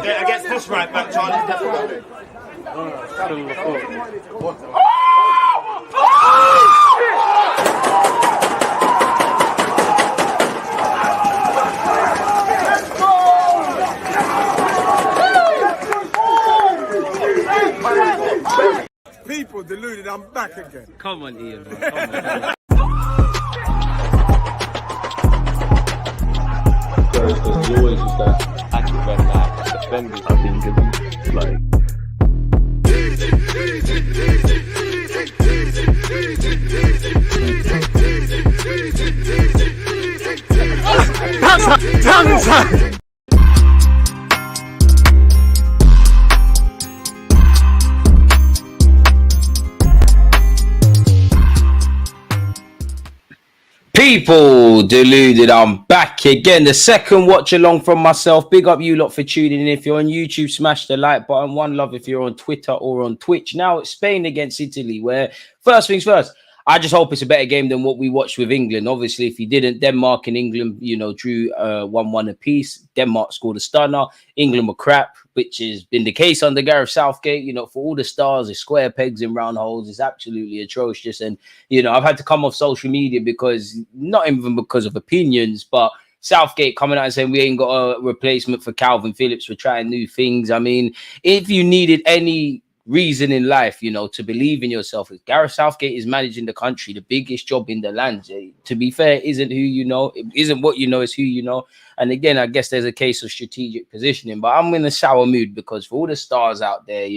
Against this right back, Charlie, definitely. People deluded, I'm back again. Come on, Ian, man. Come on. There's always just that active red flag defenders. I think it's like. People deluded, I'm back again. The second watch along from myself. Big up you lot for tuning in. If you're on YouTube, smash the like button. One love if you're on Twitter or on Twitch. Now it's Spain against Italy, where first things first, I just hope it's a better game than what we watched with England. Obviously, if you didn't, Denmark and England, drew 1-1 apiece. Denmark scored a stunner. England were crap, which has been the case under Gareth Southgate. For all the stars, it's square pegs in round holes. It's absolutely atrocious. And, I've had to come off social media because, not even because of opinions, but Southgate coming out and saying we ain't got a replacement for Calvin Phillips. We're trying new things. I mean, if you needed any reason in life, to believe in yourself, if Gareth Southgate is managing the country, the biggest job in the land, to be fair, isn't who you know, it isn't what you know, it's who you know. And again, I guess there's a case of strategic positioning, but I'm in a sour mood because for all the stars out there,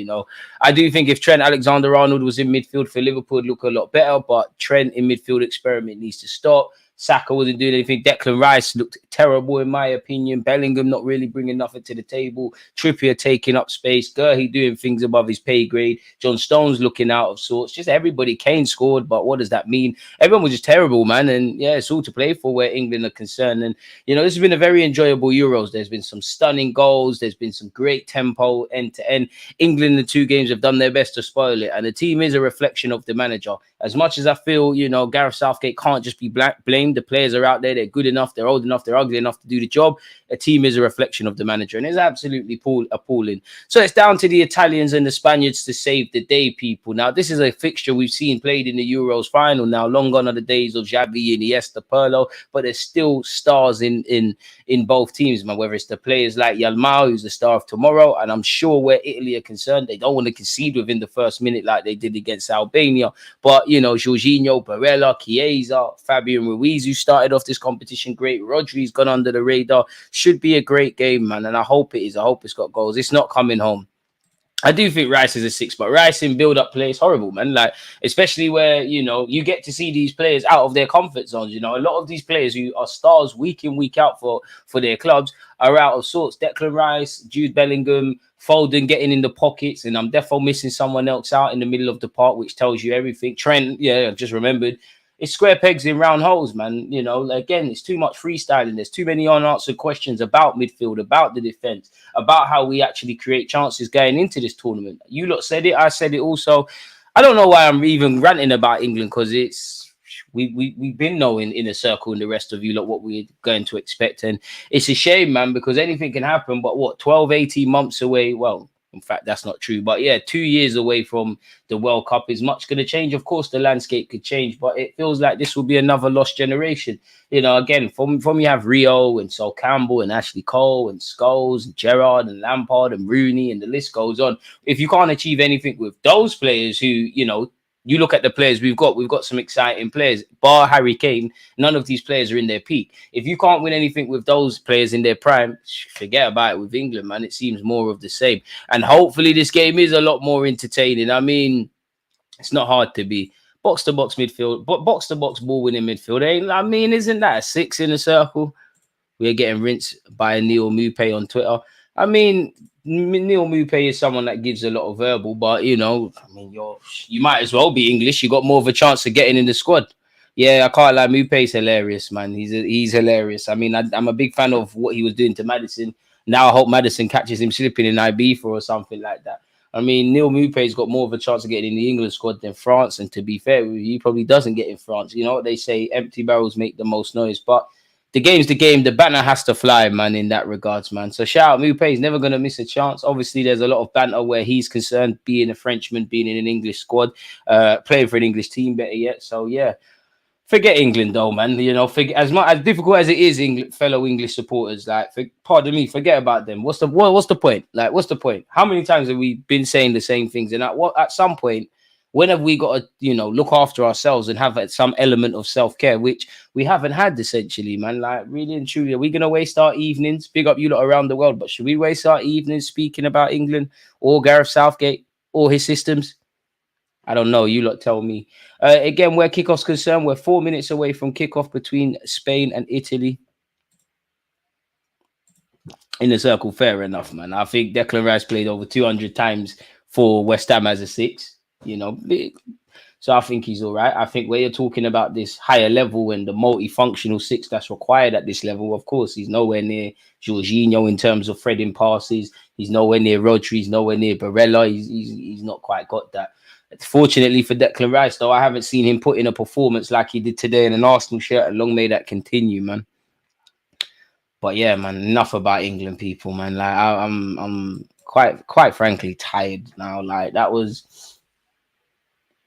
I do think if Trent Alexander-Arnold was in midfield for Liverpool, it'd look a lot better, but Trent in midfield experiment needs to stop. Saka wasn't doing anything. Declan Rice looked terrible, in my opinion. Bellingham not really bringing nothing to the table. Trippier taking up space. Gurley doing things above his pay grade. John Stones looking out of sorts. Just everybody. Kane scored, but what does that mean? Everyone was just terrible, man. And yeah, it's all to play for where England are concerned. And, this has been a very enjoyable Euros. There's been some stunning goals. There's been some great tempo end to end. England in the two games have done their best to spoil it. And the team is a reflection of the manager. As much as I feel, Gareth Southgate can't just be blamed. The players are out there. They're good enough. They're old enough. They're ugly enough to do the job. A team is a reflection of the manager, and it's absolutely appalling. So it's down to the Italians and the Spaniards to save the day, people. Now, this is a fixture we've seen played in the Euros final. Now, long gone are the days of Xavi, Iniesta, Pirlo, but there's still stars in both teams, man. Whether it's the players like Yalmao, who's the star of tomorrow, and I'm sure where Italy are concerned, they don't want to concede within the first minute like they did against Albania. But Jorginho, Barella, Chiesa, Fabian Ruiz, who started off this competition great. Rodri's gone under the radar. Should be a great game, man. And I hope it is. I hope it's got goals. It's not coming home. I do think Rice is a 6, but Rice in build-up play is horrible, man. Like, especially where, you get to see these players out of their comfort zones. A lot of these players who are stars week in, week out for their clubs are out of sorts. Declan Rice, Jude Bellingham, Foden getting in the pockets, and I'm definitely missing someone else out in the middle of the park, which tells you everything. Trent, yeah, I just remembered. It's square pegs in round holes, man. Again, it's too much freestyling. There's too many unanswered questions about midfield, about the defense, about how we actually create chances going into this tournament. You lot said it. I said it also. I don't know why I'm even ranting about England, because we've been knowing in a circle and the rest of you lot what we're going to expect. And it's a shame, man, because anything can happen. But 12, 18 months away? Well, in fact, that's not true. But yeah, 2 years away from the World Cup. Is much going to change? Of course, the landscape could change, but it feels like this will be another lost generation. Again, from you have Rio and Sol Campbell and Ashley Cole and Scholes and Gerrard and Lampard and Rooney, and the list goes on. If you can't achieve anything with those players who, you look at the players we've got some exciting players. Bar Harry Kane, none of these players are in their peak. If you can't win anything with those players in their prime, forget about it with England, man. It seems more of the same. And hopefully this game is a lot more entertaining. I mean, it's not hard to be. Box-to-box midfield, but box-to-box ball-winning midfield. Isn't that a 6 in a circle? We're getting rinsed by Neil Mupé on Twitter. Neil Mupé is someone that gives a lot of verbal, but you might as well be English. You got more of a chance of getting in the squad. Yeah, I can't lie. Mupé's hilarious, man. He's hilarious. I'm a big fan of what he was doing to Maddison. Now I hope Maddison catches him slipping in Ibiza or something like that. Neil Mupé's got more of a chance of getting in the England squad than France, and to be fair, he probably doesn't get in France. You know what they say: empty barrels make the most noise. But the game's the game. The banner has to fly, man, in that regards, man. So shout out Mupé. He's never going to miss a chance. Obviously, there's a lot of banter where he's concerned, being a Frenchman, being in an English squad, playing for an English team, better yet. So, yeah. Forget England, though, man. You know, as much as difficult as it is, fellow English supporters, like, pardon me, forget about them. What's the point? Like, what's the point? How many times have we been saying the same things? And at some point, when have we got to, you know, look after ourselves and have some element of self-care, which we haven't had, essentially, man? Like, really and truly, are we going to waste our evenings? Big up you lot around the world, but should we waste our evenings speaking about England or Gareth Southgate or his systems? I don't know. You lot tell me. Again, where kickoff's concerned, we're 4 minutes away from kickoff between Spain and Italy. In the circle, fair enough, man. I think Declan Rice played over 200 times for West Ham as a 6. You know, so I think he's all right. I think where you're talking about this higher level and the multifunctional 6 that's required at this level, of course, he's nowhere near Jorginho in terms of threading passes. He's nowhere near Rodri. He's nowhere near Barella. He's not quite got that. Fortunately for Declan Rice, though, I haven't seen him put in a performance like he did today in an Arsenal shirt, and long may that continue, man. But yeah, man, enough about England, people, man. Like I'm quite frankly tired now. Like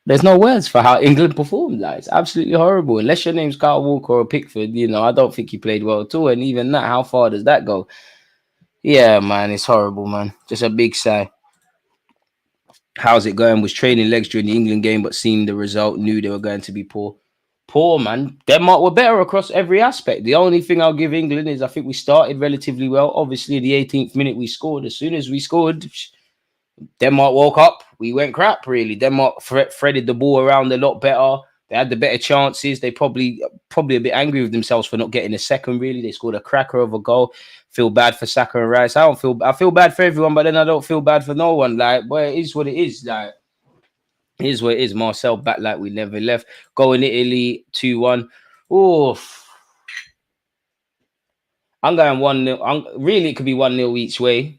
there's no words for how England performed. Like, it's absolutely horrible. Unless your name's Kyle Walker or Pickford, you know, I don't think he played well at all. And even that, how far does that go? Yeah, man, it's horrible, man. Just a big sigh. How's it going? Was training legs during the England game, but seeing the result, knew they were going to be poor. Poor, man. Denmark were better across every aspect. The only thing I'll give England is I think we started relatively well. Obviously, the 18th minute we scored. As soon as we scored, Denmark woke up. We went crap, really. Denmark threaded the ball around a lot better. They had the better chances. They probably a bit angry with themselves for not getting a second, really. They scored a cracker of a goal. Feel bad for Saka and Rice. I feel bad for everyone, but then I don't feel bad for no one. Like, boy, it is what it is. Like, it is what it is. Marcel back like we never left. Going Italy 2-1. Oh, I'm going 1-0. Really, it could be 1-0 each way.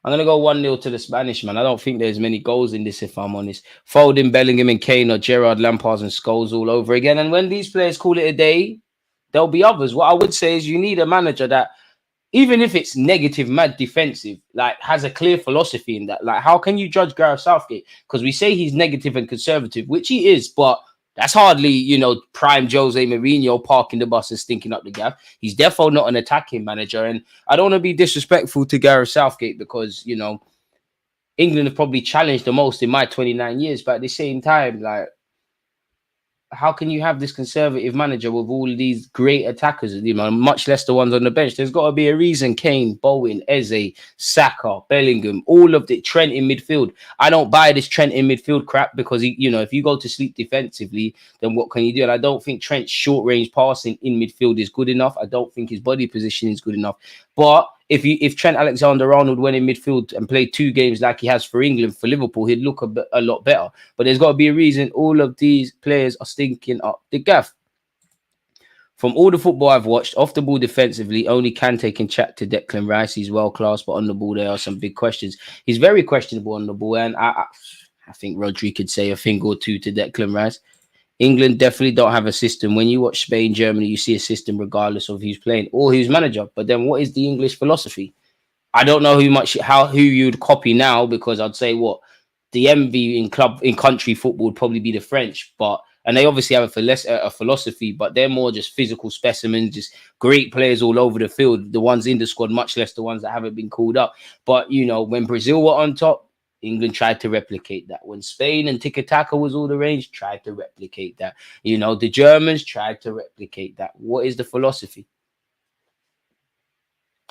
I'm going to go 1-0 to the Spanish, man. I don't think there's many goals in this, if I'm honest. Foden, Bellingham and Kane or Gerrard, Lampard and Scholes all over again. And when these players call it a day, there'll be others. What I would say is you need a manager that, even if it's negative, mad defensive, like has a clear philosophy in that. Like, how can you judge Gareth Southgate? Because we say he's negative and conservative, which he is, but that's hardly, you know, prime Jose Mourinho parking the bus and stinking up the gap. He's definitely not an attacking manager. And I don't want to be disrespectful to Gareth Southgate because, you know, England have probably challenged the most in my 29 years. But at the same time, like, how can you have this conservative manager with all of these great attackers, you know, much less the ones on the bench? There's got to be a reason. Kane, Bowen, Eze, Saka, Bellingham, all of the Trent in midfield. I don't buy this Trent in midfield crap because, he, you know, if you go to sleep defensively, then what can you do? And I don't think Trent's short-range passing in midfield is good enough. I don't think his body position is good enough. But if Trent Alexander-Arnold went in midfield and played 2 games like he has for England, for Liverpool, he'd look a lot better. But there's got to be a reason all of these players are stinking up the gaff. From all the football I've watched, off the ball defensively, only Kante can chat to Declan Rice. He's world-class, but on the ball, there are some big questions. He's very questionable on the ball, and I think Rodri could say a thing or two to Declan Rice. England definitely don't have a system. When you watch Spain, Germany, you see a system regardless of who's playing or who's manager. But then what is the English philosophy? I don't know who you'd copy now, because I'd say the envy in country football would probably be the French, and they obviously have a philosophy, but they're more just physical specimens, just great players all over the field. The ones in the squad, much less the ones that haven't been called up. But you know, when Brazil were on top, England tried to replicate that. When Spain and tiki-taka was all the rage, tried to replicate that. You know, the Germans tried to replicate that. What is the philosophy?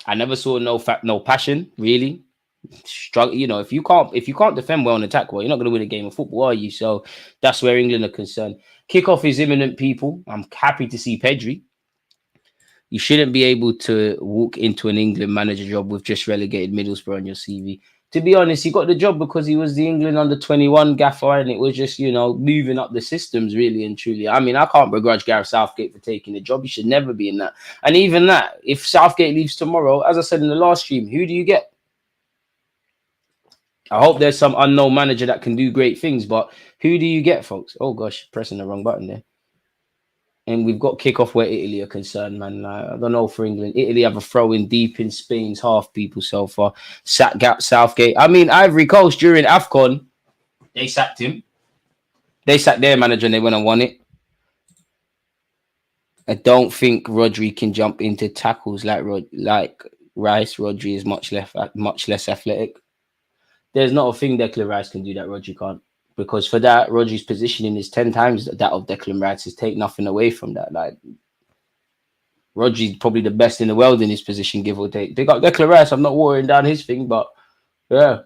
I never saw no passion, really. Struggle, you know, if you can't defend well and attack well, you're not going to win a game of football, are you? So that's where England are concerned. Kickoff is imminent, people. I'm happy to see Pedri. You shouldn't be able to walk into an England manager job with just relegated Middlesbrough on your CV. To be honest, he got the job because he was the England under-21 gaffer, and it was just, you know, moving up the systems, really and truly. I mean, I can't begrudge Gareth Southgate for taking the job. He should never be in that. And even that, if Southgate leaves tomorrow, as I said in the last stream, who do you get? I hope there's some unknown manager that can do great things, but who do you get, folks? Oh, gosh, pressing the wrong button there. And we've got kickoff where Italy are concerned, man. I don't know for England. Italy have a throw in deep in Spain's half, people, so far. Southgate. I mean, Ivory Coast during AFCON, they sacked him. They sacked their manager and they went and won it. I don't think Rodri can jump into tackles like Rice. Rodri is much less athletic. There's not a thing Declan Rice can do that Rodri can't. Because for that, Rodri's positioning is 10 times that of Declan Rice's. Take nothing away from that. Like, Rodri's probably the best in the world in his position, give or take. They got Declan Rice. I'm not watering down his thing, but yeah.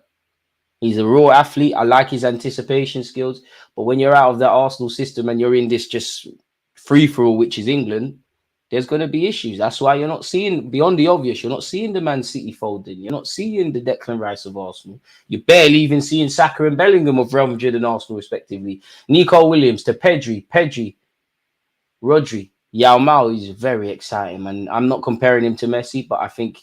He's a raw athlete. I like his anticipation skills. But when you're out of the Arsenal system and you're in this just free-for-all, which is England, there's going to be issues. That's why you're not seeing, beyond the obvious, you're not seeing the Man City folding. You're not seeing the Declan Rice of Arsenal. You're barely even seeing Saka and Bellingham of Real Madrid and Arsenal, respectively. Nico Williams to Pedri, Rodri, Yao Mao is very exciting, man. I'm not comparing him to Messi, but I think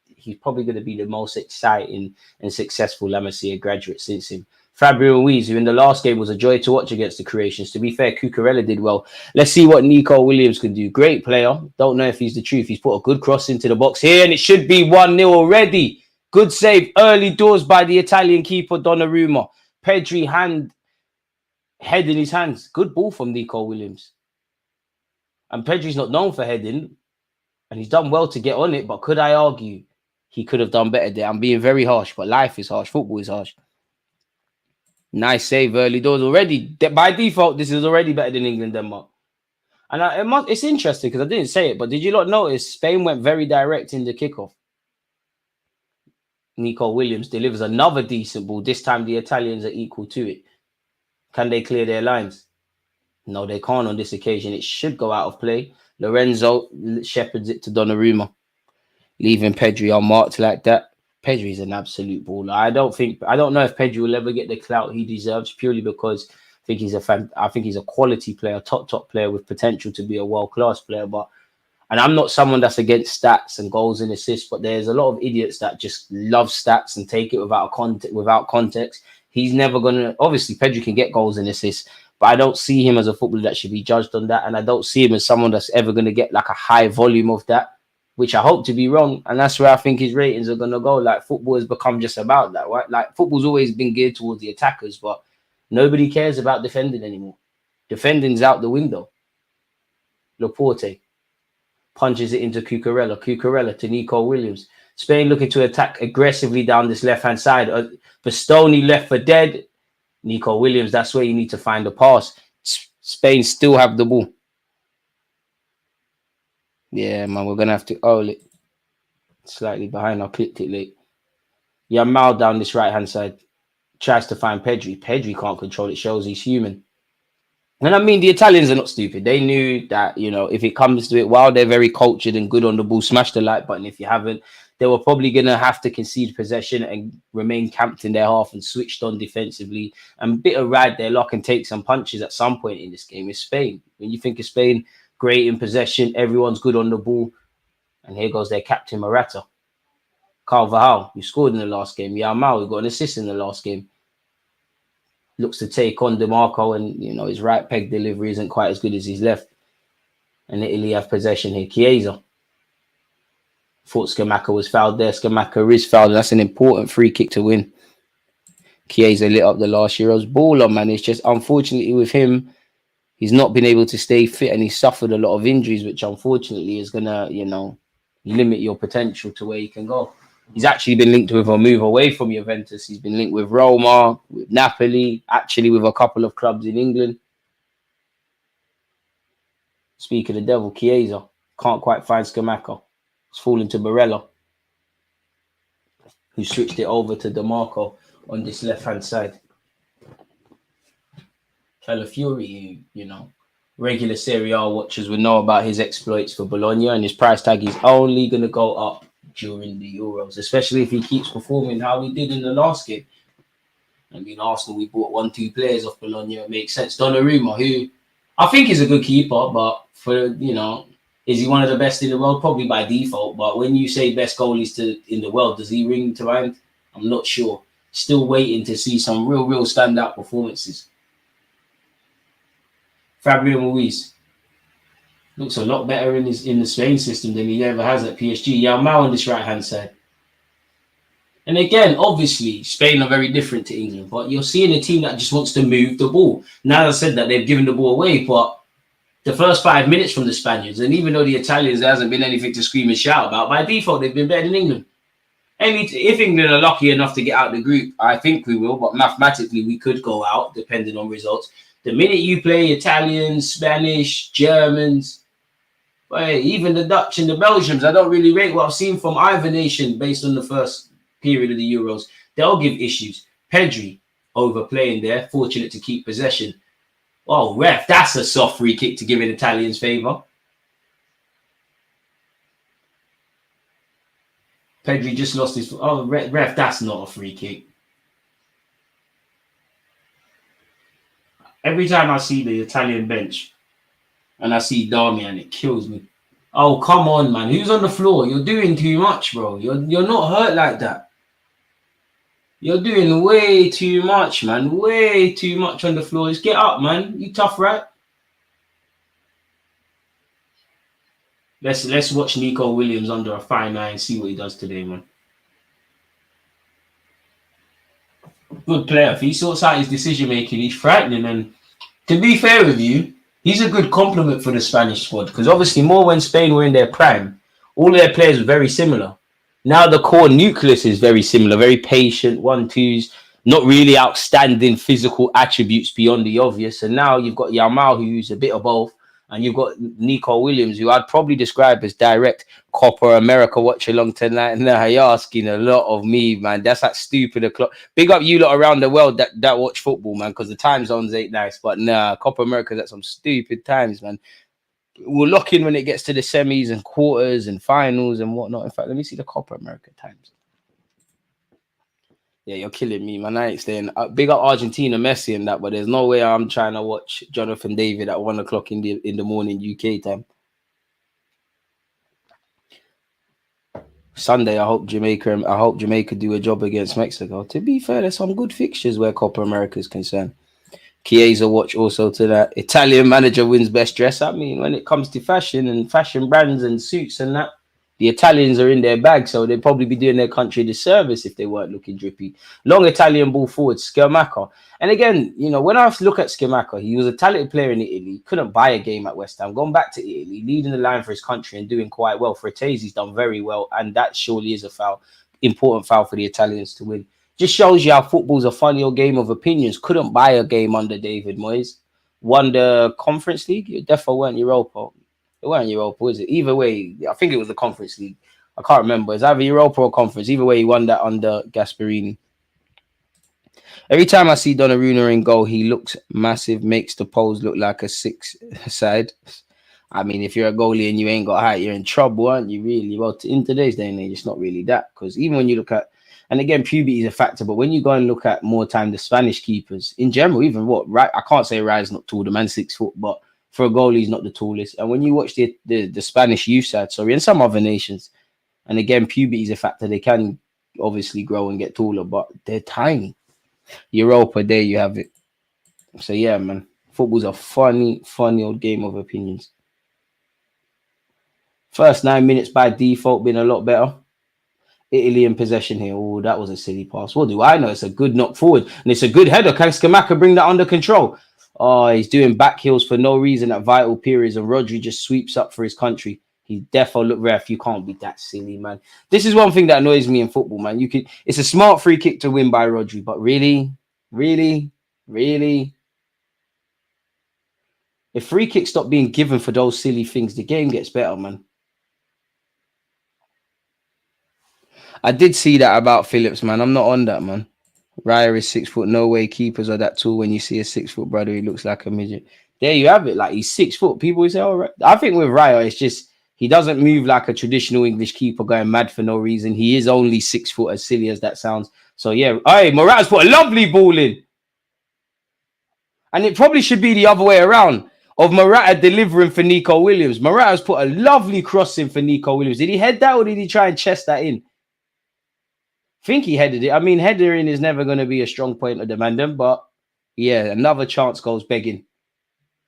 he's probably going to be the most exciting and successful La Masia graduate since him. Fabio Ruiz, who in the last game was a joy to watch against the Croatians. To be fair, Cucurella did well. Let's see what Nico Williams can do. Great player. Don't know if he's the truth. He's put a good cross into the box here, and it should be 1-0 already. Good save early doors by the Italian keeper, Donnarumma. Pedri head in his hands. Good ball from Nico Williams. And Pedri's not known for heading, and he's done well to get on it, but could I argue he could have done better there? I'm being very harsh, but life is harsh. Football is harsh. Nice save early doors already. By default, this is already better than England-Denmark. And it's interesting because I didn't say it, but did you not notice Spain went very direct in the kickoff? Nico Williams delivers another decent ball. This time the Italians are equal to it. Can they clear their lines? No, they can't on this occasion. It should go out of play. Lorenzo shepherds it to Donnarumma, leaving Pedri unmarked like that. Pedri is an absolute baller. I don't know if Pedri will ever get the clout he deserves, purely because I think he's a quality player, top player with potential to be a world-class player. And I'm not someone that's against stats and goals and assists, but there's a lot of idiots that just love stats and take it without context. He's never gonna. Obviously, Pedri can get goals and assists, but I don't see him as a footballer that should be judged on that, and I don't see him as someone that's ever going to get like a high volume of that, which I hope to be wrong. And that's where I think his ratings are going to go. Like, football has become just about that, right? Like, football's always been geared towards the attackers, but nobody cares about defending anymore. Defending's out the window. Laporte punches it into Cucurella to Nico Williams. Spain looking to attack aggressively down this left-hand side. Bastoni left for dead. Nico Williams, that's where you need to find the pass. Spain still have the ball. Yeah, man, we're going to have to... Oh, slightly behind. I clicked it late. Yamal down this right-hand side. Tries to find Pedri. Pedri can't control it. Shows he's human. And I mean, the Italians are not stupid. They knew that, you know, if it comes to it, while they're very cultured and good on the ball, smash the like button if you haven't. They were probably going to have to concede possession and remain camped in their half and switched on defensively and bit of ride their luck and take some punches at some point in this game. It's Spain. When you think of Spain, great in possession, everyone's good on the ball. And here goes their captain, Morata. Carvajal, who scored in the last game. Yamal, who got an assist in the last game. Looks to take on DeMarco, and, you know, his right peg delivery isn't quite as good as his left. And Italy have possession here. Chiesa. Thought Scamacca was fouled there. Scamacca is fouled. That's an important free kick to win. Chiesa lit up the last Euros. Baller, man. It's just, unfortunately, with him, he's not been able to stay fit and he's suffered a lot of injuries, which unfortunately is going to, you know, limit your potential to where you can go. He's actually been linked with a move away from Juventus. He's been linked with Roma, with Napoli, actually with a couple of clubs in England. Speak of the devil, Chiesa. Can't quite find Scamacca. It's falling to Barella, who switched it over to DeMarco on this left-hand side. Calafiori, you know, regular Serie A watchers will know about his exploits for Bologna, and his price tag is only going to go up during the Euros, especially if he keeps performing how he did in the last game. I mean, Arsenal, we bought 1-2 players off Bologna. It makes sense. Donnarumma, who I think is a good keeper, but for, you know, is he one of the best in the world? Probably by default. But when you say best goalies in the world, does he ring to mind? I'm not sure. Still waiting to see some real standout performances. Fabio Ruiz. Looks a lot better in the Spain system than he ever has at PSG. Yamal on this right hand side. And again, obviously, Spain are very different to England, but you're seeing a team that just wants to move the ball. Now I said that they've given the ball away, but the first 5 minutes from the Spaniards, and even though the Italians, there hasn't been anything to scream and shout about, by default, they've been better than England. If England are lucky enough to get out the group, I think we will, but mathematically, we could go out, depending on results. The minute you play Italians, Spanish, Germans, even the Dutch and the Belgians, I don't really rate what I've seen from either nation based on the first period of the Euros. They'll give issues. Pedri overplaying there, fortunate to keep possession. Oh, ref, that's a soft free kick to give in Italians' favour. Pedri just lost his... Oh, ref, that's not a free kick. Every time I see the Italian bench and I see Darmian, it kills me. Oh, come on, man. Who's on the floor? You're doing too much, bro. You're not hurt like that. You're doing way too much, man. Way too much on the floor. Just get up, man. You tough, right? Let's watch Nico Williams under a fine eye and see what he does today, man. Good player. If he sorts out his decision making, he's frightening. And to be fair with you, he's a good compliment for the Spanish squad, because obviously more when Spain were in their prime, all of their players were very similar. Now the core nucleus is very similar, very patient, 1-2s, not really outstanding physical attributes beyond the obvious. And now you've got Yamal, who's a bit of both, and you've got Nico Williams, who I'd probably describe as direct Copa America watch along tonight. Now you're asking a lot of me, man. That's that stupid o'clock. Big up you lot around the world that watch football, man, because the time zones ain't nice. But nah, Copa America's at some stupid times, man. We'll lock in when it gets to the semis and quarters and finals and whatnot. In fact, let me see the Copa America times. Yeah, you're killing me, man. I ain't staying. Big up Argentina, Messi and that, but there's no way I'm trying to watch Jonathan David at 1 o'clock in the morning UK time. Sunday, I hope Jamaica do a job against Mexico. To be fair, there's some good fixtures where Copa America is concerned. Chiesa watch also to that. Italian manager wins best dress. I mean, when it comes to fashion and fashion brands and suits and that, the Italians are in their bag, so they'd probably be doing their country a disservice if they weren't looking drippy. Long Italian ball forward, Scamacca. And again, you know, when I look at Scamacca, he was a talented player in Italy. He couldn't buy a game at West Ham. Gone back to Italy, leading the line for his country and doing quite well. Fratese's done very well, and that surely is a foul, important foul for the Italians to win. Just shows you how football's a funny old game of opinions. Couldn't buy a game under David Moyes. Won the Conference League. You definitely weren't Europa. It weren't Europa, was it? Either way, I think it was the Conference League. I can't remember. It's either Europa or Conference. Either way, he won that under Gasperini. Every time I see Donnarumma in goal, he looks massive, makes the pose look like a 6 side. I mean, if you're a goalie and you ain't got height, you're in trouble, aren't you, really? Well, in today's day and age, it's not really that. Because even when you look at, and again, puberty is a factor, but when you go and look at more time, the Spanish keepers, in general, even right, I can't say Rai's not tall, the man's 6 foot, but for a goalie, he's not the tallest. And when you watch the Spanish youth side, sorry, and some other nations, and again, puberty is a factor, they can obviously grow and get taller, but they're tiny. Europa, there you have it. So yeah, man, football's a funny old game of opinions. First 9 minutes by default been a lot better. Italy in possession here. Oh, that was a silly pass. What do I know? It's a good knock forward. And it's a good header. Can Scamacca bring that under control? Oh, he's doing back heels for no reason at vital periods. And Rodri just sweeps up for his country. He definitely look ref. You can't be that silly, man. This is one thing that annoys me in football, man. It's a smart free kick to win by Rodri. But really? If free kicks stop being given for those silly things, the game gets better, man. I did see that about Phillips, man. I'm not on that, man. Raya is 6 foot. No way keepers are that tall. When you see a 6 foot brother, he looks like a midget. There you have it. Like, he's 6 foot. People will say, all right. I think with Raya, it's just he doesn't move like a traditional English keeper going mad for no reason. He is only 6 foot, as silly as that sounds. So, yeah. Hey, Morata's put a lovely ball in. And it probably should be the other way around, of Morata delivering for Nico Williams. Morata's put a lovely cross in for Nico Williams. Did he head that or did he try and chest that in? I think he headed it. I mean, headering is never going to be a strong point of demanding, but yeah, another chance goes begging.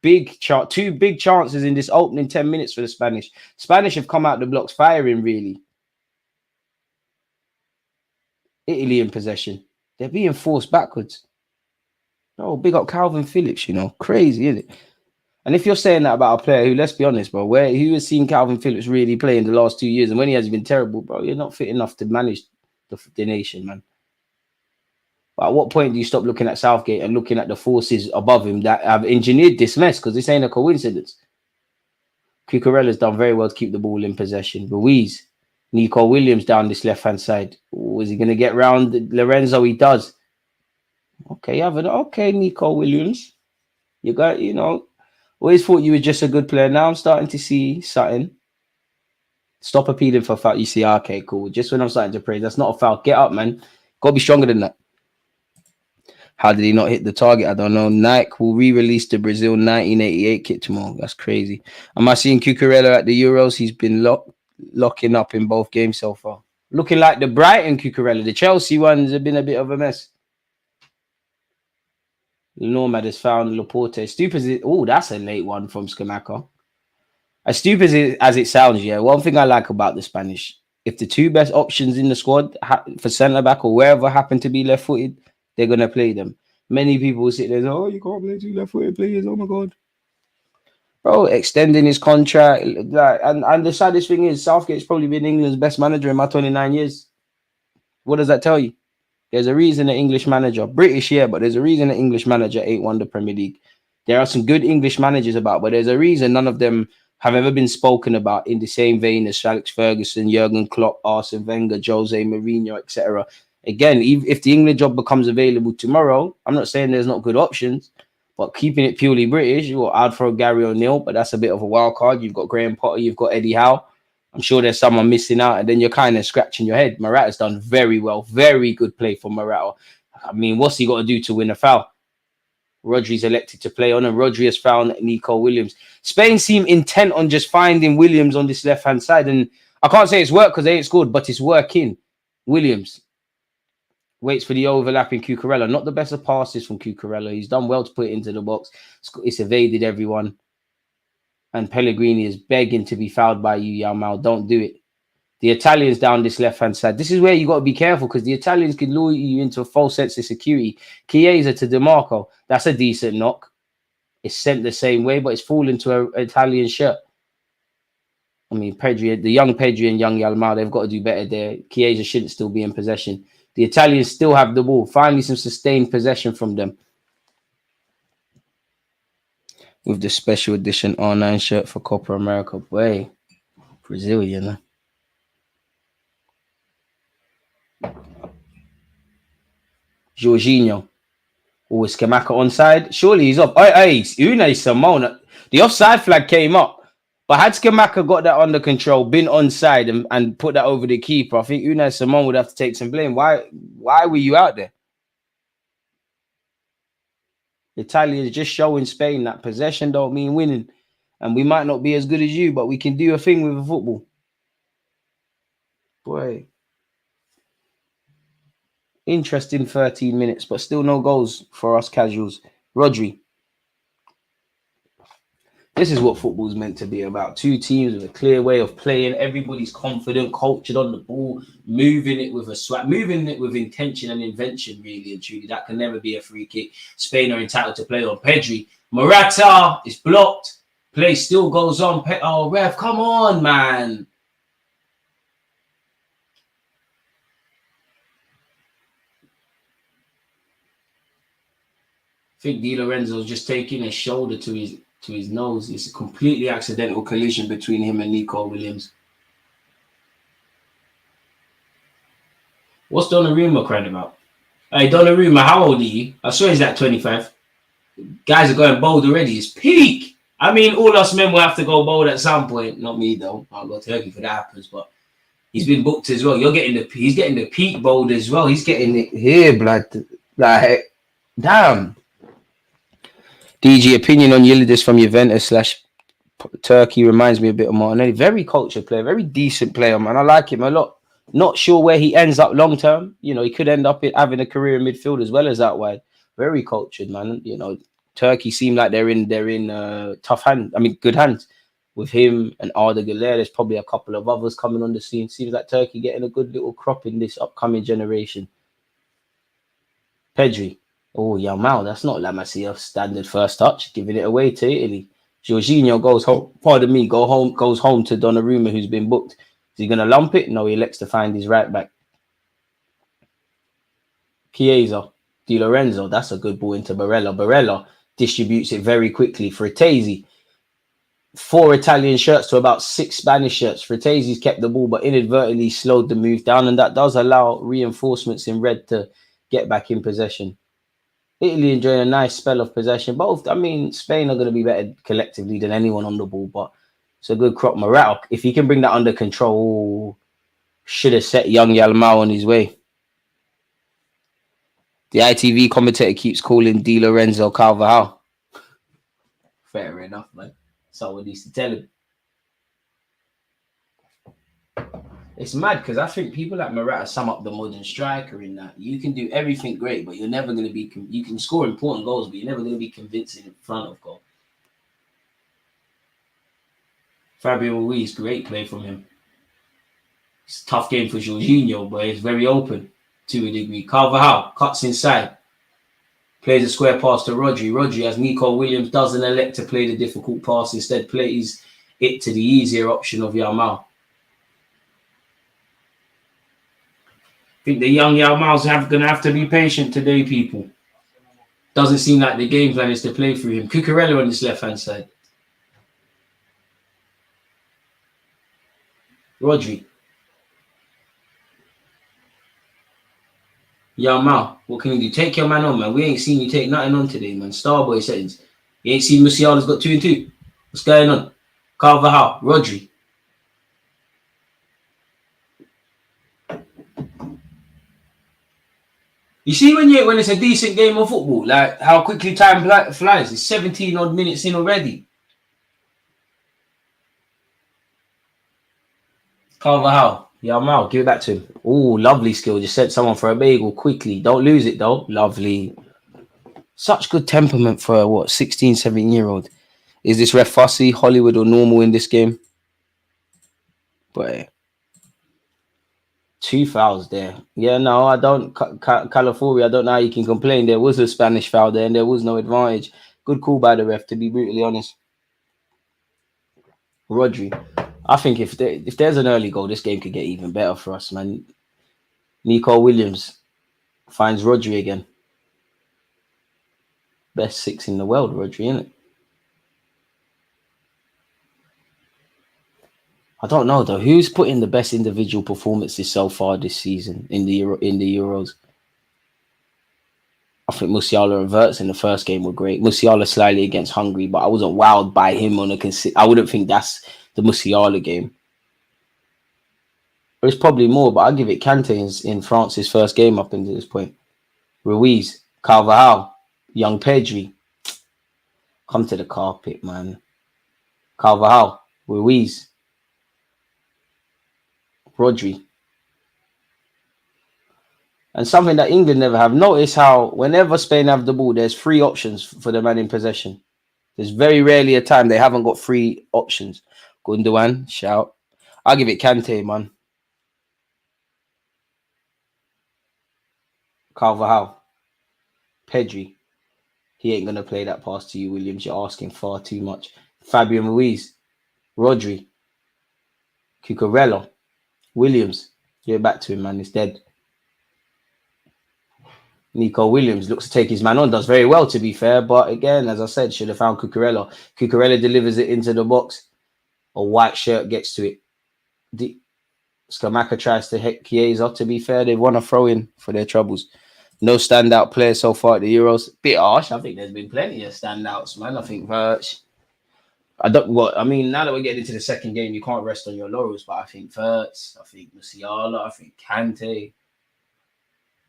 two big chances in this opening 10 minutes for the Spanish. Spanish have come out the blocks firing, really. Italy in possession. They're being forced backwards. Oh, big up Calvin Phillips, you know. Crazy, isn't it? And if you're saying that about a player who, let's be honest, bro, who has seen Calvin Phillips really play in the last 2 years, and when he has been terrible, bro, you're not fit enough to manage the nation, man. But at what point do you stop looking at Southgate and looking at the forces above him that have engineered this mess? Because this ain't a coincidence. Cucurella's done very well to keep the ball in possession. Ruiz, Nico Williams down this left-hand side. Ooh, is he going to get round Lorenzo? He does. Okay, okay, Nico Williams. You got, you know, always thought you were just a good player. Now I'm starting to see something. Stop appealing for foul. You see, okay, cool. Just when I'm starting to praise, that's not a foul. Get up, man. Got to be stronger than that. How did he not hit the target? I don't know. Nike will re-release the Brazil 1988 kit tomorrow. That's crazy. Am I seeing Cucurella at the Euros? He's been locking up in both games so far. Looking like the Brighton Cucurella. The Chelsea ones have been a bit of a mess. Normad has found Laporte. Stupid. Oh, that's a late one from Scamacca. As stupid as it sounds, yeah. One thing I like about the Spanish, if the two best options in the squad for centre-back or wherever happen to be left-footed, they're going to play them. Many people will sit there and say, oh, you can't play two left-footed players. Oh, my God. Bro, extending his contract. And the saddest thing is, Southgate's probably been England's best manager in my 29 years. What does that tell you? There's a reason an English manager, British, yeah, but there's a reason an English manager ain't won the Premier League. There are some good English managers about, but there's a reason none of them have ever been spoken about in the same vein as Alex Ferguson, Jurgen Klopp, Arsene Wenger, Jose Mourinho, etc. Again, if the England job becomes available tomorrow, I'm not saying there's not good options, but keeping it purely British, I'd throw Gary O'Neill, but that's a bit of a wild card. You've got Graham Potter, you've got Eddie Howe. I'm sure there's someone missing out, and then you're kind of scratching your head. Morata's done very well. Very good play for Morata. I mean, what's he got to do to win a foul? Rodri's elected to play on, and Rodri has found Nico Williams. Spain seem intent on just finding Williams on this left-hand side, and I can't say it's worked because they ain't scored, but it's working. Williams waits for the overlapping Cucurella. Not the best of passes from Cucurella. He's done well to put it into the box. It's evaded everyone. And Pellegrini is begging to be fouled by you, Yamal. Don't do it. The Italians down this left-hand side. This is where you got to be careful because the Italians can lure you into a false sense of security. Chiesa to DeMarco. That's a decent knock. It's sent the same way, but it's fallen to an Italian shirt. I mean, Pedri, the young Pedri and young Yamal, they've got to do better there. Chiesa shouldn't still be in possession. The Italians still have the ball. Finally, some sustained possession from them. With the special edition R9 shirt for Copa America. Boy, Brazilian. Jorginho. Oh, is Scamacca onside? Surely he's up. Hey, Unai Simone. The offside flag came up. But had Scamacca got that under control, been onside and put that over the keeper, I think Unai Simone would have to take some blame. Why were you out there? Italy is just showing Spain that possession don't mean winning. And we might not be as good as you, but we can do a thing with the football. Boy. Interesting 13 minutes, but still no goals for us casuals. Rodri. This is what football's meant to be about. Two teams with a clear way of playing. Everybody's confident, cultured on the ball, moving it with a swag, moving it with intention and invention, really and truly. That can never be a free kick. Spain are entitled to play on. Pedri. Morata is blocked. Play still goes on. Oh, ref, come on, man. I think Di Lorenzo's just taking his shoulder to his nose. It's a completely accidental collision between him and Nico Williams. What's Donnarumma crying about? Hey, Donnarumma, how old are you? I swear he's at 25. Guys are going bold already. It's peak. I mean, all us men will have to go bold at some point. Not me, though. I'll go Turkey if that happens, but he's been booked as well. He's getting the peak bold as well. He's getting it here, blood. Like, damn. DG, opinion on Yildiz from Juventus / Turkey reminds me a bit of Martinelli. Very cultured player, very decent player, man. I like him a lot. Not sure where he ends up long term. You know, he could end up having a career in midfield as well as out wide. Very cultured, man. You know, Turkey seem like they're in tough hands. I mean, good hands with him and Arda Güler. There's probably a couple of others coming on the scene. Seems like Turkey getting a good little crop in this upcoming generation. Pedri. Oh, Yamal. That's not La Masia's standard first touch. Giving it away to Italy. Jorginho goes home. Pardon me. Goes home to Donnarumma, who's been booked. Is he going to lump it? No, he elects to find his right back. Chiesa. Di Lorenzo. That's a good ball into Barella. Barella distributes it very quickly. Fratesi. 4 Italian shirts to about 6 Spanish shirts. Fratezi's kept the ball, but inadvertently slowed the move down, and that does allow reinforcements in red to get back in possession. Italy enjoying a nice spell of possession. Both, I mean, Spain are going to be better collectively than anyone on the ball, but it's a good crop. Morata, if he can bring that under control, should have set young Yamal on his way. The ITV commentator keeps calling Di Lorenzo Carvajal. Fair enough, man. Someone needs to tell him. It's mad because I think people like Morata sum up the modern striker in that you can do everything great, but you're never going to be. You can score important goals, but you're never going to be convincing in front of goal. Fabio Ruiz, great play from him. It's a tough game for Jorginho, but it's very open to a degree. Carvajal cuts inside, plays a square pass to Rodri. Rodri, as Nico Williams doesn't elect to play the difficult pass, instead plays it to the easier option of Yamal. I think the young Yamal's going to have to be patient today, people. Doesn't seem like the game plan is to play through him. Cucurella on this left-hand side. Rodri. Yamal, what can you do? Take your man on, man. We ain't seen you take nothing on today, man. Starboy settings. You ain't seen Musiala's got 2 and 2. What's going on? Carvajal, Rodri. You see when it's a decent game of football, like how quickly time flies. It's 17 odd minutes in already. Carvajal, Yamal, give it back to him. Oh, lovely skill. Just sent someone for a bagel quickly. Don't lose it though. Lovely. Such good temperament for a 16, 17-year-old. Is this ref fussy, Hollywood, or normal in this game? But 2 fouls there. Yeah, no, I don't. California, I don't know how you can complain. There was a Spanish foul there and there was no advantage. Good call by the ref, to be brutally honest. Rodri. I think if there's an early goal, this game could get even better for us, man. Nico Williams finds Rodri again. Best 6 in the world, Rodri, isn't it? I don't know though. Who's put in the best individual performances so far this season in the Euros? I think Musiala and Wirtz in the first game were great. Musiala slightly against Hungary, but I wasn't wowed by him on I wouldn't think that's the Musiala game. There's probably more, but I'll give it Kante in France's first game up until this point. Ruiz, Carvajal, young Pedri. Come to the carpet, man. Carvajal, Ruiz, Rodri. And something that England never have. Notice how whenever Spain have the ball, there's 3 options for the man in possession. There's very rarely a time they haven't got 3 options. Gundogan, shout. I'll give it Kante, man. Carvajal. Pedri. He ain't going to play that pass to you, Williams. You're asking far too much. Fabio Ruiz. Rodri. Cucurella. Williams. Give it back to him, man. He's dead. Nico Williams looks to take his man on. Does very well, to be fair. But again, as I said, should have found Cucurella. Cucurella delivers it into the box. A white shirt gets to it. Scamacca tries to hit Chiesa. To be fair, they've won a throw-in for their troubles. No standout player so far at the Euros. Bit harsh. I think there's been plenty of standouts, man. I think now that we're getting into the second game, you can't rest on your laurels. But I think Wirtz, I think Musiala, I think Kante.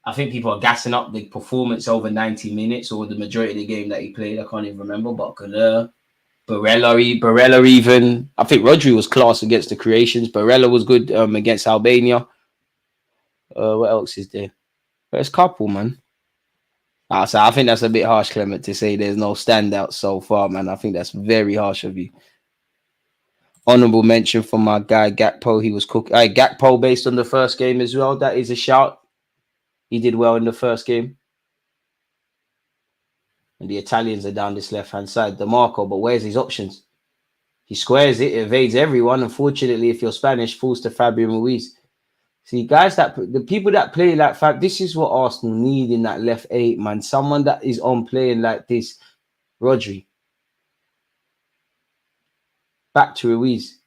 I think people are gassing up the performance over 90 minutes or the majority of the game that he played. I can't even remember. But Barella even. I think Rodri was class against the Croatians. Barella was good against Albania. What else is there? There's a couple, man. So I think that's a bit harsh, Clement, to say there's no standout so far, man. I think that's very harsh of you. Honorable mention for my guy Gakpo. He was cooking. Gakpo based on the first game as well. That is a shout. He did well in the first game. And the Italians are down this left-hand side. DeMarco, but where's his options? He squares it, evades everyone. Unfortunately, if you're Spanish, falls to Fabio Ruiz. See, guys, the people that play like Fab, this is what Arsenal need in that left 8, man. Someone that is on playing like this. Rodri. Back to Ruiz.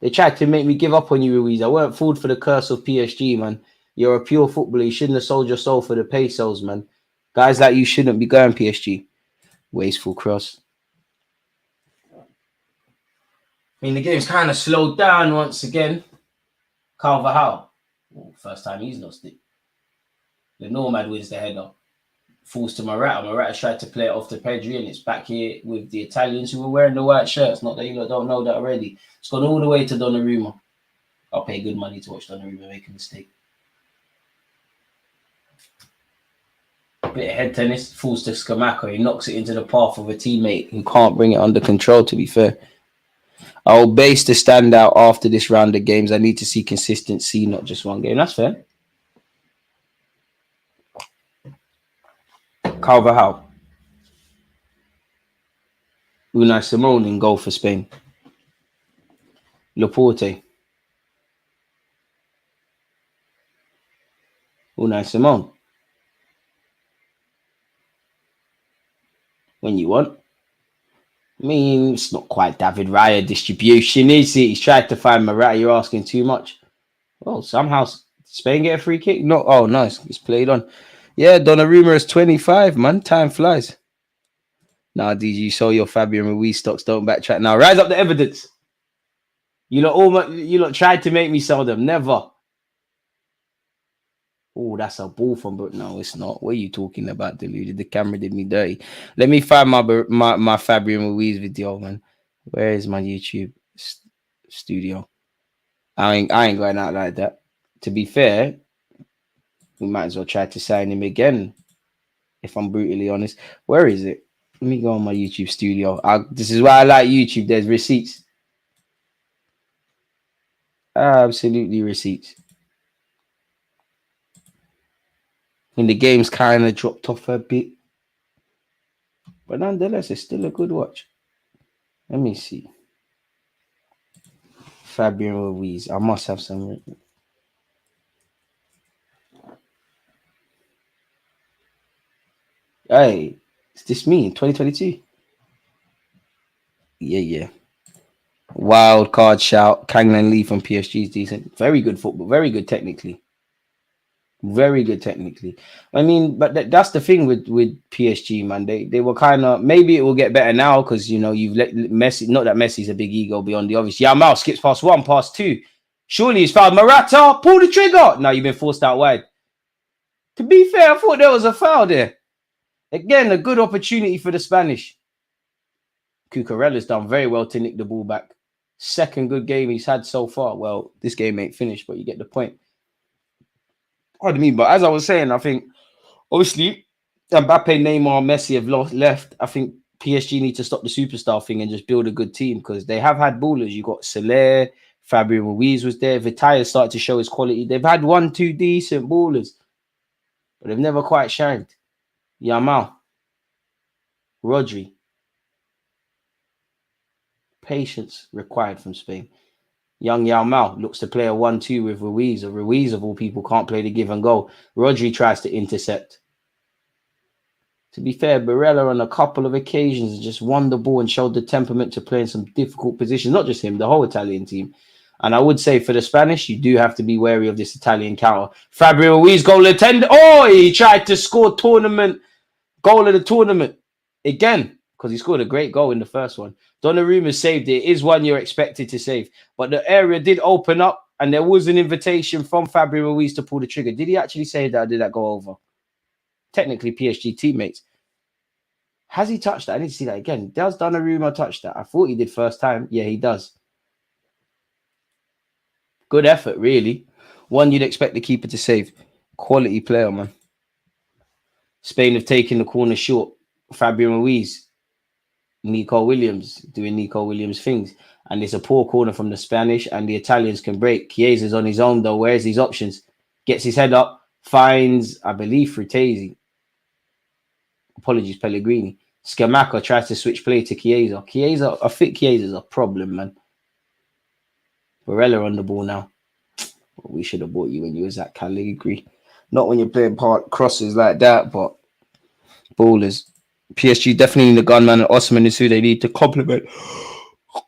They tried to make me give up on you, Ruiz. I weren't fooled for the curse of PSG, man. You're a pure footballer. You shouldn't have sold your soul for the pesos, man. Guys like you shouldn't be going PSG. Wasteful cross. I mean, the game's kind of slowed down once again. Carvajal. First time he's lost it. The Nomad wins the header. Falls to Morata. Morata tried to play it off to Pedri, and it's back here with the Italians who were wearing the white shirts. Not that you don't know that already. It's gone all the way to Donnarumma. I'll pay good money to watch Donnarumma make a mistake. Bit of head tennis. Falls to Scamacca. He knocks it into the path of a teammate who can't bring it under control, to be fair. I'll base the standout after this round of games. I need to see consistency, not just one game. That's fair. Carvajal. Unai Simon in goal for Spain. Laporte. Unai Simon. When you want. I mean, it's not quite David Raya distribution, is it? He's tried to find Morata. You're asking too much. Well, somehow Spain get a free kick. No, oh, nice. It's played on. Yeah, Donnarumma is 25, man. Time flies. Nah, DG, you saw your Fabian Ruiz stocks. Don't backtrack. Now, rise up the evidence. You lot tried to make me sell them. Never. Oh, that's a ball from... No, it's not. What are you talking about, Deluded? The camera did me dirty. Let me find my Fabian Ruiz video, man. Where is my YouTube studio? I ain't going out like that. To be fair, we might as well try to sign him again, if I'm brutally honest. Where is it? Let me go on my YouTube studio. This is why I like YouTube. There's receipts. Absolutely receipts. And the game's kind of dropped off a bit. But nonetheless, it's still a good watch. Let me see. Fabian Ruiz. I must have some... Hey, is this me in 2022? Yeah. Wild card shout. Kanglan Lee from PSG is decent. Very good football. Very good technically. Very good technically. I mean, but that's the thing with PSG, man. They were kind of... Maybe it will get better now because, you know, you've let Messi... Not that Messi's a big ego beyond the obvious. Yamal skips past 1, past 2. Surely he's fouled. Morata, pull the trigger. No, you've been forced out wide. To be fair, I thought there was a foul there. Again, a good opportunity for the Spanish. Cucurella's done very well to nick the ball back. Second good game he's had so far. Well, this game ain't finished, but you get the point. Pardon me, but as I was saying, I think, obviously, Mbappe, Neymar, Messi have left. I think PSG need to stop the superstar thing and just build a good team because they have had ballers. You got Soler, Fabio Ruiz was there. Vitaya started to show his quality. They've had 1-2 decent ballers, but they've never quite shined. Yamal, Rodri. Patience required from Spain. Young Yamal looks to play a 1-2 with Ruiz. Ruiz, of all people, can't play the give and go. Rodri tries to intercept. To be fair, Barella on a couple of occasions just won the ball and showed the temperament to play in some difficult positions. Not just him, the whole Italian team. And I would say for the Spanish, you do have to be wary of this Italian counter. Fabio Ruiz, goal attended. Oh, he tried to score goal of the tournament again because he scored a great goal in the first one. Donnarumma saved it. It is one you're expected to save. But the area did open up and there was an invitation from Fabio Ruiz to pull the trigger. Did he actually say that or did that go over? Technically, PSG teammates. Has he touched that? I need to see that again. Does Donnarumma touch that? I thought he did first time. Yeah, he does. Good effort, really. One you'd expect the keeper to save. Quality player, man. Spain have taken the corner short. Fabian Ruiz, Nico Williams doing Nico Williams things. And it's a poor corner from the Spanish, and the Italians can break. Chiesa's on his own, though. Where's his options? Gets his head up, finds, I believe, Fratesi. Apologies, Pellegrini. Scamacca tries to switch play to Chiesa. I think Chiesa's a problem, man. Barella on the ball now. Well, we should have bought you when you was at Caligari. Not when you're playing part crosses like that, but ballers. PSG definitely need the gunman, and Osman is who they need to complement.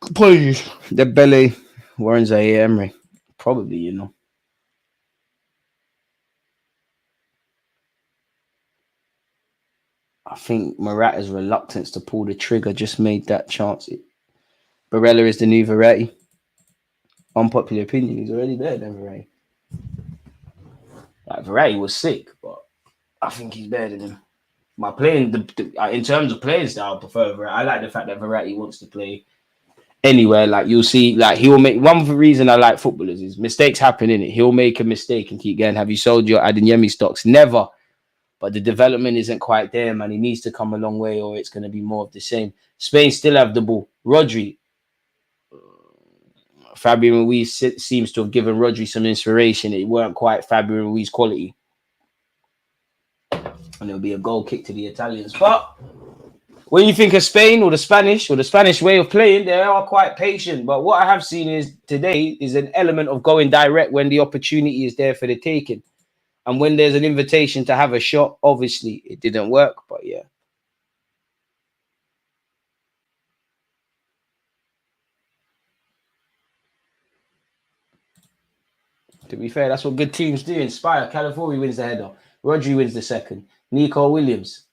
Apologies. Dembele, Warren Zaire Emery. Probably, you know. I think Morata's reluctance to pull the trigger just made that chance. Barella is the new Verratti. Unpopular opinion, he's already better than Verratti. Like, Verratti was sick, but I think he's better than him. My playing, in terms of playing style, I prefer Verratti. I like the fact that Verratti wants to play anywhere. Like, you'll see, like, he will make, one of the reason I like footballers is mistakes happen in it. He'll make a mistake and keep going. Have you sold your Adeyemi stocks? Never. But the development isn't quite there, man. He needs to come a long way, or it's going to be more of the same. Spain still have the ball. Rodri. Fabian Ruiz seems to have given Rodri some inspiration. It weren't quite Fabian Ruiz quality. And it'll be a goal kick to the Italians. But when you think of Spain or the Spanish way of playing, they are quite patient. But what I have seen is today is an element of going direct when the opportunity is there for the taking. And when there's an invitation to have a shot, obviously it didn't work, but yeah. To be fair, that's what good teams do. Inspire. California wins the header. Rodri wins the second. Nico Williams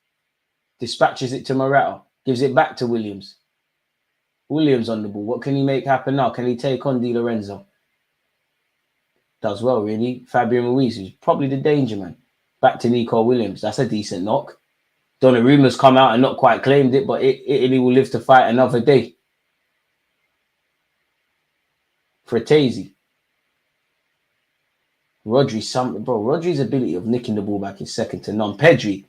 dispatches it to Morata. Gives it back to Williams. Williams on the ball. What can he make happen now? Can he take on Di Lorenzo? Does well, really. Fabian Ruiz, who's probably the danger man. Back to Nico Williams. That's a decent knock. Donnarumma's come out and not quite claimed it, but Italy will live to fight another day. Fratesi. Rodri's ability of nicking the ball back is second to none. Pedri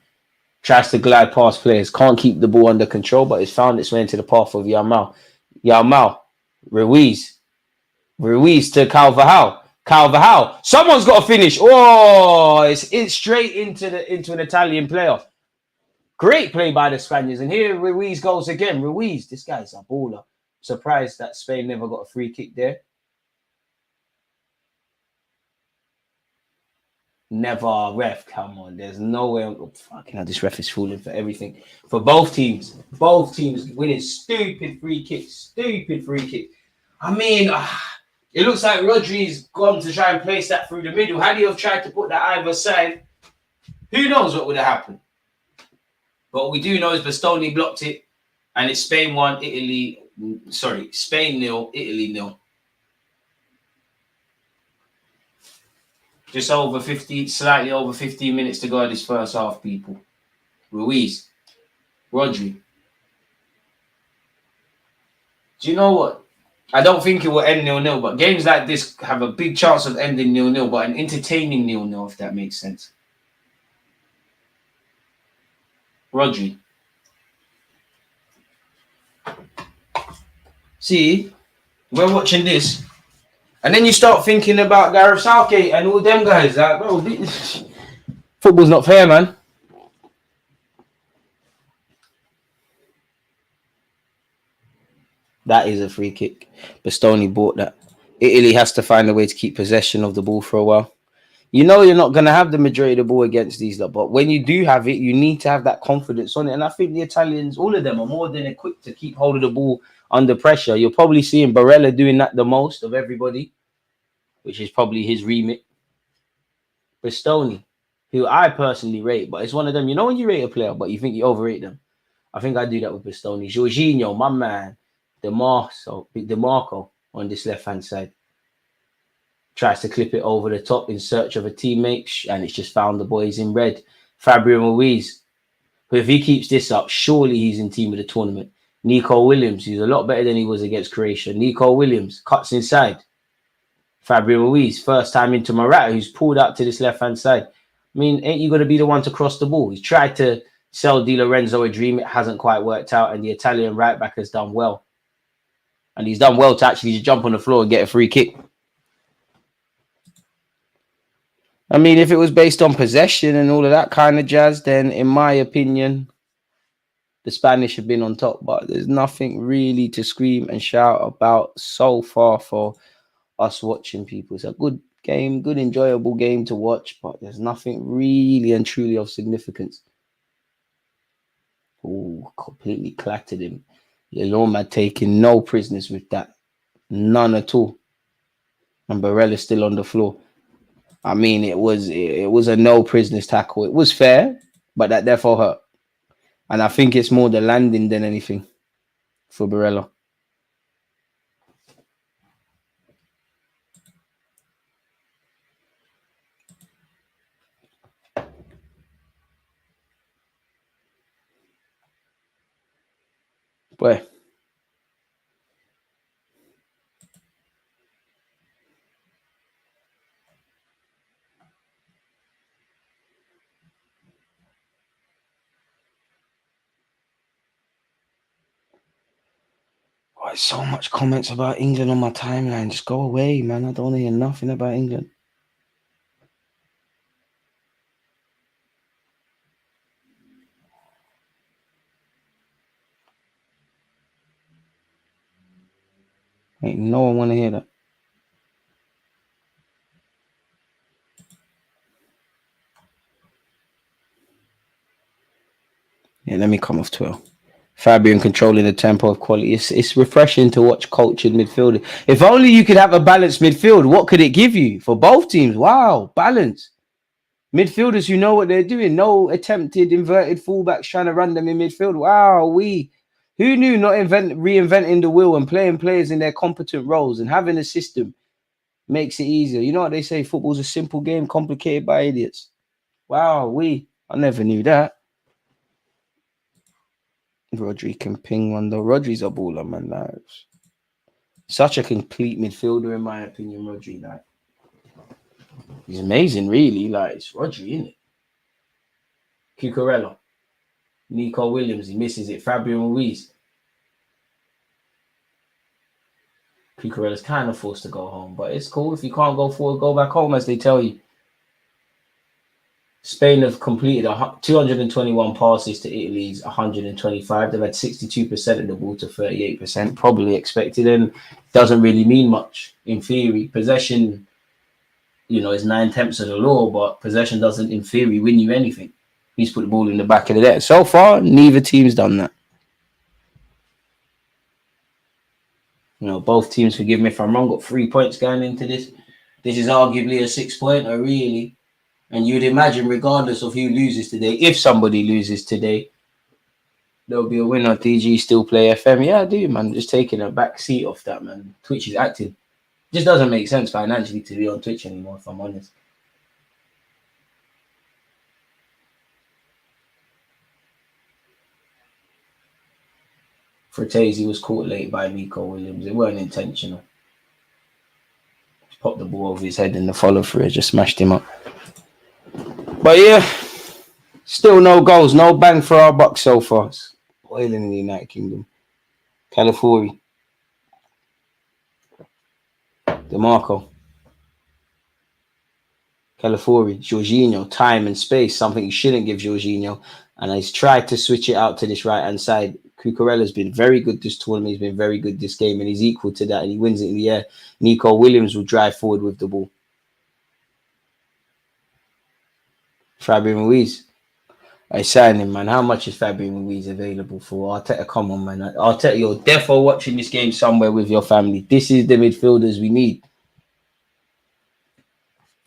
tries to glide past players, can't keep the ball under control, but it's found its way into the path of Yamal. Ruiz to Carvajal. Someone's got to finish. Oh, it's straight into an Italian player. Great play by the Spaniards. And here Ruiz goes again. Ruiz, this guy's a baller. Surprised that Spain never got a free kick there. Never, ref. Come on, there's no way. Fucking hell, this ref is fooling for everything. For both teams winning stupid free kicks. I mean, it looks like Rodri's gone to try and place that through the middle. Had he have tried to put that either side, who knows what would have happened? But what we do know is Bastoni blocked it, and it's Spain 1, Spain 0, Italy 0. Just over 50, slightly over 15 minutes to go in this first half, people. Ruiz. Rodri. Do you know what? I don't think it will end 0-0, but games like this have a big chance of ending 0-0, but an entertaining 0-0, if that makes sense. Rodri. See, we're watching this. And then you start thinking about Gareth Southgate and all them guys. Like, bro, football's not fair, man. That is a free kick. Bastoni bought that. Italy has to find a way to keep possession of the ball for a while. You know you're not going to have the majority of the ball against these, but when you do have it, you need to have that confidence on it. And I think the Italians, all of them, are more than equipped to keep hold of the ball under pressure. You're probably seeing Barella doing that the most of everybody, which is probably his remit. Bastoni, who I personally rate, but it's one of them, you know when you rate a player, but you think you overrate them? I think I do that with Bastoni. Jorginho, my man, DeMarco on this left-hand side. Tries to clip it over the top in search of a teammate, and it's just found the boys in red. Fabian Ruiz, who if he keeps this up, surely he's in team of the tournament. Nico Williams, who's a lot better than he was against Croatia. Nico Williams cuts inside. Fabian Ruiz, first time into Morata, who's pulled out to this left-hand side. I mean, ain't you going to be the one to cross the ball? He's tried to sell Di Lorenzo a dream. It hasn't quite worked out. And the Italian right back has done well. And he's done well to actually just jump on the floor and get a free kick. I mean, if it was based on possession and all of that kind of jazz, then in my opinion, the Spanish have been on top. But there's nothing really to scream and shout about so far for us watching, people. It's a good game, good enjoyable game to watch, but there's nothing really and truly of significance. Oh, completely clattered him. Leloma taking no prisoners with that. None at all. And Barella's still on the floor. I mean, it was a no prisoners tackle. It was fair, but that therefore hurt. And I think it's more the landing than anything for Barella. Boy. Oh, so much comments about England on my timeline. Just go away, man. I don't want to hear nothing about England. Ain't no one want to hear that. Yeah, let me come off 12. Fabian controlling the tempo of quality. It's refreshing to watch cultured midfield. If only you could have a balanced midfield, what could it give you for both teams? Wow, balance. Midfielders who know what they're doing. No attempted inverted fullbacks trying to run them in midfield. Wow, who knew not reinventing the wheel and playing players in their competent roles and having a system makes it easier. You know what they say? Football's a simple game complicated by idiots. Wow, I never knew that. Rodri can ping one though. Rodri's a baller, man. Like, such a complete midfielder, in my opinion. Rodri, like, he's amazing, really. Like, it's Rodri, isn't it? Cucurella, Nico Williams, he misses it. Fabian Ruiz. Cucurella's kind of forced to go home, but it's cool. If you can't go forward, go back home, as they tell you. Spain have completed 221 passes to Italy's 125. They've had 62% of the ball to 38%, probably expected, and doesn't really mean much in theory. Possession, is 9/10 of the law, but possession doesn't, in theory, win you anything. He's put the ball in the back of the net. So far, neither team's done that. Both teams, forgive me if I'm wrong, got 3 points going into this. This is arguably a 6-pointer, really. And you'd imagine, regardless of who loses today, if somebody loses today, there'll be a winner. DG still play FM. Yeah, I do, man. Just taking a back seat off that, man. Twitch is acting. It just doesn't make sense financially to be on Twitch anymore, if I'm honest. Fratesi was caught late by Nico Williams. It weren't intentional. Just popped the ball over his head in the follow through. Just smashed him up. But yeah, still no goals, no bang for our buck so far. It's boiling in the United Kingdom. California. DeMarco. California. Jorginho. Time and space. Something you shouldn't give Jorginho. And he's tried to switch it out to this right-hand side. Cucurella's been very good this tournament. He's been very good this game. And he's equal to that. And he wins it in the air. Nico Williams will drive forward with the ball. Fabian Ruiz. I signed him, man. How much is Fabian Ruiz available for? Arteta, come on, man. Arteta, you're definitely watching this game somewhere with your family. This is the midfielders we need.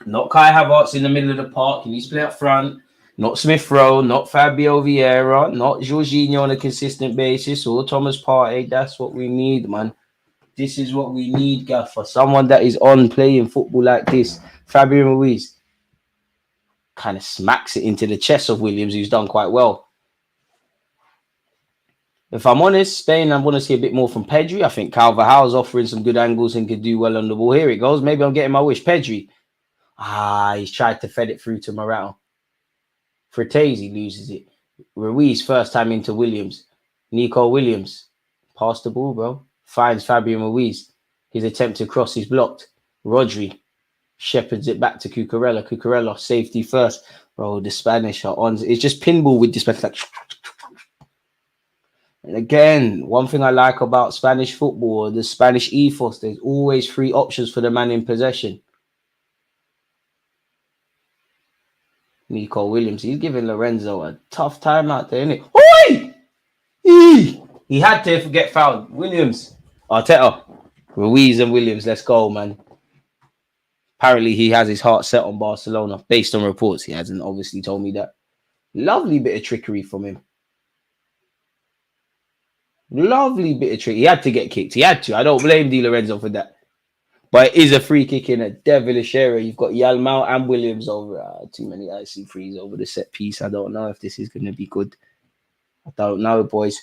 Not Kai Havertz in the middle of the park. He needs to play up front. Not Smith Rowe. Not Fabio Vieira. Not Jorginho on a consistent basis. Or Thomas Partey. That's what we need, man. This is what we need, Gaffer. Someone that is on playing football like this. Fabian Ruiz kind of smacks it into the chest of Williams, who's done quite well. If I'm honest, Spain, I want to see a bit more from Pedri. I think Carvajal's offering some good angles and could do well on the ball. Here it goes. Maybe I'm getting my wish. Pedri. He's tried to fed it through to Morata. Fratesi loses it. Ruiz first time into Williams. Nico Williams pass the ball, bro. Finds Fabian Ruiz. His attempt to cross is blocked. Rodri shepherds it back to Cucurella. Cucurella safety first, bro. The Spanish are on. It's just pinball with this, like. And again, one thing I like about Spanish football, the Spanish ethos, there's always 3 options for the man in possession. Nico Williams, he's giving Lorenzo a tough time out there, isn't it? Oi! He had to get fouled. Williams, Arteta, Ruiz and Williams, let's go, man. Apparently, he has his heart set on Barcelona, based on reports. He hasn't obviously told me that. Lovely bit of trickery from him. Lovely bit of trick. He had to get kicked. He had to. I don't blame Di Lorenzo for that. But it is a free kick in a devilish area. You've got Yalmao and Williams over. Too many icy frees over the set piece. I don't know if this is going to be good. I don't know, boys.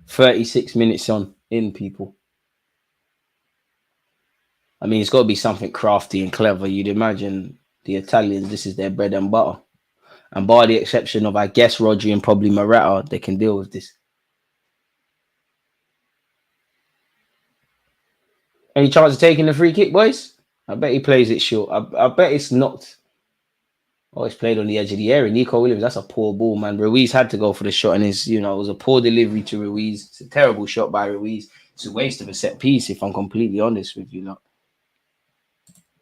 36 minutes in, people. I mean, it's got to be something crafty and clever. You'd imagine the Italians, this is their bread and butter. And bar the exception of, I guess, Rodri and probably Morata, they can deal with this. Any chance of taking the free kick, boys? I bet he plays it short. I bet it's not. Oh, it's played on the edge of the area. Nico Williams, that's a poor ball, man. Ruiz had to go for the shot, and it was a poor delivery to Ruiz. It's a terrible shot by Ruiz. It's a waste of a set piece, if I'm completely honest with you, lot.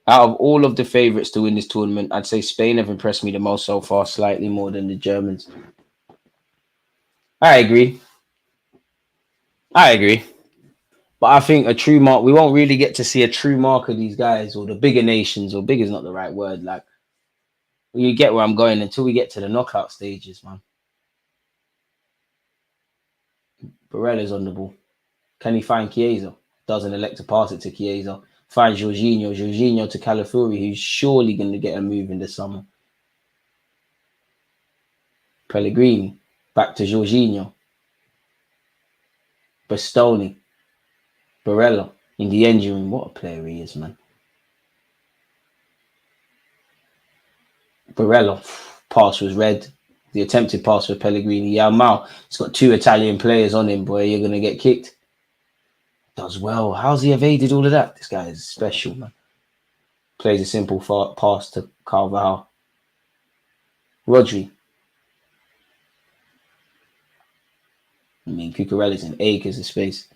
Out of all of the favourites to win this tournament, I'd say Spain have impressed me the most so far, slightly more than the Germans. I agree. But I think a true mark, we won't really get to see a true mark of these guys or the bigger nations, or big is not the right word. Like, you get where I'm going until we get to the knockout stages, man. Barella's on the ball. Can he find Chiesa? Doesn't elect to pass it to Chiesa. Finds Jorginho to Calafiori, who's surely going to get a move in the summer. Pellegrini, back to Jorginho. Bastoni. Barella in the engine room. What a player he is, man. Barella, pass was red. The attempted pass for Pellegrini. Yalmao, it's got 2 Italian players on him, boy. You're going to get kicked. Does well. How's he evaded all of that? This guy is special, man. Plays a simple pass to Carvajal. Rodri. I mean, Cucurella's in acres of space.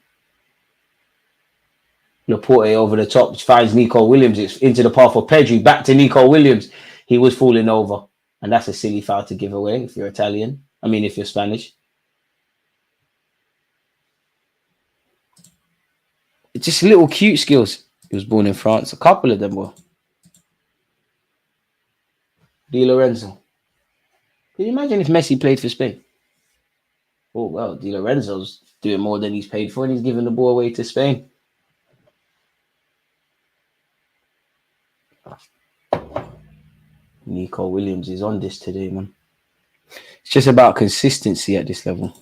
Laporte over the top finds Nico Williams. It's into the path of Pedri. Back to Nico Williams. He was falling over. And that's a silly foul to give away if you're Italian. I mean, if you're Spanish. It's just little cute skills. He was born in France. A couple of them were. Di Lorenzo. Can you imagine if Messi played for Spain? Oh, well, Di Lorenzo's doing more than he's paid for, and he's giving the ball away to Spain. Nico Williams is on this today, man. It's just about consistency at this level.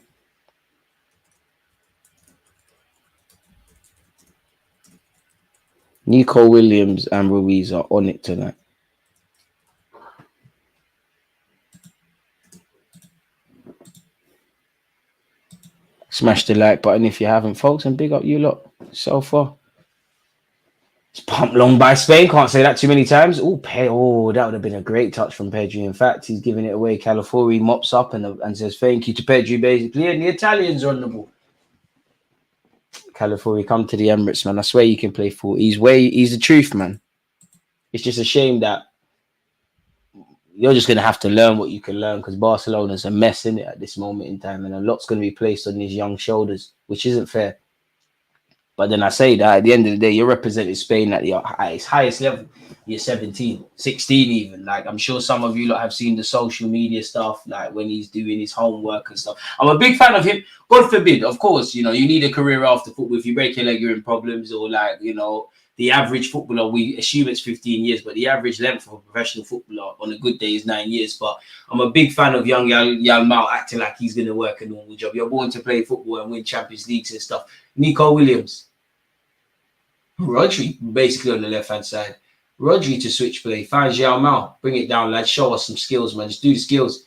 Nico Williams and Ruiz are on it tonight. Smash the like button if you haven't, folks, and big up you lot so far. It's pumped long by Spain. Can't say that too many times. Oh, that would have been a great touch from Pedri. In fact, he's giving it away. Calafiori mops up and says thank you to Pedri, basically. And the Italians are on the ball. Calafiori, come to the Emirates, man. I swear you can play full. He's the truth, man. It's just a shame that you're just going to have to learn what you can learn, because Barcelona's a mess in it at this moment in time, and a lot's going to be placed on these young shoulders, which isn't fair. But then I say that at the end of the day, you're representing Spain at its highest level. You're 17, 16 even. Like, I'm sure some of you lot have seen the social media stuff, like when he's doing his homework and stuff. I'm a big fan of him. God forbid, of course, you need a career after football. If you break your leg, you're in problems, or the average footballer, we assume it's 15 years, but the average length of a professional footballer on a good day is 9 years. But I'm a big fan of young Yalmao acting like he's going to work a normal job. You're born to play football and win Champions Leagues and stuff. Nico Williams. Rodri, basically on the left-hand side. Rodri to switch play. Find Xiao Mao. Bring it down, lad. Show us some skills, man. Just do the skills.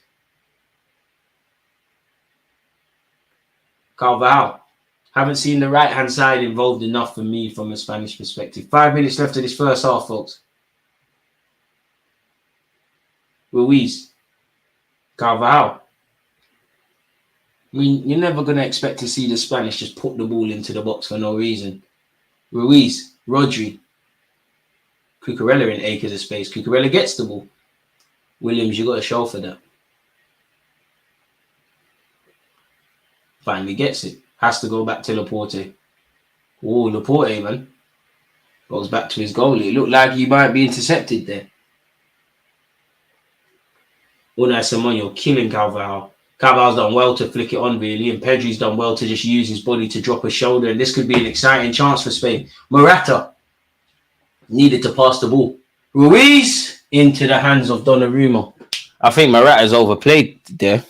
Carvajal. Haven't seen the right-hand side involved enough for me from a Spanish perspective. 5 minutes left of this first half, folks. Ruiz. Carvajal. I mean, you're never going to expect to see the Spanish just put the ball into the box for no reason. Ruiz. Rodri. Cucurella in acres of space. Cucurella gets the ball. Williams, you got to show for that. Finally gets it. Has to go back to Laporte. Oh, Laporte, man. Goes back to his goalie. It looked like he might be intercepted there. Unai Simon, killing Carvajal. Carvalhal's done well to flick it on, really, and Pedri's done well to just use his body to drop a shoulder, and this could be an exciting chance for Spain. Morata needed to pass the ball. Ruiz into the hands of Donnarumma. I think Morata's overplayed there.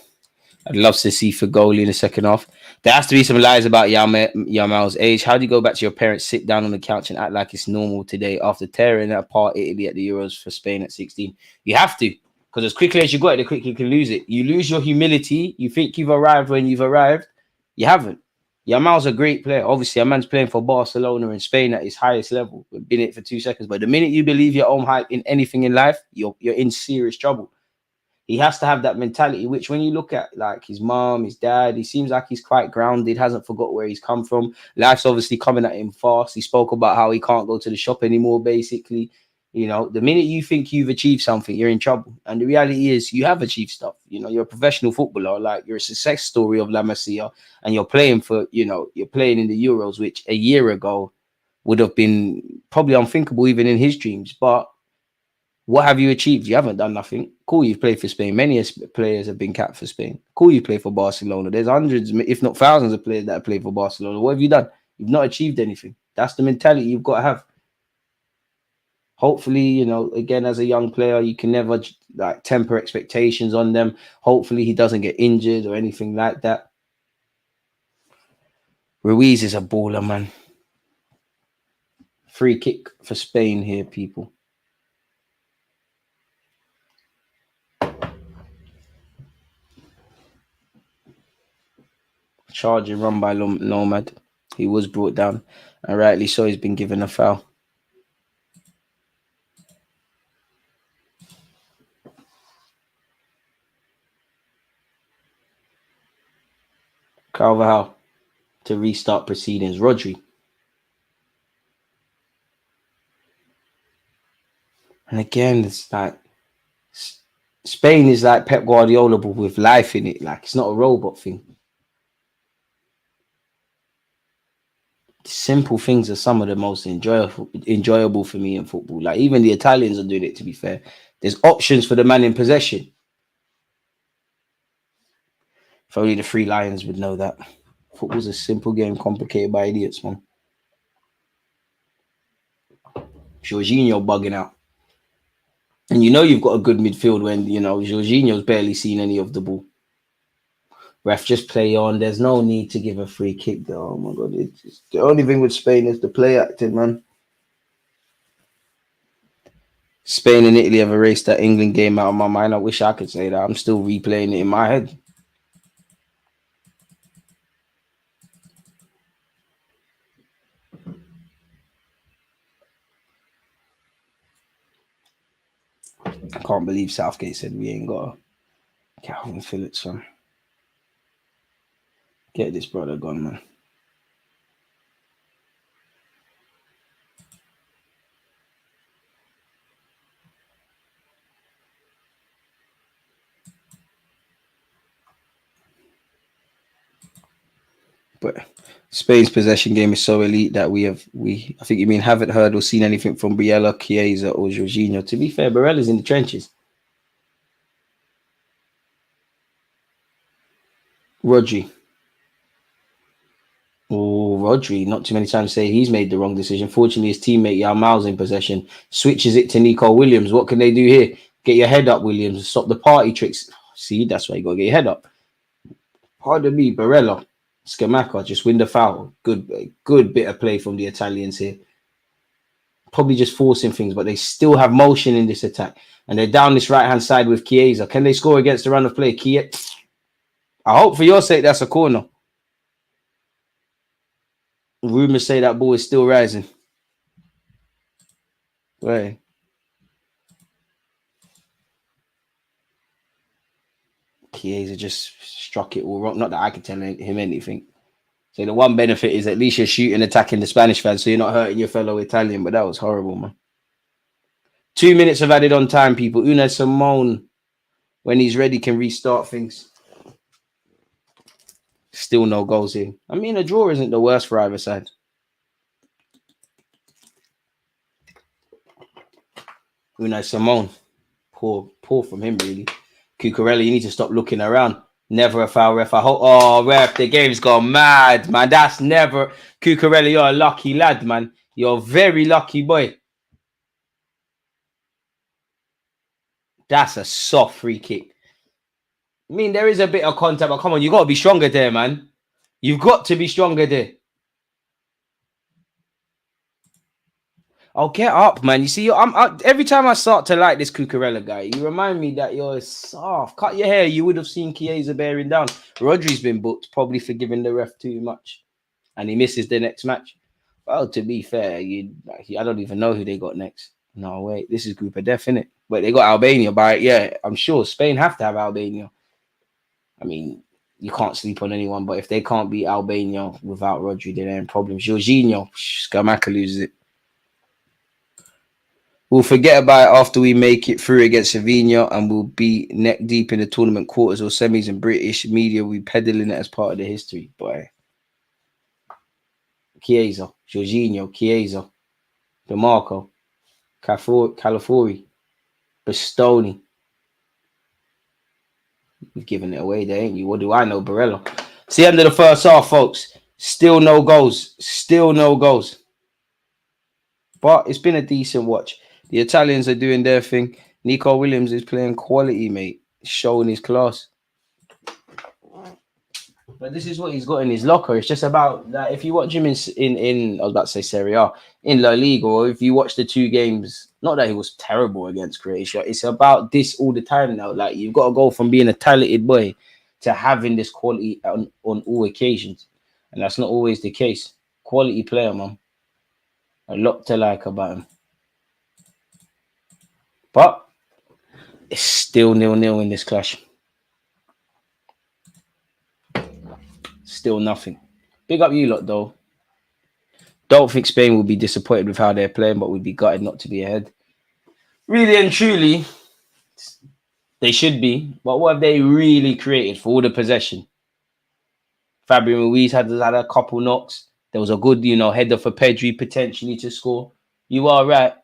I'd love to see for goalie in the second half. There has to be some lies about Yamal's age. How do you go back to your parents, sit down on the couch and act like it's normal today after tearing apart Italy at the Euros for Spain at 16? You have to, because as quickly as you got it, the quicker you can lose it. You lose your humility. You think you've arrived when you've arrived. You haven't. Yamal's a great player. Obviously, a man's playing for Barcelona in Spain at his highest level. We've been in it for 2 seconds. But the minute you believe your own hype in anything in life, you're in serious trouble. He has to have that mentality, which when you look at like his mom, his dad, he seems like he's quite grounded, hasn't forgot where he's come from. Life's obviously coming at him fast. He spoke about how he can't go to the shop anymore, basically. You know, the minute you think you've achieved something, you're in trouble. And the reality is you have achieved stuff. You know, you're a professional footballer, like you're a success story of La Masia, and you're playing for, you know, you're playing in the Euros, which a year ago would have been probably unthinkable even in his dreams. But what have you achieved? You haven't done nothing. Cool, you've played for Spain. Many players have been capped for Spain. Cool, you play for Barcelona. There's hundreds, if not thousands of players that have played for Barcelona. What have you done? You've not achieved anything. That's the mentality you've got to have. Hopefully, you know, again, as a young player, you can never like temper expectations on them. Hopefully he doesn't get injured or anything like that. Ruiz is a baller, man. Free kick for Spain here, people. Charging run by Nomad. He was brought down, and rightly so, he's been given a foul. Carvajal to restart proceedings. Rodri. And again, it's like Spain is like Pep Guardiola, but with life in it. Like it's not a robot thing. Simple things are some of the most enjoyable for me in football. Like even the Italians are doing it, to be fair. There's options for the man in possession. If only the Three Lions would know that. Football's a simple game complicated by idiots, man. Jorginho bugging out. And you know you've got a good midfield when, you know, Jorginho's barely seen any of the ball. Ref, just play on. There's no need to give a free kick, though. Oh, my God. It's the only thing with Spain is the play acting, man. Spain and Italy have erased that England game out of my mind. I wish I could say that. I'm still replaying it in my head. I can't believe Southgate said we ain't got a Calvin Phillips, son. Get this brother gone, man. But Spain's possession game is so elite that I think you mean haven't heard or seen anything from Biella, Chiesa or Jorginho. To be fair, Barella's in the trenches. Rodri. Oh, Rodri. Not too many times to say he's made the wrong decision. Fortunately, his teammate Yamal's in possession. Switches it to Nico Williams. What can they do here? Get your head up, Williams. Stop the party tricks. See, that's why you got to get your head up. Pardon me, Barella. Scamacca just win the foul. Good bit of play from the Italians here. probably just forcing things, but they still have motion in this attack. And they're down this right-hand side with Chiesa. Can they score against the run of play? I hope for your sake that's a corner. Rumors say that ball is still rising. Right. Chiesa just struck it all wrong. Not that I could tell him anything. So the one benefit is at least you're shooting, attacking the Spanish fans, so you're not hurting your fellow Italian. But that was horrible, man. 2 minutes of added on time, people. Unai Simone, when he's ready, can restart things. Still no goals here. I mean, a draw isn't the worst for either side. Unai Simone, poor from him, really. Cucurella, you need to stop looking around. Never a foul, ref. I hope. Oh, ref, the game's gone mad, man. That's never. Cucurella, you're a lucky lad, man. You're a very lucky boy. That's a soft free kick. I mean, there is a bit of contact, but come on, you got to be stronger there, man. You've got to be stronger there. Oh, get up, man. You see, every time I start to like this Cucurella guy, you remind me that you're soft. Cut your hair, you would have seen Chiesa bearing down. Rodri's been booked, probably for giving the ref too much. And he misses the next match. Well, to be fair, I don't even know who they got next. No, wait, this is Group of Death, innit? But they got Albania, but yeah, I'm sure Spain have to have Albania. I mean, you can't sleep on anyone, but if they can't beat Albania without Rodri, then they're in problems. Jorginho, Scamacca loses it. We'll forget about it after we make it through against Sevilla, and we'll be neck deep in the tournament quarters or semis, and British media will be peddling it as part of the history. Boy. Chiesa, Jorginho, Chiesa, DeMarco, Calafori, Bastoni. You've given it away there, ain't you? What do I know, Barella? It's the end of the first half, folks. Still no goals. Still no goals. But it's been a decent watch. The Italians are doing their thing. Nico Williams is playing quality, mate. Showing his class. But this is what he's got in his locker. It's just about that. If you watch him in I was about to say Serie A, in La Liga, or if you watch the 2 games, not that he was terrible against Croatia. It's about this all the time now. Like, you've got to go from being a talented boy to having this quality on all occasions. And that's not always the case. Quality player, man. A lot to like about him. But it's still 0-0 in this clash. Still nothing. Big up you lot, though. Don't think Spain will be disappointed with how they're playing, but we'd be gutted not to be ahead. Really and truly, they should be. But what have they really created for all the possession? Fabian Ruiz had a couple knocks. There was a good, header for Pedri potentially to score. You are right.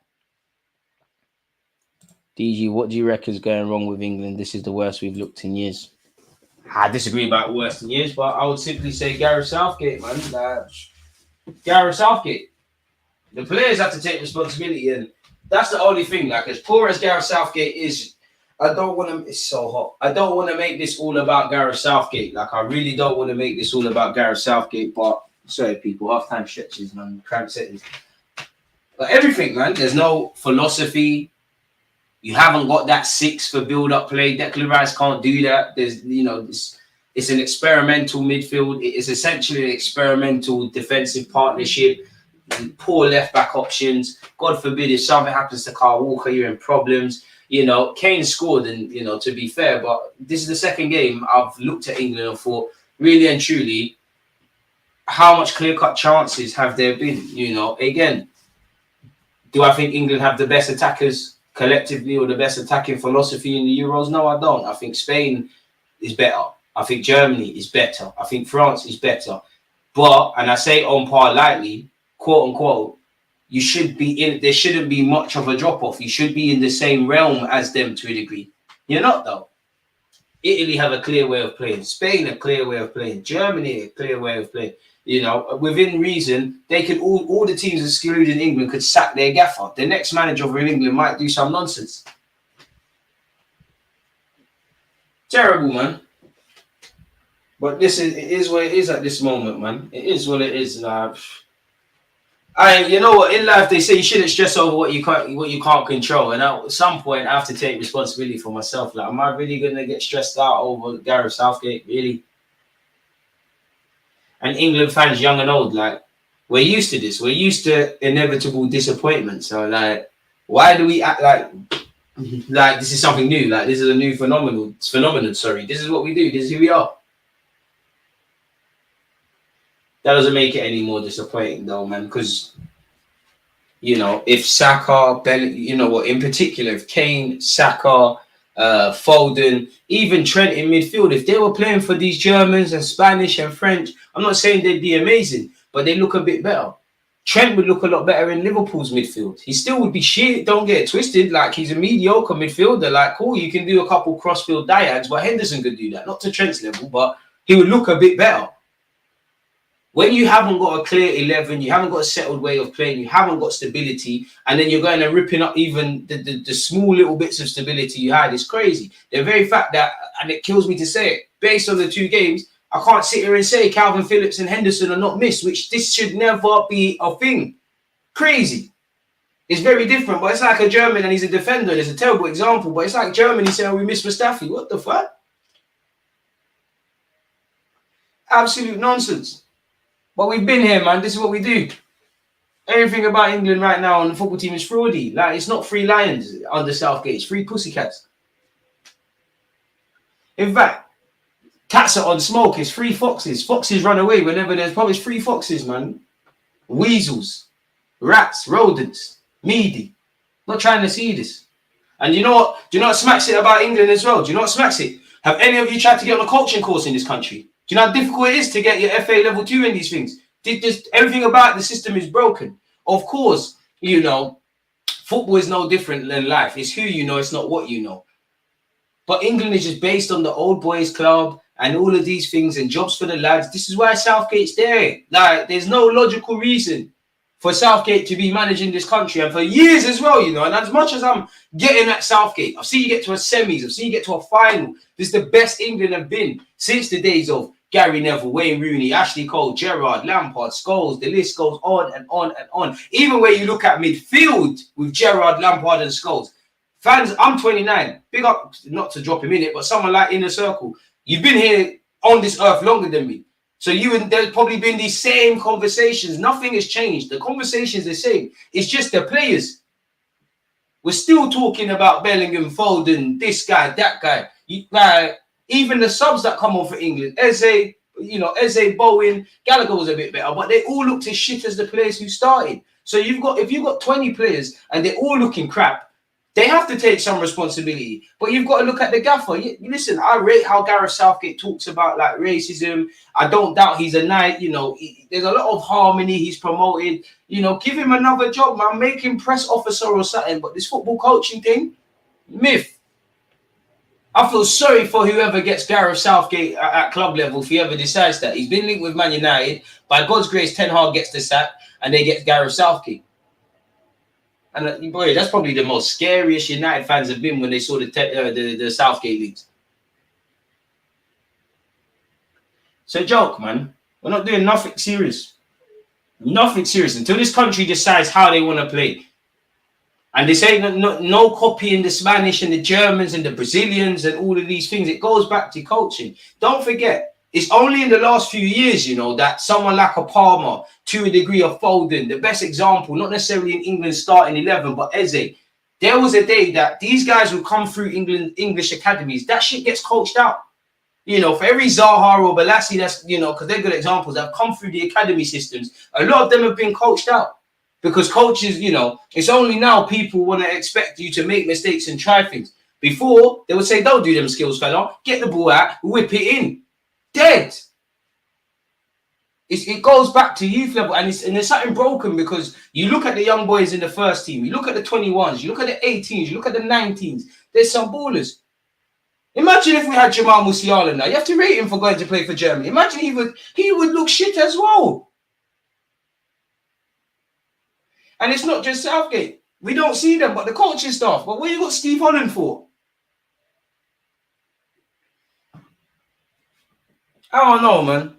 DG, what do you reckon is going wrong with England? This is the worst we've looked in years. I disagree about worst in years, but I would simply say Gareth Southgate, man. Gareth Southgate. The players have to take responsibility, and that's the only thing. Like, as poor as Gareth Southgate is, I don't want to. It's so hot. I don't want to make this all about Gareth Southgate. Like, I really don't want to make this all about Gareth Southgate. But sorry, people, half-time stretches, man, cramp settings. But everything, man. There's no philosophy. You haven't got that 6 for build-up play. Declan Rice can't do that. There's, it's an experimental midfield. It is essentially an experimental defensive partnership. Poor left-back options. God forbid if something happens to Kyle Walker, you're in problems. Kane scored, and, to be fair, but this is the second game I've looked at England and thought, really and truly, how much clear-cut chances have there been? Again, do I think England have the best attackers collectively or the best attacking philosophy in the Euros? No, I don't. I think Spain is better. I think Germany is better. I think France is better. But, and I say on par lightly, quote unquote, you should be in, there shouldn't be much of a drop off. You should be in the same realm as them to a degree. You're not, though. Italy have a clear way of playing. Spain a clear way of playing. Germany a clear way of playing. Within reason, they could all the teams excluding England could sack their gaffer. The next manager over in England might do some nonsense. Terrible, man. But it is what it is at this moment, man. It is what it is. You know what? In life, they say you shouldn't stress over what you can't control. And at some point, I have to take responsibility for myself. Like, am I really gonna get stressed out over Gareth Southgate? Really? And England fans, young and old, like, we're used to this. We're used to inevitable disappointment. So, like, why do we act like this is something new? Like, this is a new phenomenon. Sorry, this is what we do. This is who we are. That doesn't make it any more disappointing, though, man. Because, you know, if Saka, you know what, in particular, if Kane, Saka, Foden, even Trent in midfield, if they were playing for these Germans and Spanish and French, I'm not saying they'd be amazing, but they look a bit better. Trent would look a lot better in Liverpool's midfield. He still would be shit, don't get it twisted. Like, he's a mediocre midfielder. Like, cool, you can do a couple crossfield diags, but Henderson could do that. Not to Trent's level, but he would look a bit better. When you haven't got a clear 11, you haven't got a settled way of playing, you haven't got stability, and then you're going and ripping up even the small little bits of stability you had, it's crazy. The very fact that, and it kills me to say it, based on the 2 games, I can't sit here and say Calvin Phillips and Henderson are not missed, which this should never be a thing. Crazy. It's very different, but it's like a German and he's a defender. It's a terrible example, but it's like Germany saying, oh, we miss Mustafi. What the fuck? Absolute nonsense. But we've been here, man. This is what we do. Everything about England right now on the football team is fraudy. Like, it's not 3 lions under Southgate. It's 3 pussycats. In fact, cats are on smoke. It's 3 foxes. Foxes run away whenever there's probably 3 foxes, man. Weasels, rats, rodents, meaty. Not trying to see this. And you know what? Do you know what smacks it about England as well? Do you know what smacks it? Have any of you tried to get on a coaching course in this country? Do you know how difficult it is to get your FA level 2 in these things? Everything about the system is broken. Of course, you know, football is no different than life. It's who you know, it's not what you know. But England is just based on the old boys club and all of these things and jobs for the lads. This is why Southgate's there. Like, there's no logical reason for Southgate to be managing this country, and for years as well, you know. And as much as I'm getting at Southgate, I've seen you get to a semis, I've seen you get to a final. This is the best England have been since the days of Gary Neville, Wayne Rooney, Ashley Cole, Gerrard, Lampard, Scholes. The list goes on and on and on. Even when you look at midfield with Gerrard, Lampard and Scholes. Fans, I'm 29. Big up, not to drop him in it, but someone like Inner Circle. You've been here on this earth longer than me. So there's probably been these same conversations. Nothing has changed. The conversation's the same. It's just the players. We're still talking about Bellingham, Foden, this guy, that guy. Even the subs that come on for England, Eze, Bowen, Gallagher was a bit better, but they all looked as shit as the players who started. So if you've got 20 players and they're all looking crap, they have to take some responsibility. But you've got to look at the gaffer. Listen, I rate how Gareth Southgate talks about like racism. I don't doubt he's a knight. You know, there's a lot of harmony he's promoted. You know, give him another job, man. Make him press officer or something. But this football coaching thing, myth. I feel sorry for whoever gets Gareth Southgate at club level if he ever decides that. He's been linked with Man United. By God's grace, Ten Hag gets the sack and they get Gareth Southgate. And boy, that's probably the most scariest United fans have been when they saw the Southgate leaks. It's a joke, man. We're not doing nothing serious. Nothing serious until this country decides how they want to play. And they say no copying the Spanish and the Germans and the Brazilians and all of these things. It goes back to coaching. Don't forget, it's only in the last few years, you know, that someone like a Palmer, to a degree of Foden, the best example, not necessarily in England's starting 11, but Eze. There was a day that these guys would come through English academies. That shit gets coached out. You know, for every Zaha or Balassi, that's, you know, because they're good examples that have come through the academy systems, a lot of them have been coached out. Because coaches, you know, it's only now people want to expect you to make mistakes and try things. Before, they would say, don't do them skills, fella. Get the ball out, whip it in. Dead. It goes back to youth level, and there's something broken because you look at the young boys in the first team, you look at the 21s, you look at the 18s, you look at the 19s. There's some ballers. Imagine if we had Jamal Musiala now. You have to rate him for going to play for Germany. Imagine he would look shit as well. And it's not just Southgate. We don't see them, but the coaching staff. But what you got Steve Holland for? I don't know, man.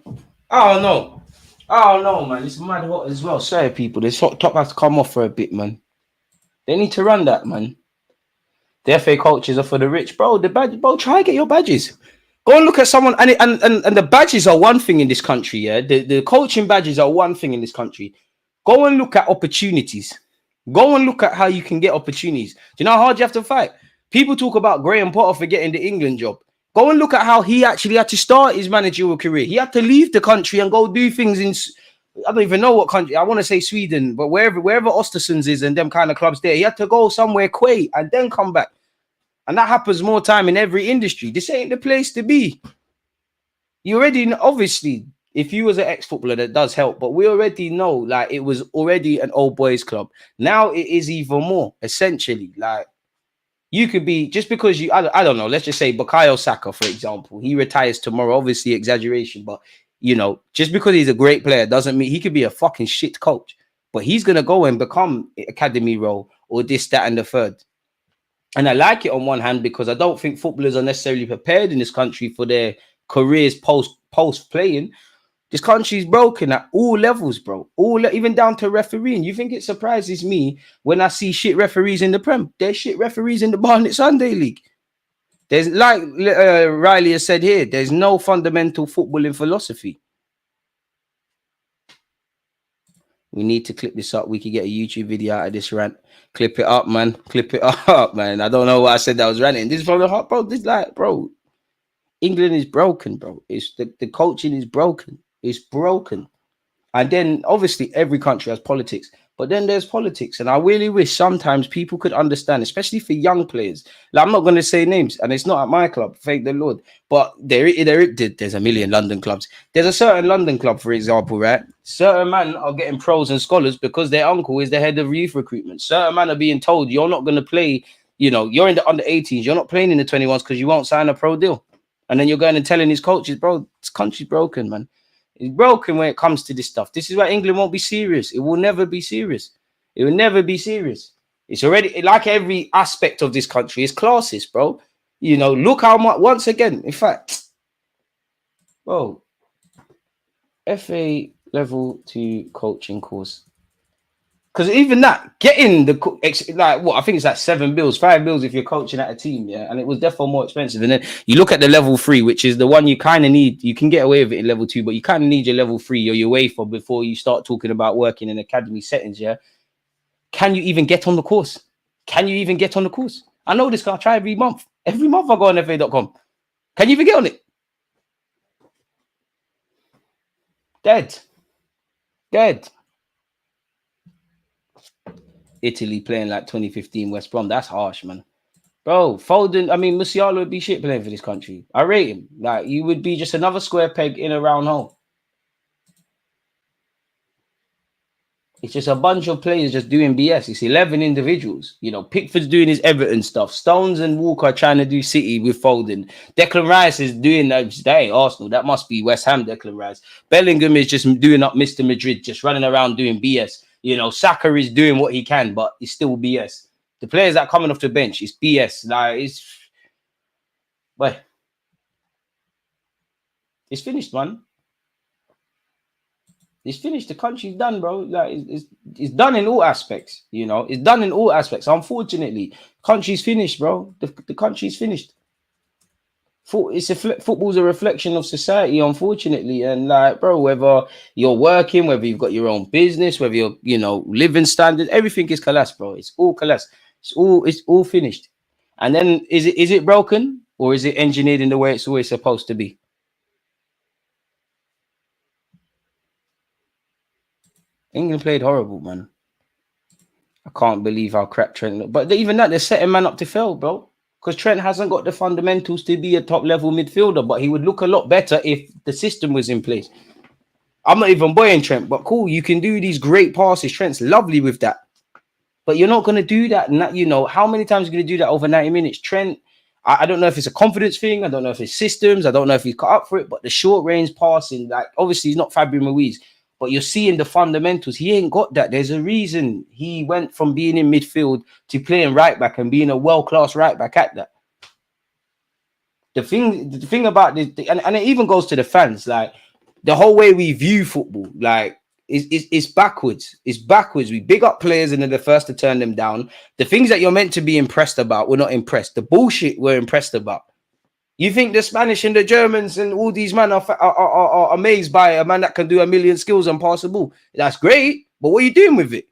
I don't know. Oh no, man, it's mad hot as well. Sorry, people, this hot top has to come off for a bit, man. They need to run that, man. The FA coaches are for the rich, bro. The badge, bro. Try and get your badges. Go and look at someone, and the badges are one thing in this country. Yeah, the coaching badges are one thing in this country. Go and look at opportunities. Go and look at how you can get opportunities. Do you know how hard you have to fight? People talk about Graham Potter for getting the England job. Go and look at how he actually had to start his managerial career. He had to leave the country and go do things in, I don't even know what country. I want to say Sweden, but wherever Ostersund's is and them kind of clubs there, he had to go somewhere quick and then come back. And that happens more time in every industry. This ain't the place to be. You already know, obviously, if you was an ex-footballer, that does help. But we already know, like, it was already an old boys club. Now it is even more, essentially. Like, you could be, just because you, I don't know, let's just say Bukayo Saka, for example. He retires tomorrow. Obviously, exaggeration. But, you know, just because he's a great player doesn't mean he could be a fucking shit coach. But he's going to go and become academy role or this, that, and the third. And I like it on one hand because I don't think footballers are necessarily prepared in this country for their careers post playing. This country's broken at all levels, bro. Even down to refereeing. You think it surprises me when I see shit referees in the Prem? There's shit referees in the Barnet Sunday League. There's, like Riley has said here, there's no fundamental footballing philosophy. We need to clip this up. We could get a YouTube video out of this rant. Clip it up, man. Clip it up, man. I don't know why I said that I was ranting. This is from the heart, bro. This, like, bro, England is broken, bro. It's the coaching is broken. It's broken. And then obviously every country has politics, but then there's politics. And I really wish sometimes people could understand, especially for young players. Like, I'm not going to say names, and it's not at my club, thank the Lord. But there's a million London clubs. There's a certain London club, for example, right? Certain men are getting pros and scholars because their uncle is the head of youth recruitment. Certain men are being told you're not going to play, you know, you're in the under 18s, you're not playing in the 21s because you won't sign a pro deal. And then you're going and telling his coaches, bro, this country's broken, man. It's broken when it comes to this stuff. This is why England won't be serious. It will never be serious. It will never be serious. It's already, like every aspect of this country, is classist, bro. You know, look how much, once again, in fact, bro, FA level 2 coaching course. Because even that, getting the, like, what, I think it's like 7 bills, 5 bills if you're coaching at a team, yeah? And it was definitely more expensive. And then you look at the level 3, which is the one you kind of need. You can get away with it in level 2, but you kind of need your level 3 or your UEFA before you start talking about working in academy settings, yeah? Can you even get on the course? Can you even get on the course? I know this guy, I try every month. Every month I go on FA.com. Can you even get on it? Dead. Italy playing like 2015 West Brom. That's harsh, man. Bro, Foden, I mean, Musiala would be shit playing for this country. I rate him. Like, you would be just another square peg in a round hole. It's just a bunch of players just doing BS. It's 11 individuals. You know, Pickford's doing his Everton stuff. Stones and Walker are trying to do City with Foden. Declan Rice is doing that. Hey, Arsenal, that must be West Ham, Declan Rice. Bellingham is just doing up Mr. Madrid, just running around doing BS. You know, Saka is doing what he can, but it's still BS. The players that are coming off the bench, it's BS. Like, it's finished, man. It's finished. The country's done, bro. Like, it's done in all aspects. You know, it's done in all aspects. Unfortunately, country's finished, bro. The country's finished. Football's a reflection of society, unfortunately. And like, bro, whether you're working, whether you've got your own business, whether you're, you know, living standard, everything is collapsed, bro. It's all collapsed. It's all finished. And then is it broken, or is it engineered in the way it's always supposed to be? England played horrible, man. I can't believe how crap Trent looked. But even that, they're setting man up to fail, bro. Because Trent hasn't got the fundamentals to be a top-level midfielder, but he would look a lot better if the system was in place. I'm not even buying Trent, but cool, you can do these great passes. Trent's lovely with that. But you're not going to do that. You know, how many times are you going to do that over 90 minutes? Trent, I don't know if it's a confidence thing. I don't know if it's systems. I don't know if he's cut up for it. But the short-range passing, like, obviously he's not Fabio Ruiz, but you're seeing the fundamentals. He ain't got that. There's a reason he went from being in midfield to playing right back and being a world-class right back at that. The thing about this, and it even goes to the fans, like, The whole way we view football, like, it's backwards. It's backwards. We big up players and then the first to turn them down. The things that you're meant to be impressed about, we're not impressed. The bullshit we're impressed about. You think the Spanish and the Germans and all these men are amazed by a man that can do a million skills and pass the ball? That's great, but what are you doing with it?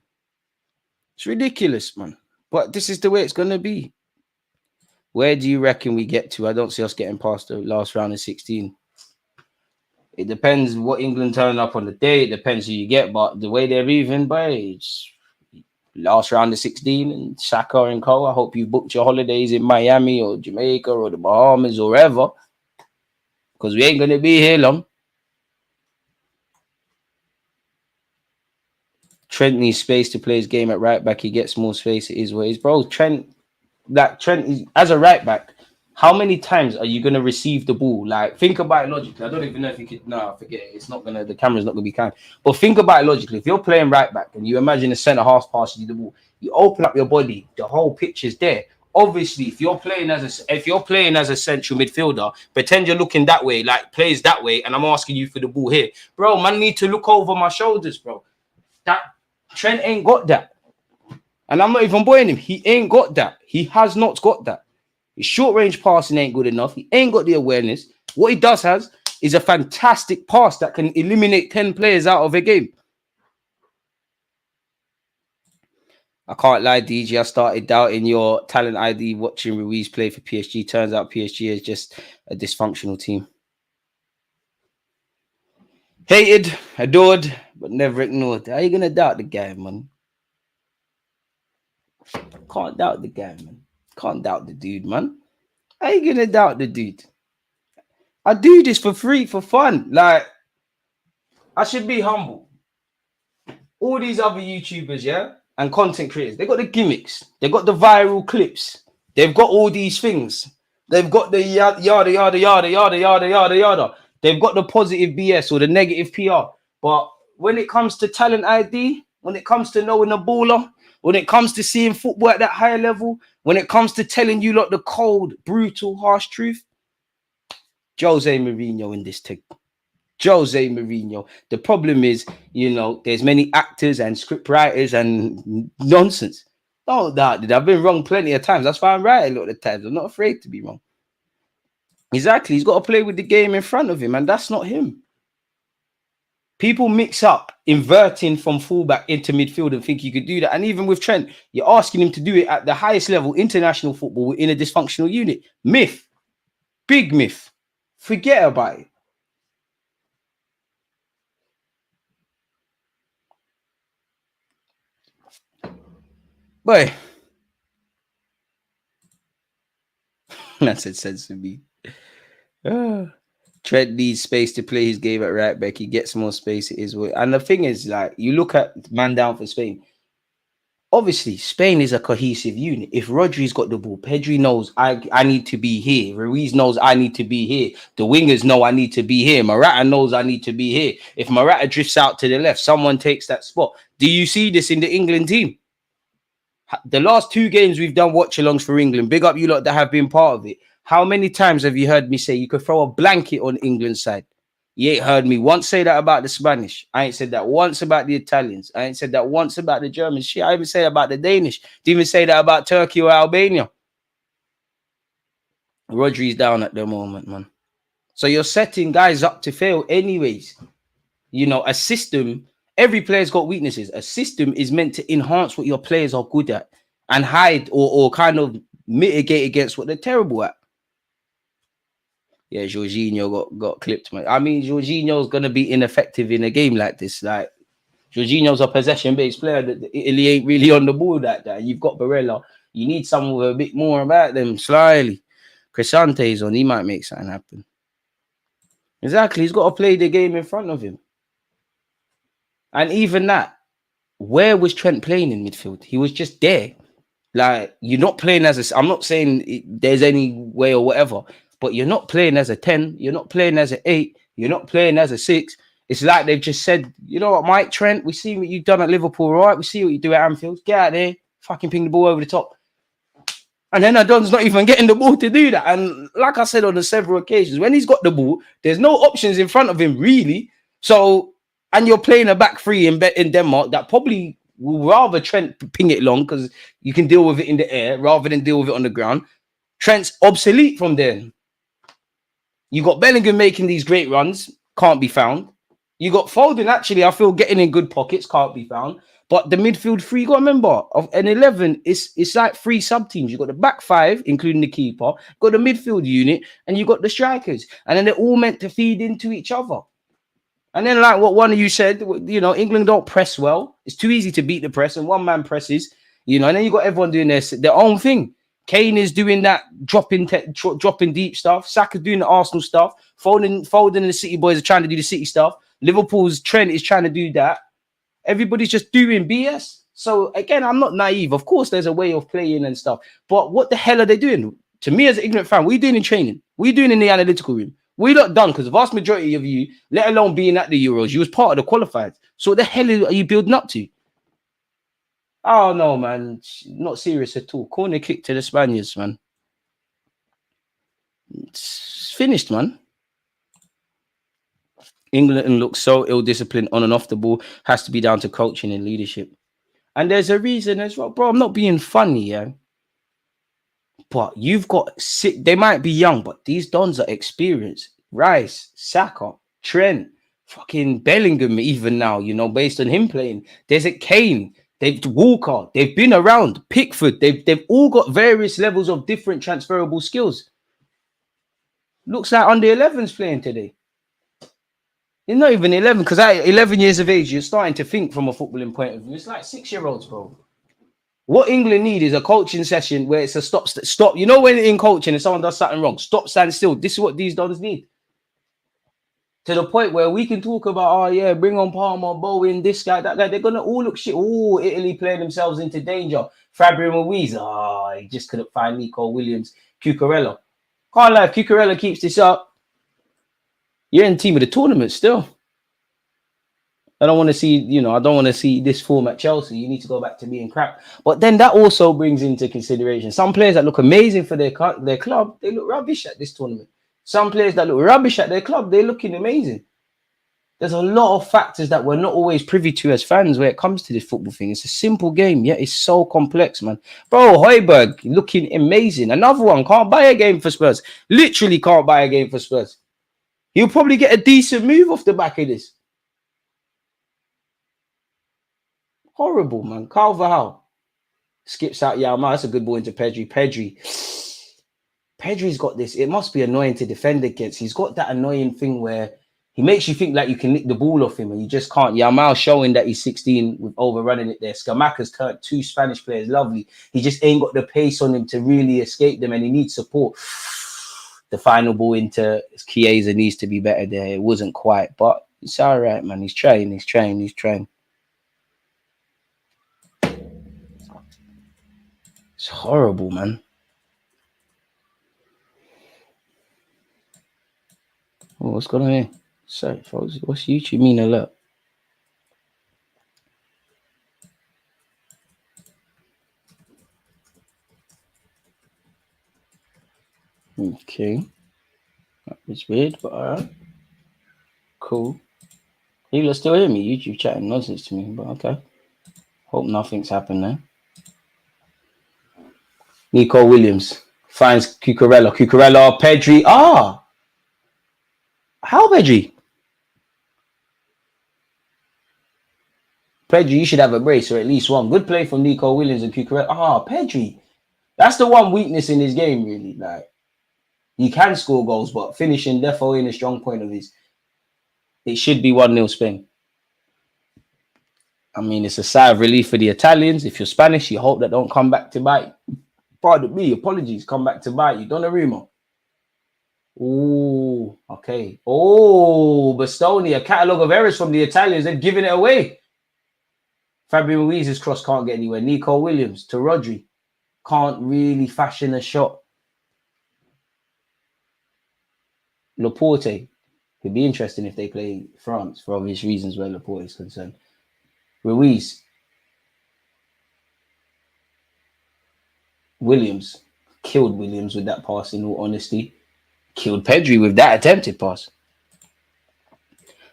It's ridiculous, man. But this is the way it's going to be. Where do you reckon we get to? I don't see us getting past the last round of 16. It depends what England turn up on the day. It depends who you get, but the way they're even, by it's last round of 16 and Saka and Co. I hope you booked your holidays in Miami or Jamaica or the Bahamas or wherever, because we ain't going to be here long. Trent needs space to play his game at right back. He gets more space. It is what it is. Bro, Trent is, as a right back, how many times are you going to receive the ball? Like, think about it logically. I don't even know if you could. No, forget it. It's not going to, the camera's not going to be kind. But think about it logically. If you're playing right back and you imagine a centre half passes you the ball, you open up your body, the whole pitch is there. Obviously, if you're playing as a central midfielder, pretend you're looking that way, like plays that way, and I'm asking you for the ball here. Bro, man, need to look over my shoulders, bro. That Trent ain't got that. And I'm not even boying him. He ain't got that. He has not got that. His short-range passing ain't good enough. He ain't got the awareness. What he does has is a fantastic pass that can eliminate 10 players out of a game. I can't lie, DG. I started doubting your talent ID watching Ruiz play for PSG. Turns out PSG is just a dysfunctional team. Hated, adored, but never ignored. How are you going to doubt the guy, man? Can't doubt the guy, man. Can't doubt the dude, man. How you gonna doubt the dude? I do this for free, for fun. Like, I should be humble. All these other YouTubers, yeah, and content creators, they got the gimmicks. They got the viral clips. They've got all these things. They've got the yada, yada, yada, yada, yada, yada, yada. They've got the positive BS or the negative PR. But when it comes to talent ID, when it comes to knowing a baller, when it comes to seeing football at that higher level, when it comes to telling you like the cold, brutal, harsh truth, Jose Mourinho in this thing. Jose Mourinho. The problem is, you know, there's many actors and script writers and nonsense. Don't doubt it. I've been wrong plenty of times. That's why I'm right a lot of the times. I'm not afraid to be wrong. Exactly. He's got to play with the game in front of him, and that's not him. People mix up inverting from fullback into midfield and think you could do that. And even with Trent, you're asking him to do it at the highest level, international football, in a dysfunctional unit. Myth. Big myth. Forget about it. Boy. That's said sense to me. Trent needs space to play his game at right back. He gets more space. It is what. And the thing is, like, you look at man down for Spain. Obviously, Spain is a cohesive unit. If Rodri's got the ball, Pedri knows I need to be here. Ruiz knows I need to be here. The wingers know I need to be here. Morata knows I need to be here. If Morata drifts out to the left, someone takes that spot. Do you see this in the England team? The last 2 games we've done watch-alongs for England. Big up you lot that have been part of it. How many times have you heard me say you could throw a blanket on England's side? You ain't heard me once say that about the Spanish. I ain't said that once about the Italians. I ain't said that once about the Germans. Shit, I even say that about the Danish. Didn't even say that about Turkey or Albania. Rodri's down at the moment, man. So you're setting guys up to fail anyways. You know, a system, every player's got weaknesses. A system is meant to enhance what your players are good at and hide or kind of mitigate against what they're terrible at. Yeah, Jorginho got clipped, man. I mean, Jorginho's going to be ineffective in a game like this. Like, Jorginho's a possession-based player. That Italy ain't really on the ball like that. You've got Barella. You need someone with a bit more about them, slyly. Crisante's on. He might make something happen. Exactly. He's got to play the game in front of him. And even that, where was Trent playing in midfield? He was just there. Like, you're not playing as a... I'm not saying there's any way or whatever, but you're not playing as a 10. You're not playing as an 8. You're not playing as a 6. It's like they've just said, you know what, Mike Trent, we see what you've done at Liverpool, right? We see what you do at Anfield. Get out there, fucking ping the ball over the top. And then Adon's not even getting the ball to do that. And like I said on the several occasions, when he's got the ball, there's no options in front of him, really. So, and you're playing a back three in Denmark that probably will rather Trent ping it long because you can deal with it in the air rather than deal with it on the ground. Trent's obsolete from there. You got Bellingham making these great runs, can't be found. You got Foden, actually, I feel getting in good pockets, can't be found. But the midfield three, you got to remember, of an 11, it's like three sub-teams. You got the back five, including the keeper, got the midfield unit, and you got the strikers. And then they're all meant to feed into each other. And then, like what one of you said, you know, England don't press well. It's too easy to beat the press, and one man presses, you know, and then you got everyone doing their own thing. Kane is doing that dropping deep stuff. Saka's doing the Arsenal stuff. Foden and the City boys are trying to do the City stuff. Liverpool's Trent is trying to do that. Everybody's just doing BS. So again, I'm not naive. Of course, there's a way of playing and stuff. But what the hell are they doing? To me, as an ignorant fan, what are you doing in training? What are you doing in the analytical room? We're not done because the vast majority of you, let alone being at the Euros, you was part of the qualified. So what the hell are you building up to? Oh, no, man. Not serious at all. Corner kick to the Spaniards, man. It's finished, man. England looks so ill-disciplined on and off the ball. Has to be down to coaching and leadership. And there's a reason as well. Bro, I'm not being funny, yeah. But you've got... They might be young, but these dons are experienced. Rice, Saka, Trent, fucking Bellingham even now, you know, based on him playing. There's a Kane... They've Walker, they've been around. Pickford, they've all got various levels of different transferable skills. Looks like under 11s playing today. You're not even 11, because at 11 years of age, you're starting to think from a footballing point of view. It's like 6-year-olds, bro. What England need is a coaching session where it's a stop. You know, when in coaching and someone does something wrong, stop, stand still. This is what these dons need. To the point where we can talk about, oh yeah, bring on Palmer, Bowen, this guy, that guy. They're gonna all look shit. Oh, Italy playing themselves into danger. Fabio Ruiz, he just couldn't find Nico Williams. Cucurella, can't lie. If Cucurella keeps this up, you're in the team of the tournament still. I don't want to see, you know, I don't want to see this form at Chelsea. You need to go back to being crap. But then that also brings into consideration some players that look amazing for their club, they look rubbish at this tournament. Some players that look rubbish at their club, they're looking amazing. There's a lot of factors that we're not always privy to as fans when it comes to this football thing. It's a simple game, yet it's so complex, man. Bro, Højbjerg looking amazing. Another one, can't buy a game for Spurs. Literally can't buy a game for Spurs. He'll probably get a decent move off the back of this. Horrible, man. Carvajal skips out Yalma. That's a good ball into Pedri. Pedri's got this. It must be annoying to defend against. He's got that annoying thing where he makes you think like you can nick the ball off him and you just can't. Yamal showing that he's 16 with overrunning it there. Scamacca's turned 2 Spanish players. Lovely. He just ain't got the pace on him to really escape them and he needs support. The final ball into Chiesa needs to be better there. It wasn't quite, but it's all right, man. He's trying. It's horrible, man. Oh, what's going on here? Sorry, folks. What's YouTube mean alert? Okay. It's weird, but alright. Cool. People are still hearing me. YouTube chatting nonsense to me, but okay. Hope nothing's happened there. Nico Williams finds Cucurella. Pedri. How Pedri? Pedri, you should have a brace or at least one. Good play from Nico Williams and Cucurella. Pedri. That's the one weakness in his game, really. Like, he can score goals, but finishing definitely in a strong point of his. It should be 1-0 Spain. I mean, it's a sigh of relief for the Italians. If you're Spanish, you hope that don't come back to bite. Pardon me, apologies, come back to bite you. Donnarumma. Oh, okay. Oh, Bastoni, a catalogue of errors from the Italians. They've given it away. Fabio Ruiz's cross can't get anywhere. Nico Williams to Rodri. Can't really fashion a shot. Laporte. Could be interesting if they play France for obvious reasons where Laporte is concerned. Ruiz. Williams. Killed Williams with that pass, in all honesty. Killed Pedri with that attempted pass.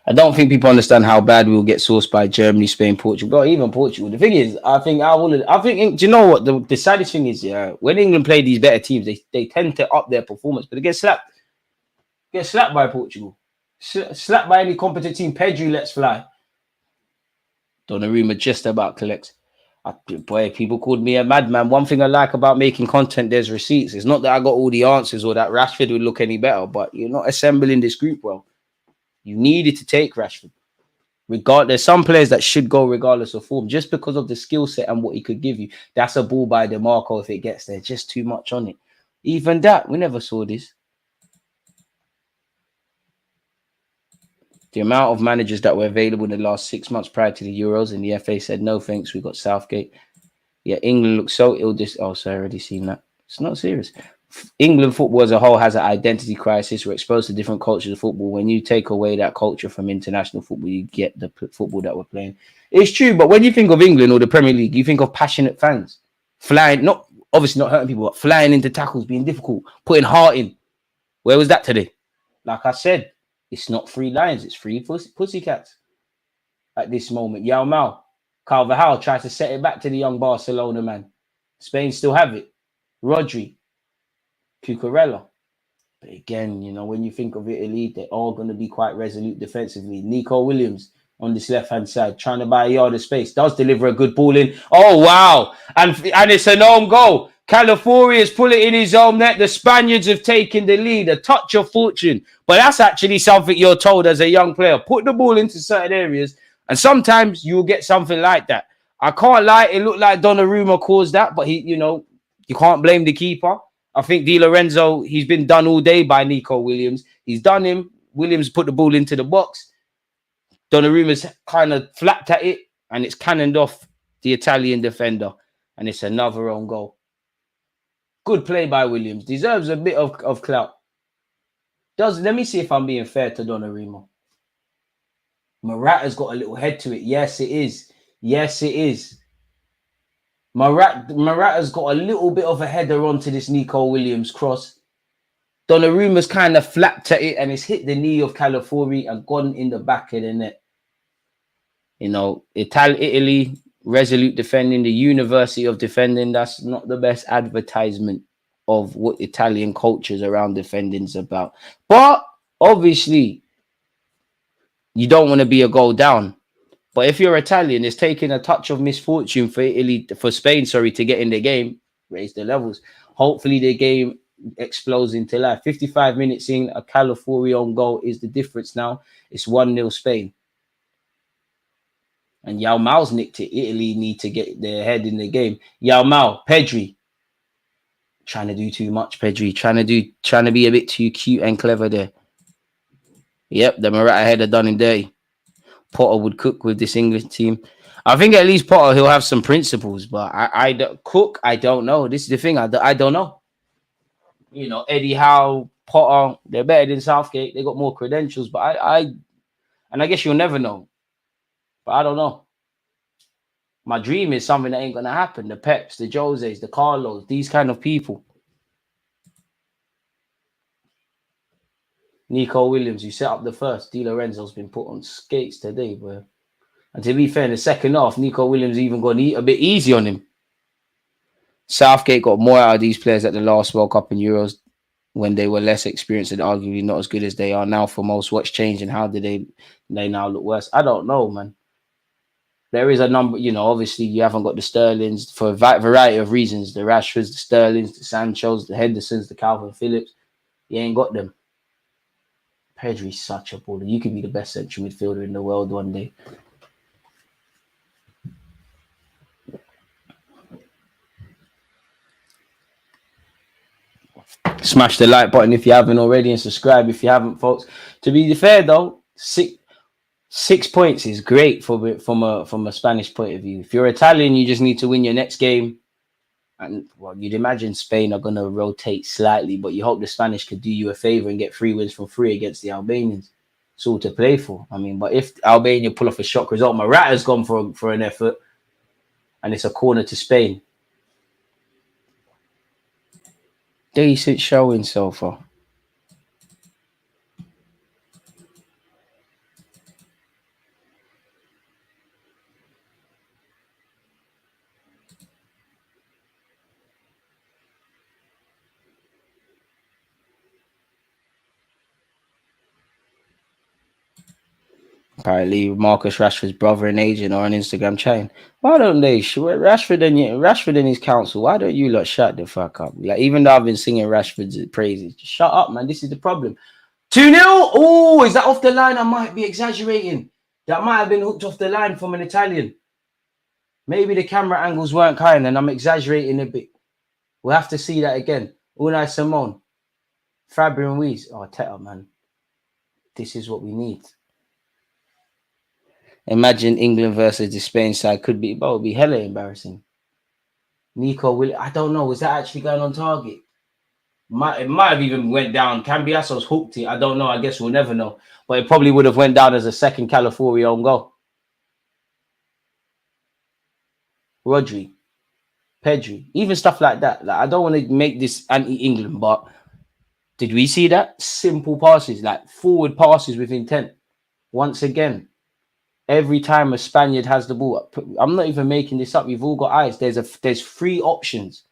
I don't think people understand how bad we'll get sourced by Germany, Spain, Portugal, or even Portugal. The thing is, I think do you know what the saddest thing is? Yeah, when England play these better teams, they tend to up their performance, but they get slapped. Get slapped by Portugal. Slapped by any competent team. Pedri lets fly. Donnarumma just about collects. Boy, people called me a madman. One thing I like about making content, there's receipts. It's not that I got all the answers or that Rashford would look any better, but you're not assembling this group well. You needed to take Rashford. There's some players that should go regardless of form, just because of the skill set and what he could give you. That's a ball by DeMarco if it gets there. Just too much on it. Even that, we never saw this. The amount of managers that were available in the last 6 months prior to the Euros, and the FA said no thanks. We got Southgate. Yeah, England looks so ill. I already seen that. It's not serious. England football as a whole has an identity crisis. We're exposed to different cultures of football. When you take away that culture from international football, you get the football that we're playing. It's true, but when you think of England or the Premier League, you think of passionate fans flying, obviously not hurting people, but flying into tackles, being difficult, putting heart in. Where was that today? Like I said, it's not 3 lions, it's 3 pussycats. At this moment, Yao Mao, Carvajal tries to set it back to the young Barcelona man. Spain still have it. Rodri, Cucurella. But again, when you think of Italy, they're all going to be quite resolute defensively. Nico Williams on this left-hand side, trying to buy a yard of space, does deliver a good ball in. Oh, wow. And it's an own goal. Calafiori's pull it in his own net. The Spaniards have taken the lead. A touch of fortune. But that's actually something you're told as a young player. Put the ball into certain areas, and sometimes you'll get something like that. I can't lie. It looked like Donnarumma caused that, but you can't blame the keeper. I think Di Lorenzo, he's been done all day by Nico Williams. He's done him. Williams put the ball into the box. Donnarumma's kind of flapped at it, and it's cannoned off the Italian defender. And it's another own goal. Good play by Williams. Deserves a bit of clout. Let me see if I'm being fair to Donnarumma. Morata's got a little head to it. Yes, it is. Yes, it is. Morata's got a little bit of a header onto this Nico Williams cross. Donnarumma's kind of flapped at it and it's hit the knee of Calafiori and gone in the back of the net. Italy, resolute defending, the university of defending. That's not the best advertisement of what Italian cultures around defending is about. But obviously, you don't want to be a goal down. But if you're Italian, it's taking a touch of misfortune for Spain, to get in the game, raise the levels. Hopefully the game explodes into life. 55 minutes in, a Calafiori own goal is the difference now. It's 1-0 Spain. And Yao Mao's nicked it. Italy need to get their head in the game. Yao Mao, Pedri. Trying to do too much, Pedri. Trying to be a bit too cute and clever there. Yep, the Morata header done in dirty. Potter would cook with this English team. I think at least Potter, he'll have some principles, but I don't know. This is the thing. I don't know. Eddie Howe, Potter, they're better than Southgate. They got more credentials, but I guess you'll never know. But I don't know. My dream is something that ain't going to happen. The Peps, the Joses, the Carlos, these kind of people. Nico Williams, you set up the first. Di Lorenzo's been put on skates today, bro. And to be fair, in the second half, Nico Williams even got a bit easy on him. Southgate got more out of these players at the last World Cup and Euros when they were less experienced and arguably not as good as they are now for most. What's changed and how did they now look worse? I don't know, man. There is a number, obviously you haven't got the Sterlings for a variety of reasons. The Rashfords, the Sterlings, the Sanchos, the Hendersons, the Calvin Phillips. You ain't got them. Pedri's such a baller. You could be the best central midfielder in the world one day. Smash the like button if you haven't already and subscribe if you haven't, folks. To be fair, though, 6 points is great from a Spanish point of view. If you're Italian, you just need to win your next game. And you'd imagine Spain are going to rotate slightly, but you hope the Spanish could do you a favor and get 3 wins from 3 against the Albanians. It's all to play for. But if Albania pull off a shock result, Morata's gone for an effort, and it's a corner to Spain. Decent showing so far. Apparently, Marcus Rashford's brother and agent are on Instagram chatting. Why don't they? Rashford and his council. Why don't you lot shut the fuck up? Like, even though I've been singing Rashford's praises, just shut up, man. This is the problem. 2-0. Oh, is that off the line? I might be exaggerating. That might have been hooked off the line from an Italian. Maybe the camera angles weren't kind, and I'm exaggerating a bit. We'll have to see that again. Unai Simon, Fabian Ruiz. Oh, Teta, man. This is what we need. Imagine England versus the Spain side could be, but it would be hella embarrassing. Nico Williams, I don't know. Was that actually going on target? It might have even went down. Cambiaso's hooked it. I don't know. I guess we'll never know. But it probably would have went down as a second California own goal. Rodri, Pedri, even stuff like that. Like, I don't want to make this anti-England, but did we see that? Simple passes, like forward passes with intent. Once again, every time a Spaniard has the ball, I'm not even making this up. You've all got eyes. There's 3 options.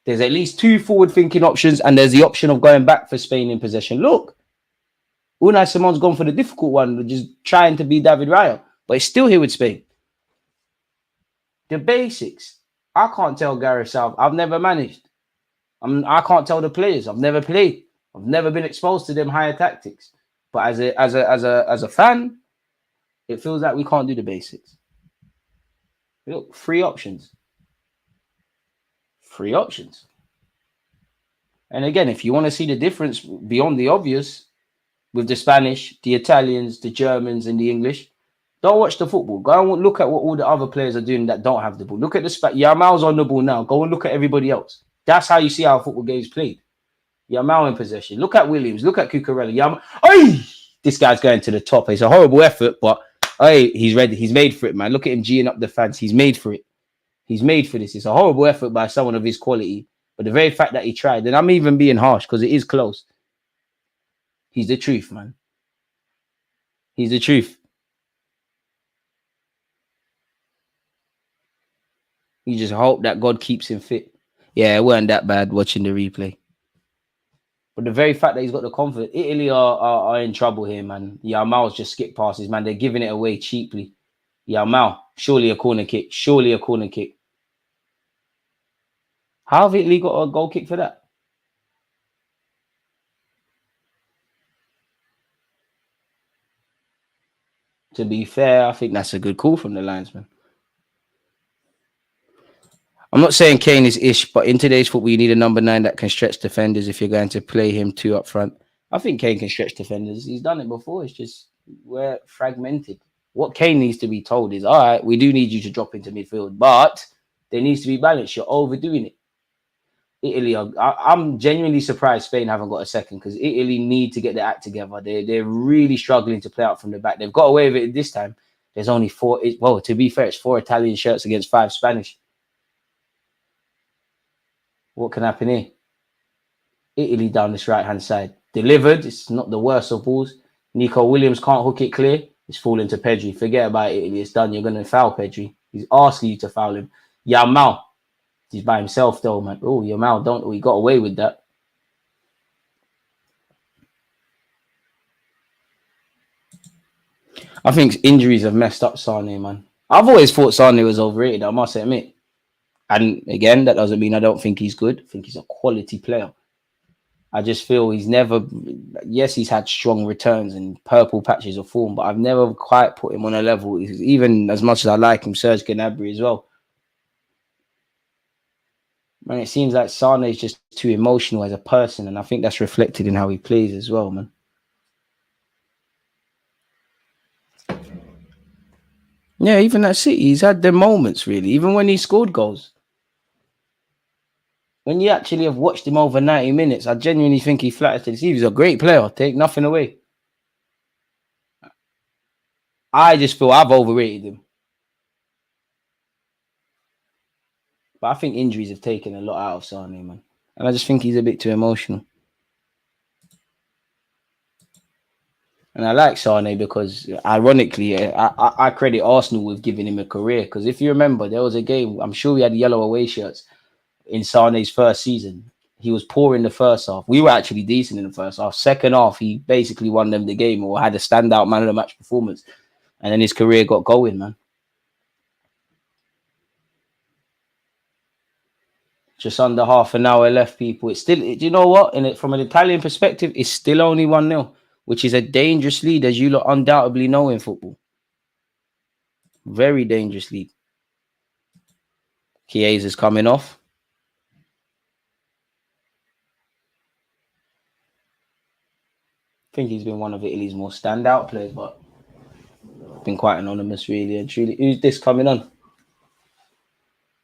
There's at least 2 forward-thinking options, and there's the option of going back for Spain in possession. Look, Unai Simon's gone for the difficult one, just trying to be David Raya, but it's still here with Spain. The basics. I can't tell Gareth South. I've never managed. I can't tell the players. I've never played. I've never been exposed to them higher tactics. But as a fan, it feels like we can't do the basics. Look, 3 options. 3 options. And again, if you want to see the difference beyond the obvious with the Spanish, the Italians, the Germans, and the English, don't watch the football. Go and look at what all the other players are doing that don't have the ball. Look at the Yamal's on the ball now. Go and look at everybody else. That's how you see how football games played. Yamal in possession. Look at Williams. Look at Cucurella. Yamal. Hey, this guy's going to the top. It's a horrible effort, but hey, he's ready. He's made for it, man. Look at him geeing up the fans. He's made for it. He's made for this. It's a horrible effort by someone of his quality, but the very fact that he tried, and I'm even being harsh because it is close. He's the truth, man. He's the truth. You just hope that God keeps him fit. Yeah, it weren't that bad watching the replay. But the very fact that he's got the confidence, Italy are in trouble here, man. Yamal's just skip passes, man. They're giving it away cheaply. Yamal, surely a corner kick. Surely a corner kick. How have Italy got a goal kick for that? To be fair, I think that's a good call from the linesman. I'm not saying Kane is ish, but in today's football, you need a number 9 that can stretch defenders if you're going to play him 2 up front. I think Kane can stretch defenders. He's done it before. It's just we're fragmented. What Kane needs to be told is, all right, we do need you to drop into midfield, but there needs to be balance. You're overdoing it. Italy, I'm genuinely surprised Spain haven't got a second because Italy need to get their act together. They're really struggling to play out from the back. They've got away with it this time. There's only 4. Well, to be fair, it's 4 Italian shirts against 5 Spanish. What can happen here? Italy down this right-hand side. Delivered. It's not the worst of balls. Nico Williams can't hook it clear. It's falling to Pedri. Forget about Italy. It's done. You're going to foul Pedri. He's asking you to foul him. Yamal. He's by himself though, man. Oh, Yamal, don't we got away with that. I think injuries have messed up Sane, man. I've always thought Sane was overrated, I must admit. And again, that doesn't mean I don't think he's good. I think he's a quality player. I just feel he's never... Yes, he's had strong returns and purple patches of form, but I've never quite put him on a level, even as much as I like him, Serge Gnabry as well. Man, it seems like Sane is just too emotional as a person, and I think that's reflected in how he plays as well, man. Yeah, even at City, he's had their moments, really, even when he scored goals. When you actually have watched him over 90 minutes, I genuinely think he flatters to deceive. He's a great player. Take nothing away. I just feel I've overrated him. But I think injuries have taken a lot out of Sane, man. And I just think he's a bit too emotional. And I like Sane because, ironically, I credit Arsenal with giving him a career. Because if you remember, there was a game, I'm sure we had yellow away shirts in Sane's first season. He was poor in the first half. We were actually decent in the first half. Second half, he basically won them the game or had a standout man of the match performance. And then his career got going, man. Just under half an hour left, people. It's still, do you know what? From an Italian perspective, it's still only 1-0, which is a dangerous lead, as you lot undoubtedly know in football. Very dangerous lead. Chiesa's coming off. I think he's been one of Italy's more standout players, but been quite anonymous, really and truly. Who's this coming on?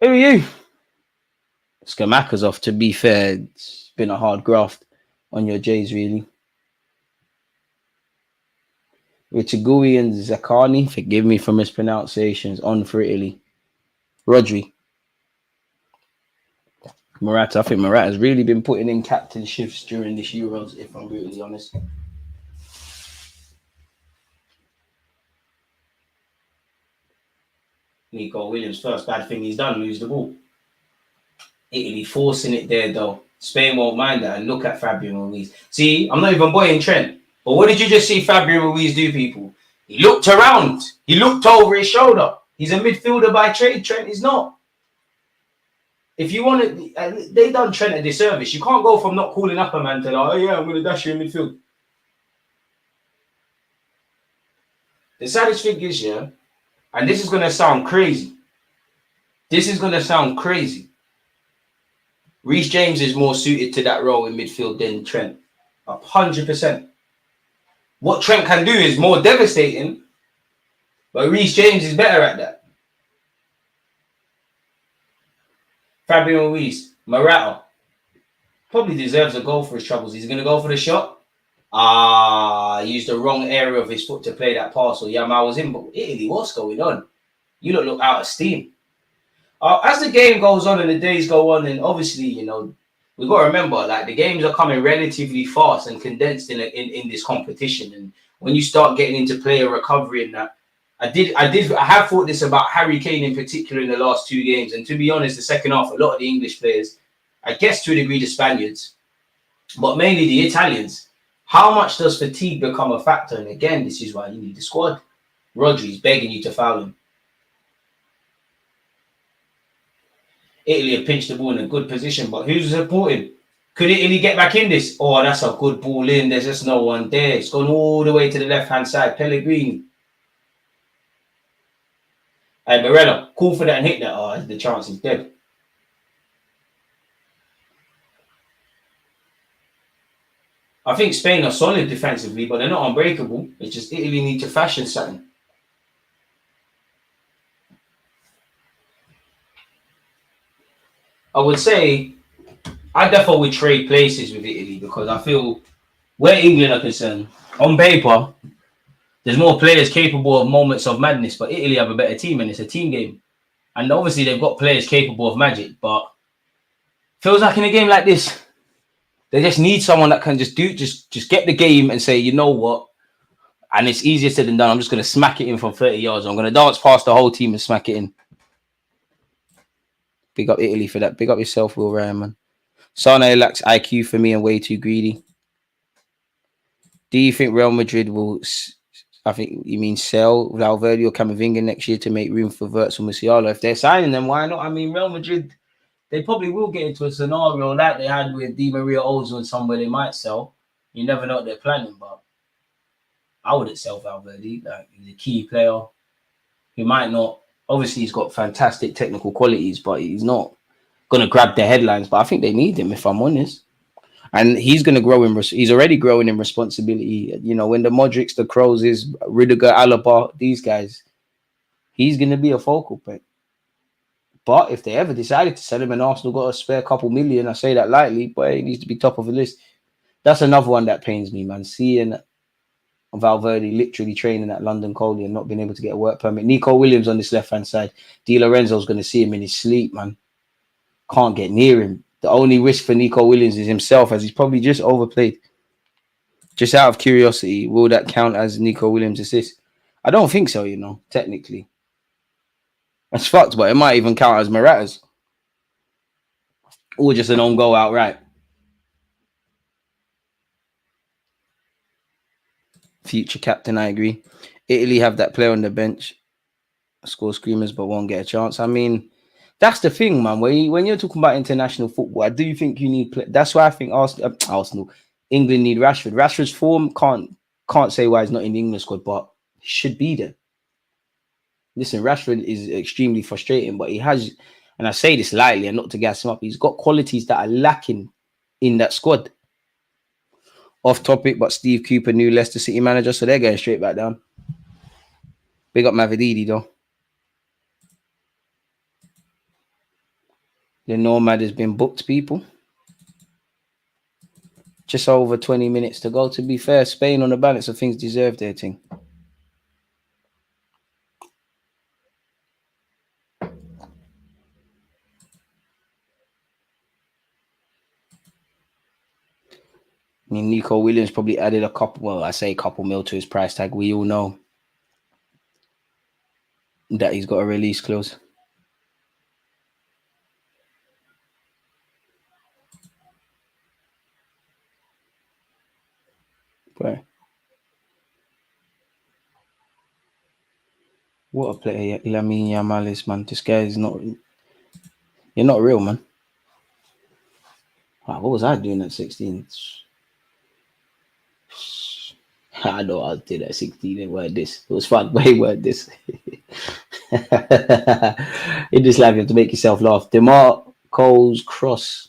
Who are you? Skamaka's off, to be fair. It's been a hard graft on your J's, really. Richigui and Zaccani, forgive me for mispronunciations, on for Italy. Rodri. Morata, I think Morata's really been putting in captain shifts during this Euros, if I'm brutally honest. Nico Williams, first bad thing he's done, lose the ball. Italy forcing it there, though. Spain won't mind that. And look at Fabio Ruiz. See, I'm not even boying Trent. But what did you just see Fabio Ruiz do, people? He looked around. He looked over his shoulder. He's a midfielder by trade. Trent is not. If you want to, they done Trent a disservice. You can't go from not calling up a man to like, oh yeah, I'm going to dash you in midfield. The saddest thing is, yeah, and this is going to sound crazy. Reece James is more suited to that role in midfield than Trent. 100%. What Trent can do is more devastating, but Reece James is better at that. Fabio Ruiz, Morata, probably deserves a goal for his troubles. He's going to go for the shot. He used the wrong area of his foot to play that pass, or Yamal was in. But Italy, what's going on? You look out of steam. As the game goes on and the days go on, and obviously, you know, we've got to remember, like, the games are coming relatively fast and condensed in this competition. And when you start getting into player recovery and that, I have thought this about Harry Kane in particular in the last 2 games. And to be honest, the second half, a lot of the English players, I guess to a degree the Spaniards, but mainly the Italians. How much does fatigue become a factor? And again, this is why you need the squad. Rodri's begging you to foul him. Italy have pinched the ball in a good position, but who's supporting? Could Italy get back in this? Oh, that's a good ball in. There's just no one there. It's gone all the way to the left-hand side. Pellegrini. Hey, Barella, call for that and hit that. Oh, the chance is dead. I think Spain are solid defensively, but they're not unbreakable. It's just Italy need to fashion something. I would say I definitely would trade places with Italy because I feel where England are concerned, on paper, there's more players capable of moments of madness, but Italy have a better team and it's a team game. And obviously they've got players capable of magic, but feels like in a game like this, they just need someone that can just get the game and say, you know what? And it's easier said than done. I'm just going to smack it in from 30 yards. I'm going to dance past the whole team and smack it in. Big up Italy for that. Big up yourself, Will Ryan, man. Sane lacks IQ for me and way too greedy. Do you think Real Madrid will, I think you mean sell Valverde or Camavinga next year to make room for Wirtz or Musiala? If they're signing them, why not? I mean, Real Madrid, they probably will get into a scenario like they had with Di Maria Ozil and somewhere they might sell. You never know what they're planning, but I wouldn't sell Valverde. Like, he's a key player. He might not. Obviously, he's got fantastic technical qualities, but he's not going to grab the headlines. But I think they need him, if I'm honest. And he's going to grow he's already growing in responsibility. You know, when the Modrics, the Kroses, Rudiger, Alaba, these guys, he's going to be a focal point. But if they ever decided to sell him and Arsenal got a spare couple million, I say that lightly, but he needs to be top of the list. That's another one that pains me, man. Seeing Valverde literally training at London Coley and not being able to get a work permit. Nico Williams on this left-hand side. Di Lorenzo's going to see him in his sleep, man. Can't get near him. The only risk for Nico Williams is himself, as he's probably just overplayed. Just out of curiosity, will that count as Nico Williams' assist? I don't think so, you know, technically. That's fucked, but it might even count as Morata's. Or just an own goal outright. Future captain, I agree. Italy have that player on the bench, score screamers, but won't get a chance. I mean, that's the thing, man. When you're talking about international football, I do think you need. That's why I think Arsenal, England need Rashford. Rashford's form can't say why he's not in the England squad, but he should be there. Listen, Rashford is extremely frustrating, but he has, and I say this lightly and not to gas him up, he's got qualities that are lacking in that squad. Off topic, but Steve Cooper, new Leicester City manager, so they're going straight back down. Big up Mavididi, though. The Nomad has been booked, people. Just over 20 minutes to go. To be fair, Spain on the balance of things deserve their thing. I mean, Nico Williams probably added a couple mil to his price tag. We all know that he's got a release clause. Right. What a player Lamine Yamal is, man. This guy is not... You're not real, man. Wow, what was I doing at 16? I know I did at 16. It weren't this. It was fun, but it weren't this. In this life, you have to make yourself laugh. DeMar Cole's cross.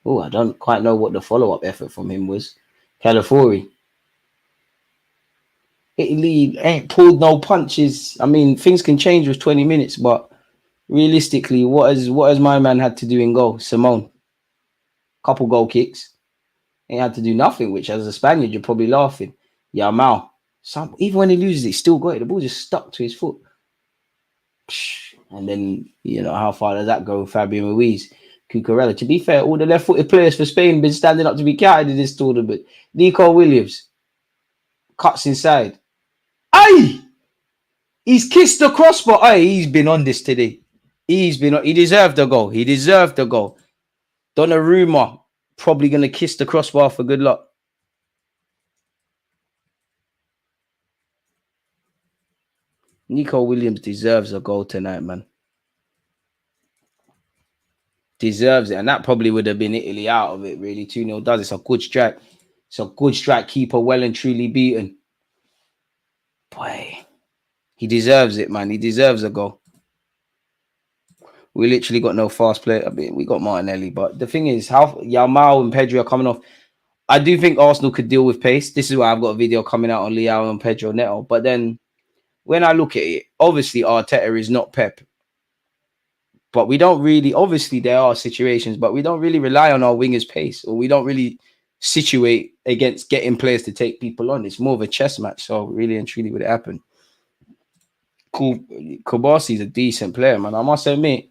Oh, I don't quite know what the follow-up effort from him was. Calafiori. Italy ain't pulled no punches. I mean, things can change with 20 minutes, but realistically, what has my man had to do in goal? Simone. Couple goal kicks. Ain't had to do nothing, which as a Spaniard, you're probably laughing. Yamal. Even when he loses, he still got it. The ball just stuck to his foot. And then, how far does that go? Fabian Ruiz, Cucurella. To be fair, all the left-footed players for Spain been standing up to be counted in this tournament. Nico Williams cuts inside. Aye! He's kissed the crossbar. Aye, he's been on this today. He deserved the goal. He deserved the goal. Donnarumma probably going to kiss the crossbar for good luck. Nico Williams deserves a goal tonight, man. Deserves it. And that probably would have been Italy out of it, really. 2-0 does. It's a good strike. It's a good strike. Keeper well and truly beaten. Boy, he deserves it, man. He deserves a goal. We literally got no fast player. I mean, we got Martinelli. But the thing is, how Yamal and Pedro are coming off. I do think Arsenal could deal with pace. This is why I've got a video coming out on Leao and Pedro Neto. But then when I look at it, obviously Arteta is not Pep. But we don't really, obviously there are situations, but we don't really rely on our wingers' pace, or we don't really situate against getting players to take people on. It's more of a chess match. So really and truly would it happen. Cool. Kobasi's a decent player, man. I must admit,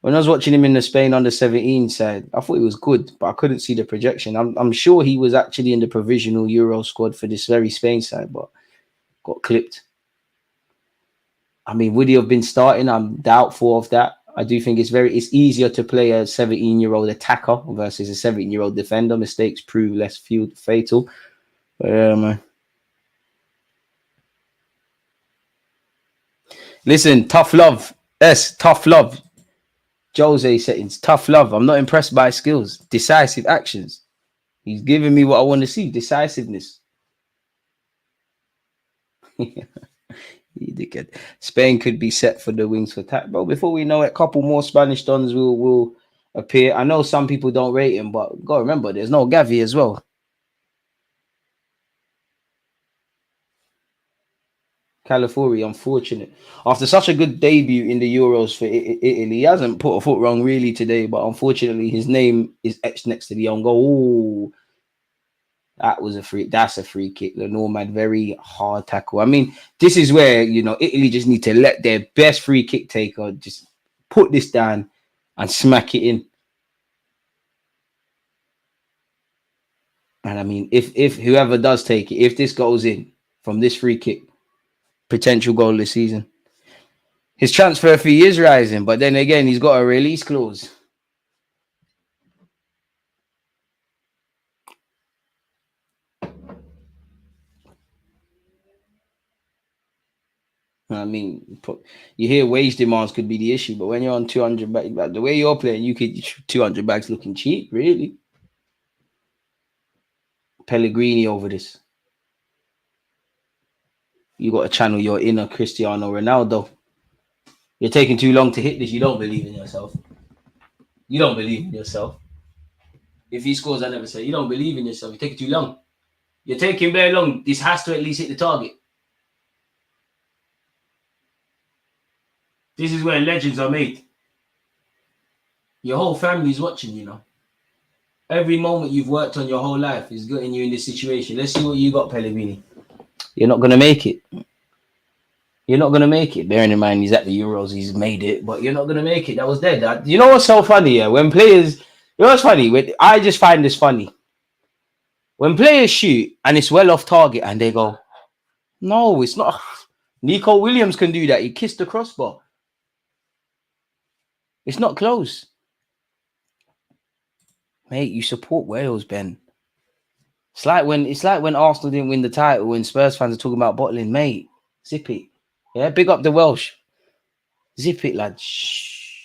when I was watching him in the Spain under-17 side, I thought he was good, but I couldn't see the projection. I'm sure he was actually in the provisional Euro squad for this very Spain side, but got clipped. I mean, would he have been starting? I'm doubtful of that. I do think it's easier to play a 17-year-old attacker versus a 17-year-old defender. Mistakes prove less fatal. But man. Listen, tough love. Yes, tough love. Jose settings, tough love. I'm not impressed by his skills. Decisive actions. He's giving me what I want to see. Decisiveness. You dickhead. Spain could be set for the wings for attack, bro. Before we know it, a couple more Spanish dons will appear. I know some people don't rate him, but gotta remember, there's no Gavi as well. Calafiori, unfortunate. After such a good debut in the Euros for Italy, he hasn't put a foot wrong really today, but unfortunately his name is etched next to the own goal. Ooh, that's a free kick. The Nomad, very hard tackle. I mean, this is where, Italy just need to let their best free kick taker just put this down and smack it in. And I mean, if whoever does take it, if this goes in from this free kick, potential goal this season. His transfer fee is rising, but then again, he's got a release clause. I mean, you hear wage demands could be the issue, but when you're on 200 bags, the way you're playing, you could 200 bags looking cheap, really. Pellegrini over this. You got to channel your inner Cristiano Ronaldo. You're taking too long to hit this. You don't believe in yourself. You don't believe in yourself. If he scores, I never say you don't believe in yourself. You're taking too long. You're taking very long. This has to at least hit the target. This is where legends are made. Your whole family's watching, you know. Every moment you've worked on your whole life is getting you in this situation. Let's see what you got, Pellegrini. You're not going to make it. You're not going to make it. Bearing in mind he's at the Euros, he's made it, but you're not going to make it. That was dead. You know what's so funny? Yeah? When players, you know what's funny? I just find this funny. When players shoot and it's well off target and they go, no, it's not. Nico Williams can do that. He kissed the crossbar. It's not close. Mate, you support Wales, Ben. It's like when Arsenal didn't win the title when Spurs fans are talking about bottling, mate. Zip it. Yeah, big up the Welsh. Zip it, lad. Shh.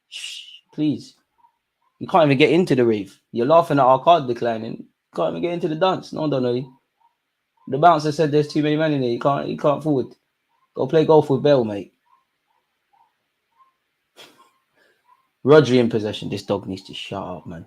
Shh. Please. You can't even get into the rave. You're laughing at our card declining. You can't even get into the dance. No, don't know you. The bouncer said there's too many men in there. You can't forward. Go play golf with Bell, mate. Rodri in possession. This dog needs to shut up, man.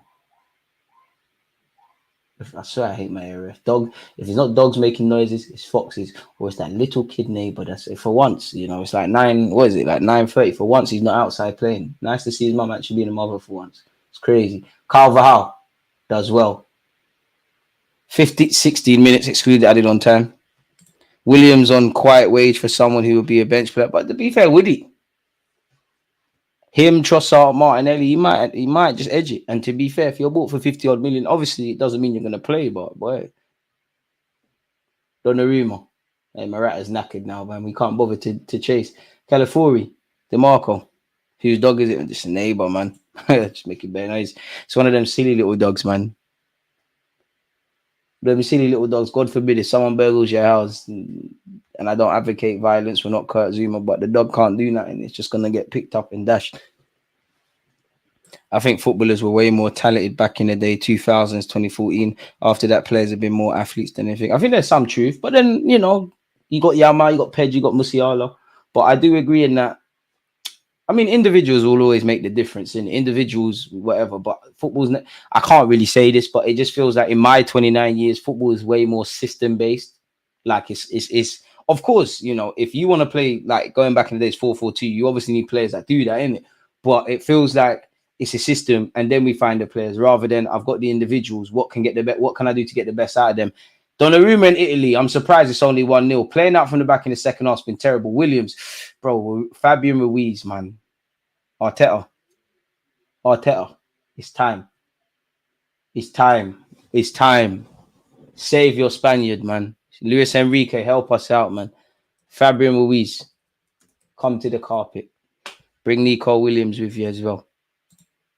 I swear I hate my area. If it's not dogs making noises, it's foxes, or it's that little kid neighbor. That's it. For once, you know, it's like 9:30. For once, he's not outside playing. Nice to see his mum actually being a mother for once. It's crazy. Carvajal does well. 16 minutes excluded, added on time. Williams on quiet wage for someone who would be a bench player. But to be fair, would he? Him, Trossard, Martinelli, he might just edge it. And to be fair, if you're bought for 50 odd million, obviously it doesn't mean you're going to play, but boy. Donnarumma. Hey, Morata's knackered now, man. We can't bother to chase. Calafiori, DeMarco. Whose dog is it? Just a neighbor, man. Just making bad noise. It's one of them silly little dogs, man. Them silly little dogs. God forbid if someone burgles your house, and I don't advocate violence, we're not Kurt Zuma, but the dog can't do nothing. It's just going to get picked up and dashed. I think footballers were way more talented back in the day, 2000s, 2014. After that, players have been more athletes than anything. I think there's some truth, but then, you know, you got Yama, you got Pedri, you got Musiala. But I do agree in that. I mean, individuals will always make the difference in individuals, whatever. But football's, I can't really say this, but it just feels like in my 29 years, football is way more system based. Like it's of course, you know, if you want to play like going back in the days 4-4-2, you obviously need players that do that, innit? But it feels like it's a system, and then we find the players rather than I've got the individuals. What can I do to get the best out of them? Donnarumma in Italy, I'm surprised it's only 1-0. Playing out from the back in the second half's been terrible. Williams, bro, Fabian Ruiz, man. Arteta. It's time. Save your Spaniard, man. Luis Enrique, help us out, man. Fabian Ruiz, come to the carpet. Bring Nico Williams with you as well.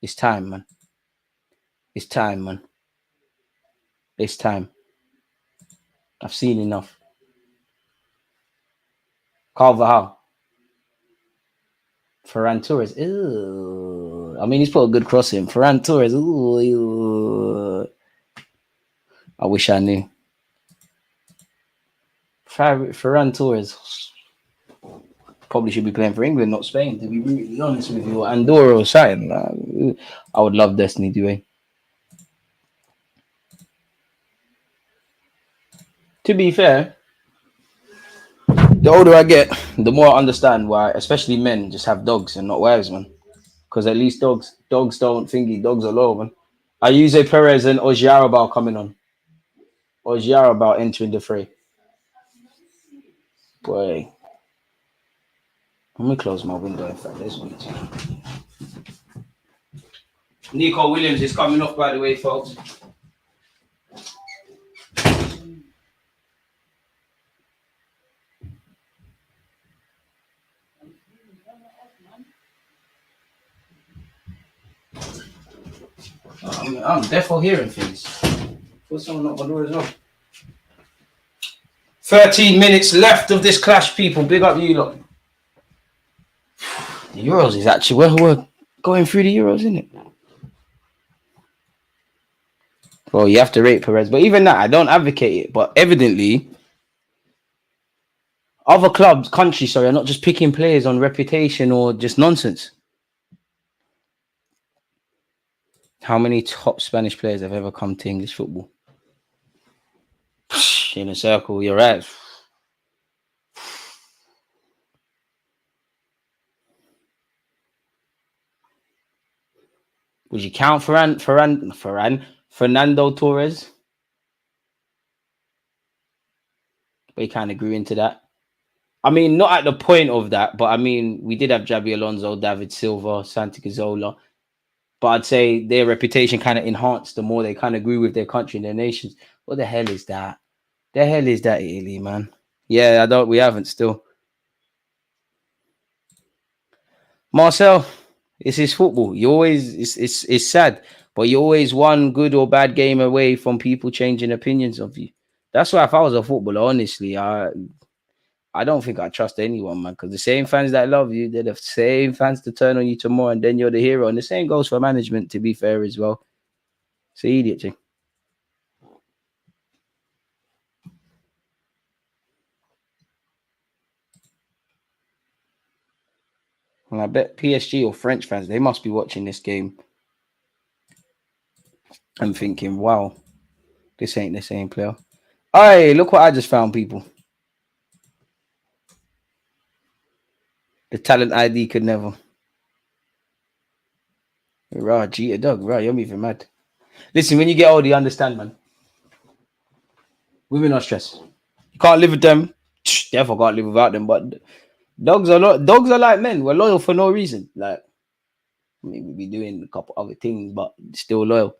It's time, man. It's time. I've seen enough. Carvajal. Ferran Torres. Ew. I mean, he's put a good cross in. Ferran Torres. Ew. I wish I knew. Ferran Torres probably should be playing for England, not Spain, to be really honest with you. Andorra or something. I would love Destiny Due. To be fair, the older I get, the more I understand why, especially men, just have dogs and not wives, man. Because at least dogs don't thingy. Dogs are low, man. Ayuso Perez and Ojiarabal coming on. Ojiarabal entering the fray. Boy. Let me close my window, in fact. Let's wait. Nico Williams is coming off, by the way, folks. I'm deaf for hearing things. For someone knocked my door as well. 13 minutes left of this clash, people. Big up you lot. The Euros is actually we're going through the Euros, isn't it? Well, you have to rate Perez, but even that, I don't advocate it. But evidently, other clubs, countries, sorry, are not just picking players on reputation or just nonsense. How many top Spanish players have ever come to English football? In a circle, you're right. Would you count Fernando Torres? But he kind of grew into that. I mean, not at the point of that, but I mean, we did have Javi Alonso, David Silva, Santi Cazorla. But I'd say their reputation kind of enhanced the more they kind of grew with their country and their nations. What the hell is that? The hell is that, Italy, man? Yeah, we haven't still. Marcel, it's his football. You always, it's sad, but you're always one good or bad game away from people changing opinions of you. That's why if I was a footballer, honestly, I don't think I trust anyone, man, because the same fans that love you, they're the same fans to turn on you tomorrow, and then you're the hero. And the same goes for management, to be fair, as well. It's an idiot thing. And I bet PSG or French fans, they must be watching this game and thinking, wow, this ain't the same player. Hey, look what I just found, people. The talent ID could never. Right, Jeter Doug. Right, you're moving mad. Listen, when you get older, you understand, man. Women are stressed. You can't live with them. Therefore, can't live without them. But dogs are like men. We're loyal for no reason. Like, I mean, we be doing a couple other things, but still loyal.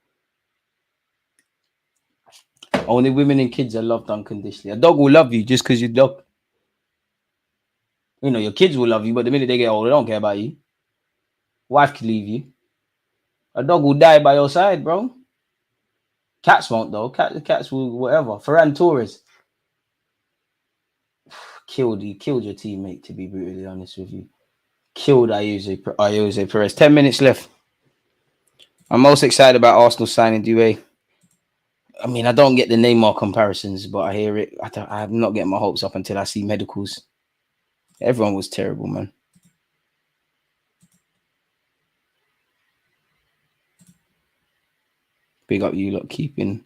Only women and kids are loved unconditionally. A dog will love you just because you're dog. You know, your kids will love you, but the minute they get older, they don't care about you. Wife can leave you. A dog will die by your side, bro. Cats won't, though. Cats will, whatever. Ferran Torres. Killed your teammate, to be brutally honest with you. Killed Jose Perez. 10 minutes left. I'm most excited about Arsenal signing Doué. I mean, I don't get the Neymar comparisons, but I hear it. I'm not getting my hopes up until I see medicals. Everyone was terrible, man. Big up you lot keeping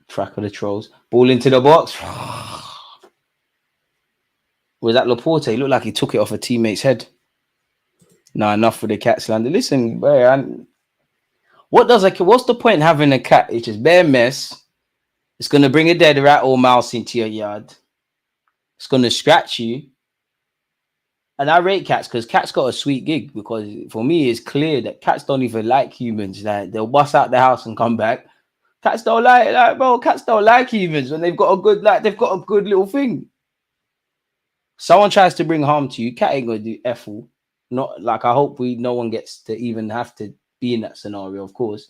track of the trolls. Ball into the box. Was that Laporte? He looked like he took it off a teammate's head. Nah, enough for the cat slander. Listen, man, what's the point in having a cat? It's just bare mess. It's gonna bring a dead rat or mouse into your yard. It's gonna scratch you. And I rate cats because cats got a sweet gig, because for me it's clear that cats don't even like humans. Like, they'll bust out the house and come back. Cats don't cats don't like humans when they've got a good little thing. Someone tries to bring harm to you, cat ain't gonna do effle. Not like, I hope no one gets to even have to be in that scenario, of course.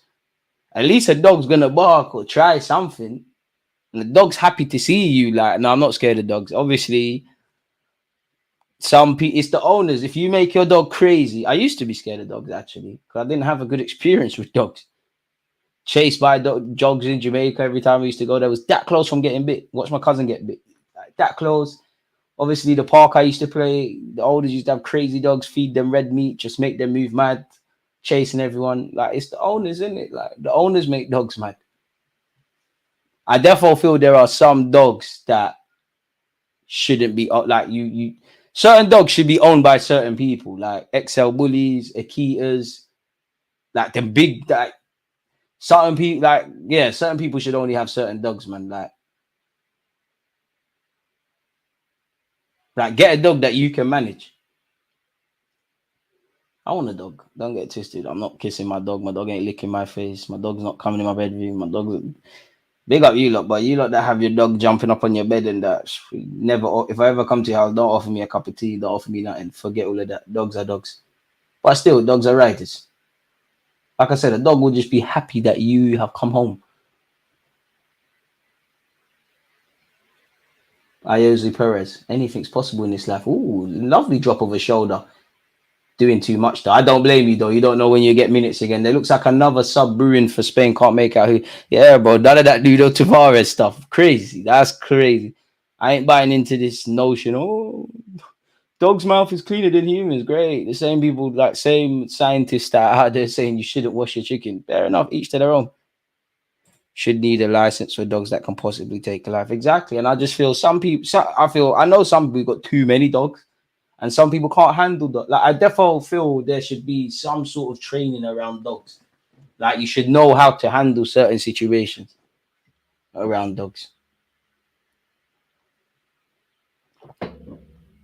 At least a dog's gonna bark or try something. And the dog's happy to see you. Like, no, I'm not scared of dogs. Obviously, it's the owners. If you make your dog crazy, I used to be scared of dogs, actually, because I didn't have a good experience with dogs. Chased by dogs in Jamaica every time we used to go. There was that close from getting bit. Watch my cousin get bit. Like, that close. Obviously, the park I used to play, the owners used to have crazy dogs, feed them red meat, just make them move mad, chasing everyone. Like, it's the owners, isn't it? Like, the owners make dogs mad. I therefore feel there are some dogs that shouldn't be, like, certain dogs should be owned by certain people, like XL Bullies, Akitas, like the big, like, certain people, like, yeah, certain people should only have certain dogs, man. Like, get a dog that you can manage. I want a dog. Don't get twisted. I'm not kissing my dog. My dog ain't licking my face. My dog's not coming in my bedroom. My dog. Big up you lot, but you lot that have your dog jumping up on your bed and that, never. If I ever come to your house, don't offer me a cup of tea. Don't offer me nothing. Forget all of that. Dogs are dogs. But still, dogs are riders. Like I said, a dog will just be happy that you have come home. Jose Perez. Anything's possible in this life. Ooh, lovely drop of a shoulder. Doing too much though. I don't blame you though. You don't know when you get minutes again. There looks like another sub brewing for Spain. Can't make out who. Yeah, bro. None of that Nuno Tavares stuff. Crazy. That's crazy. I ain't buying into this notion. Oh, dog's mouth is cleaner than humans. Great. The same people, like same scientists that are out there saying you shouldn't wash your chicken. Fair enough. Each to their own. Should need a license for dogs that can possibly take a life. Exactly. And I just feel some people. I know some people got too many dogs. And some people can't handle that. Like I definitely feel there should be some sort of training around dogs. Like you should know how to handle certain situations around dogs.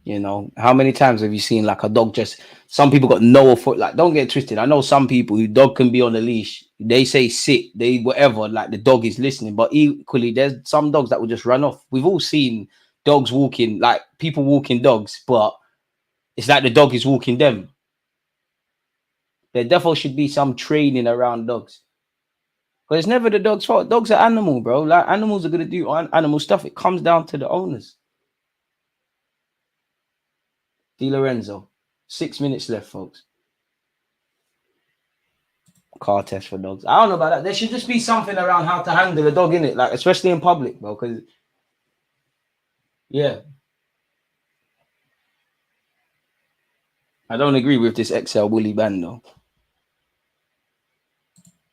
You know, how many times have you seen like a dog just? Some people got no foot. Like, don't get twisted. I know some people who dog can be on a leash. They say sit, they whatever. Like the dog is listening, but equally, there's some dogs that will just run off. We've all seen dogs walking, like people walking dogs, but it's like the dog is walking them. There definitely should be some training around dogs. But it's never the dog's fault. Dogs are animal, bro. Like animals are gonna do animal stuff. It comes down to the owners. Di Lorenzo. 6 minutes left, folks. Car test for dogs. I don't know about that. There should just be something around how to handle a dog in it, like especially in public, bro. Because yeah. I don't agree with this XL Willy ban though.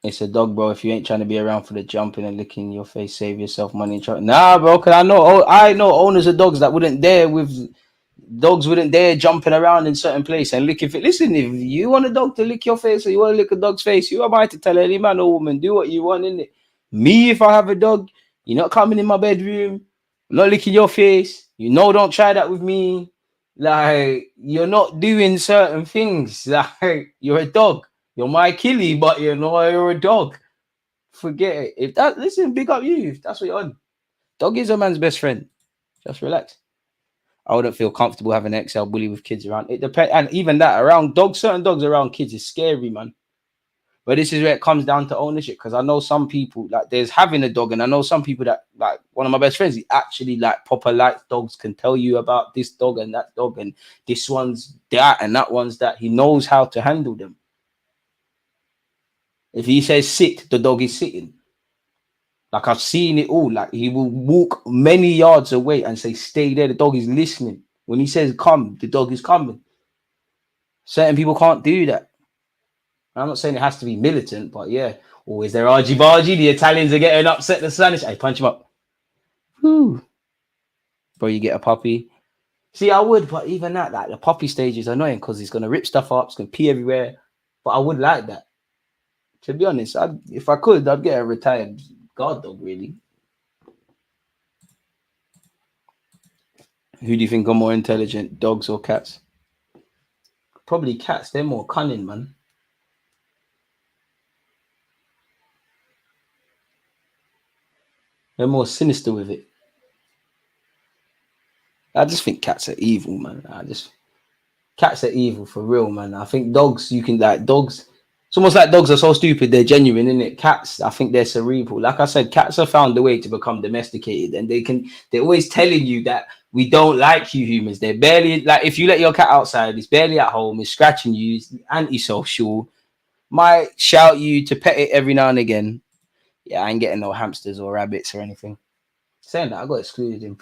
It's a dog, bro. If you ain't trying to be around for the jumping and licking your face, save yourself money. Nah, bro. Cause I know owners of dogs that wouldn't dare jumping around in certain place and licking. Listen, if you want a dog to lick your face or you want to lick a dog's face, you am I to tell any man or woman do what you want in it. Me, if I have a dog, you're not coming in my bedroom, I'm not licking your face. You know, don't try that with me. Like you're not doing certain things. Like you're a dog. You're my killie, but you know you're a dog. Forget it. If that, listen, big up you. If that's what you're on. Dog is a man's best friend. Just relax. I wouldn't feel comfortable having an XL bully with kids around. It depends, and even that around dogs, certain dogs around kids is scary, man. But this is where it comes down to ownership. Because I know some people like there's having a dog, and I know some people that like one of my best friends. He actually like proper likes dogs, can tell you about this dog and that dog, and this one's that and that one's that. He knows how to handle them. If he says sit, the dog is sitting. Like I've seen it all. Like he will walk many yards away and say, stay there. The dog is listening. When he says come, the dog is coming. Certain people can't do that. I'm not saying it has to be militant, but yeah. Or is there argy bargy? The Italians are getting upset. The Spanish, I punch him up. Whew. Bro, you get a puppy. See, I would, but even that, like the puppy stage is annoying because he's gonna rip stuff up, it's gonna pee everywhere. But I would like that. To be honest, if I could, I'd get a retired guard dog, really. Who do you think are more intelligent, dogs or cats? Probably cats. They're more cunning, man. They're more sinister with it. I just think cats are evil, man. Cats are evil for real, man. I think dogs, you can like dogs. It's almost like dogs are so stupid, they're genuine, isn't it? Cats, I think they're cerebral. Like I said, cats have found a way to become domesticated, and they're always telling you that we don't like you humans. They're barely like if you let your cat outside, it's barely at home, it's scratching you, it's antisocial, might shout you to pet it every now and again. Yeah, I ain't getting no hamsters or rabbits or anything. Saying that, I got excluded in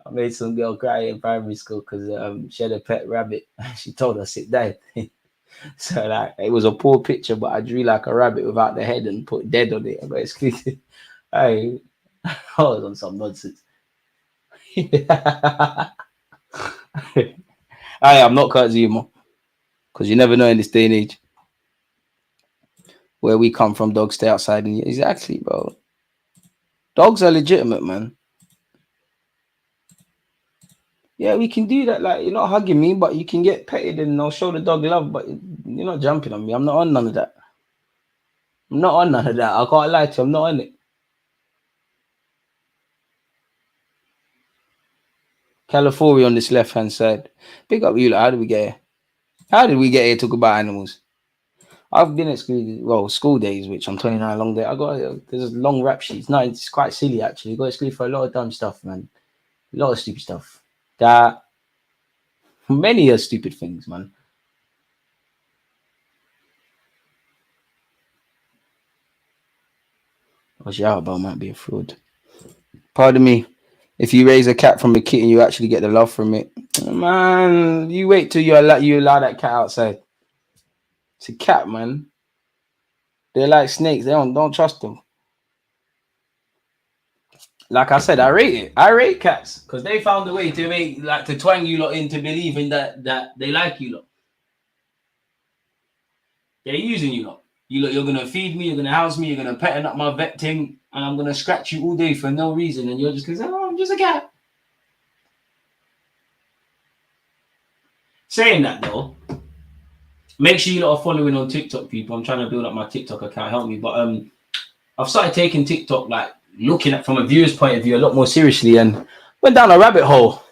I made some girl cry in primary school because she had a pet rabbit. She told us it died. So like it was a poor picture, but I drew like a rabbit without the head and put dead on it. I got excluded. I was on some nonsense. I'm not Kurt Zuma because you never know in this day and age. Where we come from, dogs stay outside. And exactly, bro. Dogs are legitimate, man. Yeah, we can do that. Like, you're not hugging me, but you can get petted and I'll show the dog love, but you're not jumping on me. I'm not on none of that. I'm not on none of that. I can't lie to you. I'm not on it. California on this left-hand side. Big up you. Like, how did we get here? How did we get here to talk about animals? I've been excluded. Well, school days, which I'm 29 long day. There's long rap sheets. No, it's quite silly actually. You got excluded for a lot of dumb stuff, man. A lot of stupid stuff. That many are stupid things, man. Watch out about might be a fraud. Pardon me. If you raise a cat from a kitten, you actually get the love from it. Man, you wait till you allow that cat outside. It's a cat, man. They're like snakes. They don't trust them. Like I said, I rate it. I rate cats because they found a way to make to twang you lot into believing that they like you lot. They're using you lot. You're gonna feed me, you're gonna house me, you're gonna petten up my vet thing, and I'm gonna scratch you all day for no reason, and you're just gonna say, "Oh, I'm just a cat." Saying that though, make sure you lot are following on TikTok, people. I'm trying to build up my TikTok account. Help me, but I've started taking TikTok looking at from a viewer's point of view a lot more seriously, and went down a rabbit hole.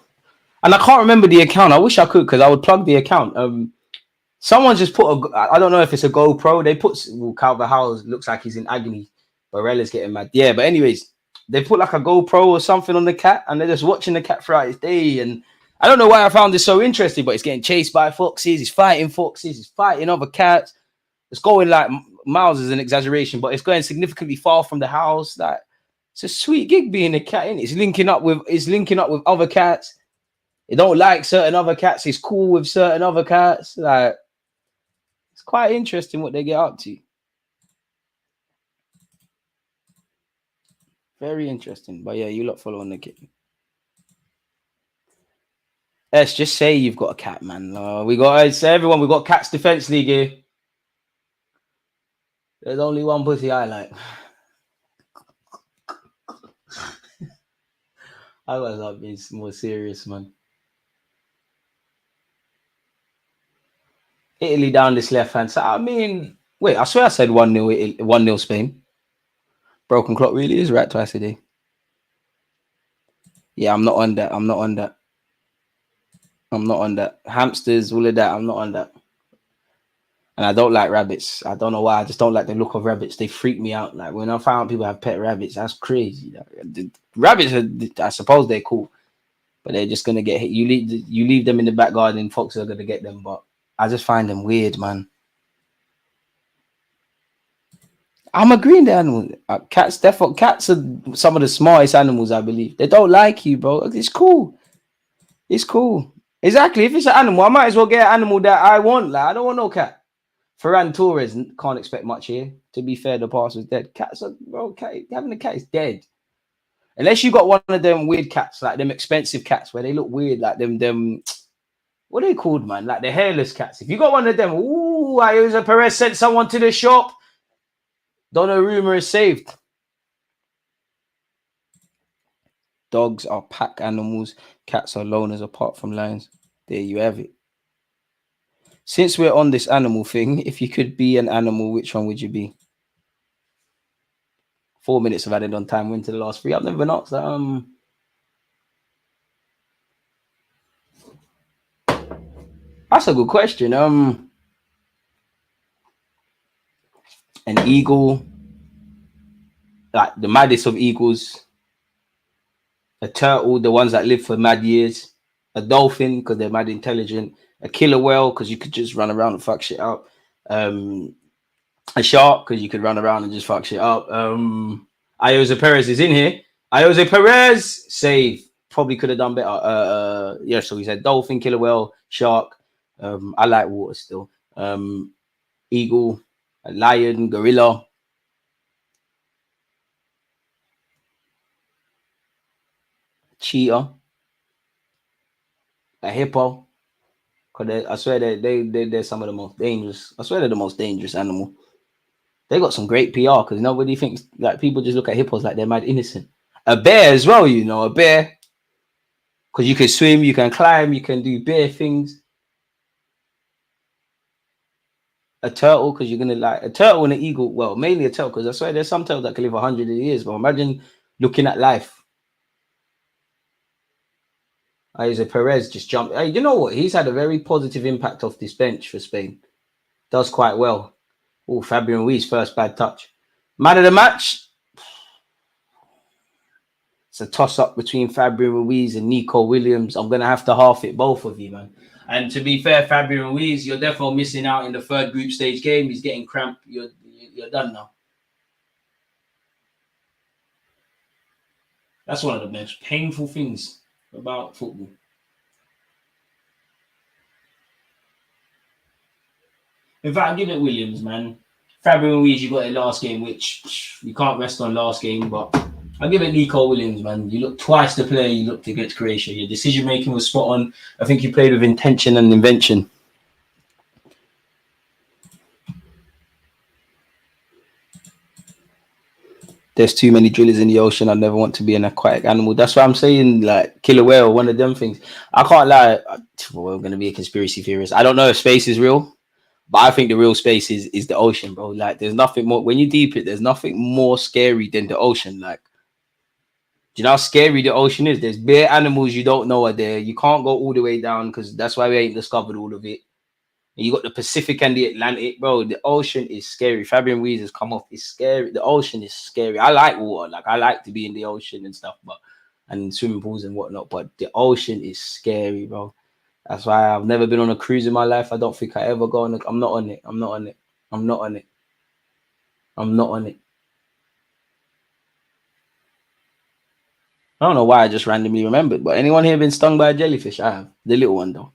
And I can't remember the account. I wish I could because I would plug the account. Someone just put I don't know if it's a GoPro. They put Calvert House looks like he's in agony. Barella's getting mad. Yeah, but anyways, they put like a GoPro or something on the cat, and they're just watching the cat throughout its day. And I don't know why I found this so interesting, but it's getting chased by foxes. He's fighting foxes. He's fighting other cats. It's going like miles is an exaggeration, but it's going significantly far from the house. Like it's a sweet gig being a cat. Innit? It's linking up with other cats. They don't like certain other cats. It's cool with certain other cats. Like it's quite interesting what they get up to. Very interesting. But yeah, you lot following the kid. Let's just say you've got a cat, man. We got everyone. We got Cats Defense League here. There's only one pussy I like. I was not being more serious, man. Italy down this left hand side. I mean, wait, I swear I said 1-0 1-0 Spain. Broken clock really is right twice a day. Yeah, I'm not on that. I'm not on that. Hamsters, all of that. I'm not on that. And I don't like rabbits. I don't know why. I just don't like the look of rabbits. They freak me out. Like when I found people have pet rabbits, that's crazy. Rabbits I suppose they're cool, but they're just gonna get hit. You leave them in the back garden, foxes are gonna get them. But I just find them weird, man. I'm agreeing the animals. Cats are some of the smartest animals, I believe. They don't like you, bro. It's cool. It's cool. Exactly. If it's an animal, I might as well get an animal that I want. Like I don't want no cat. Ferran Torres can't expect much here. To be fair, the pass was dead. Cats are, bro, having a cat is dead. Unless you got one of them weird cats, like them expensive cats where they look weird, like them what are they called, man? Like the hairless cats. If you got one of them, ooh, Iosa Perez sent someone to the shop. Donnarumma is saved. Dogs are pack animals. Cats are loners apart from lions. There you have it. Since we're on this animal thing, if you could be an animal, which one would you be? 4 minutes of added on time, win to the last 3. I've never been asked that. That's a good question. An eagle, like the maddest of eagles. A turtle, the ones that live for mad years. A dolphin, because they're mad intelligent. A killer whale, because you could just run around and fuck shit up. A shark, because you could run around and just fuck shit up. Iosa Perez is in here. Iosa Perez, save. Probably could have done better. Yeah, so we said dolphin, killer whale, shark. I like water still. Eagle, a lion, gorilla. Cheetah. A hippo. Because I swear they're some of the most dangerous. I swear they're the most dangerous animal. They got some great PR because nobody thinks, like, people just look at hippos like they're mad innocent. A bear as well, you know, a bear. Because you can swim, you can climb, you can do bear things. A turtle, because you're going to like a turtle and an eagle. Well, mainly a turtle, because I swear there's some turtles that can live 100 years. But imagine looking at life. Iosa Perez just jumped. Hey, you know what? He's had a very positive impact off this bench for Spain. Does quite well. Oh, Fabian Ruiz, first bad touch. Man of the match. It's a toss-up between Fabian Ruiz and Nico Williams. I'm going to have to half it, both of you, man. And to be fair, Fabian Ruiz, you're definitely missing out in the third group stage game. He's getting cramped. You're done now. That's one of the most painful things about football. In fact, I'll give it Williams, man. Fabian Ruiz, you got it last game, which you can't rest on last game, but I'll give it Nico Williams, man. You looked twice the player you looked against Croatia. Your decision-making was spot on. I think you played with intention and invention. There's too many drillers in the ocean. I never want to be an aquatic animal. That's why I'm saying, like, killer whale, one of them things. I can't lie. We're going to be a conspiracy theorist. I don't know if space is real, but I think the real space is the ocean, bro. Like, there's nothing more. When you deep it, there's nothing more scary than the ocean. Like, do you know how scary the ocean is? There's bare animals you don't know are there. You can't go all the way down because that's why we ain't discovered all of it. And you got the Pacific and the Atlantic, bro. The ocean is scary. Fabian Ruiz has come off. It's scary. The ocean is scary. I like water. Like, I like to be in the ocean and stuff, and swimming pools and whatnot. But the ocean is scary, bro. That's why I've never been on a cruise in my life. I don't think I ever go on it. I'm not on it. I'm not on it. I'm not on it. I'm not on it. I don't know why I just randomly remembered, but anyone here been stung by a jellyfish? I have. The little one, though.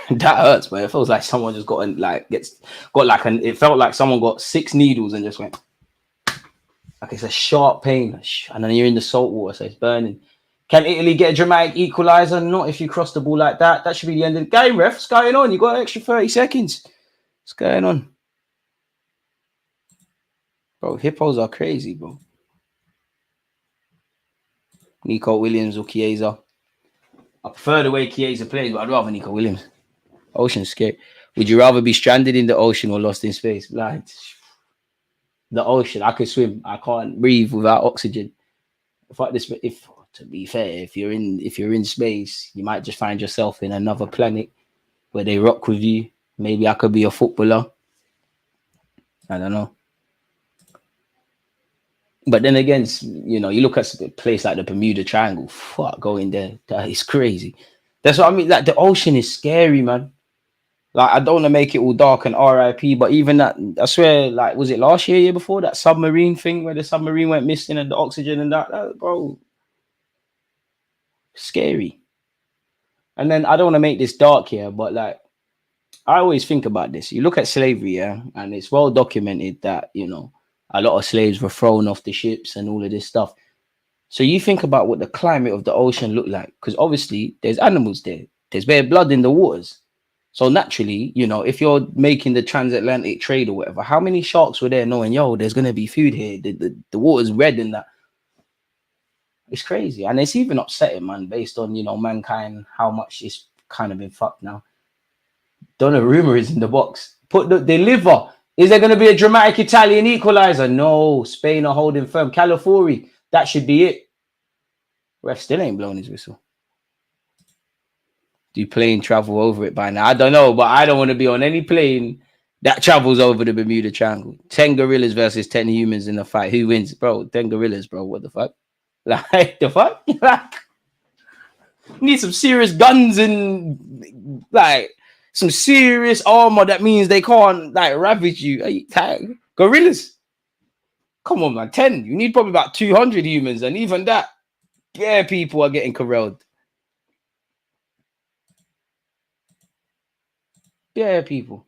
That hurts, man. It feels like someone just it felt like someone got 6 needles and just went. Like, it's a sharp pain. And then you're in the salt water, so it's burning. Can Italy get a dramatic equalizer? Not if you cross the ball like that. That should be the end of the game, ref. What's going on? You got an extra 30 seconds. What's going on? Bro, hippos are crazy, bro. Nico Williams or Chiesa. I prefer the way Chiesa plays, but I'd rather Nico Williams. Ocean's scary. Would you rather be stranded in the ocean or lost in space? Like, the ocean, I could swim. I can't breathe without oxygen. To be fair, if you're in space, you might just find yourself in another planet where they rock with you. Maybe I could be a footballer. I don't know. But then again, you know, you look at a place like the Bermuda Triangle. Fuck, going there, that is crazy. That's what I mean. Like, the ocean is scary, man. Like, I don't want to make it all dark and RIP, but even that, I swear, like, was it last year before, that submarine thing where the submarine went missing and the oxygen and that bro, scary. And then I don't want to make this dark here, but like, I always think about this. You look at slavery, yeah, and it's well documented that, you know, a lot of slaves were thrown off the ships and all of this stuff. So you think about what the climate of the ocean looked like, because obviously there's animals there. There's bare blood in the waters. So naturally, you know, if you're making the transatlantic trade or whatever, how many sharks were there knowing, yo, there's going to be food here. The water's red and that. It's crazy. And it's even upsetting, man, based on, you know, mankind, how much it's kind of been fucked now. Donnarumma is in the box. Put the liver. Is there going to be a dramatic Italian equalizer? No. Spain are holding firm. Calafiori. That should be it. Ref still ain't blown his whistle. Do plane travel over it by now? I don't know, but I don't want to be on any plane that travels over the Bermuda Triangle. 10 gorillas versus 10 humans in a fight. Who wins? Bro, 10 gorillas, bro. What the fuck? Like, the fuck? Like, need some serious guns and, like, some serious armor. That means they can't, like, ravage you. Are you tired? Gorillas. Come on, man. 10. You need probably about 200 humans. And even that, yeah, people are getting corralled. Yeah, people.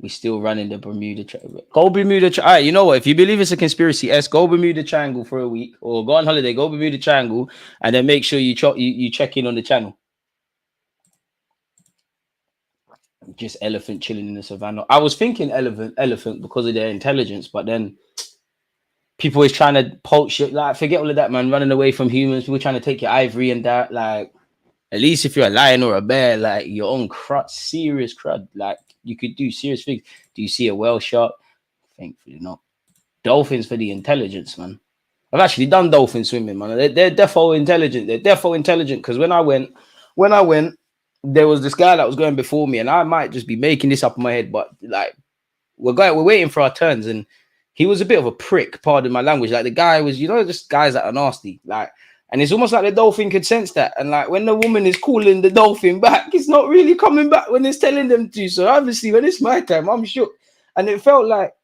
We still running the Bermuda Triangle. Go Bermuda Triangle. All right, you know what? If you believe it's a conspiracy, go Bermuda Triangle for a week, or go on holiday, go Bermuda Triangle, and then make sure you check in on the channel. Just elephant chilling in the savannah. I was thinking elephant because of their intelligence, but then people is trying to poach it. Like, forget all of that, man. Running away from humans. People trying to take your ivory and that. Like, at least if you're a lion or a bear, like, your own crud, serious crud. Like, you could do serious things. Do you see a whale shark? Thankfully not. Dolphins for the intelligence, man. I've actually done dolphin swimming, man. They're defo intelligent. They're defo intelligent because when I went, there was this guy that was going before me, and I might just be making this up in my head, but like, we're waiting for our turns, and he was a bit of a prick, pardon my language. Like the guy was, you know, just guys that are nasty. Like, and it's almost like the dolphin could sense that. And like when the woman is calling the dolphin back, it's not really coming back when it's telling them to. So obviously when it's my time, I'm shook. And it felt like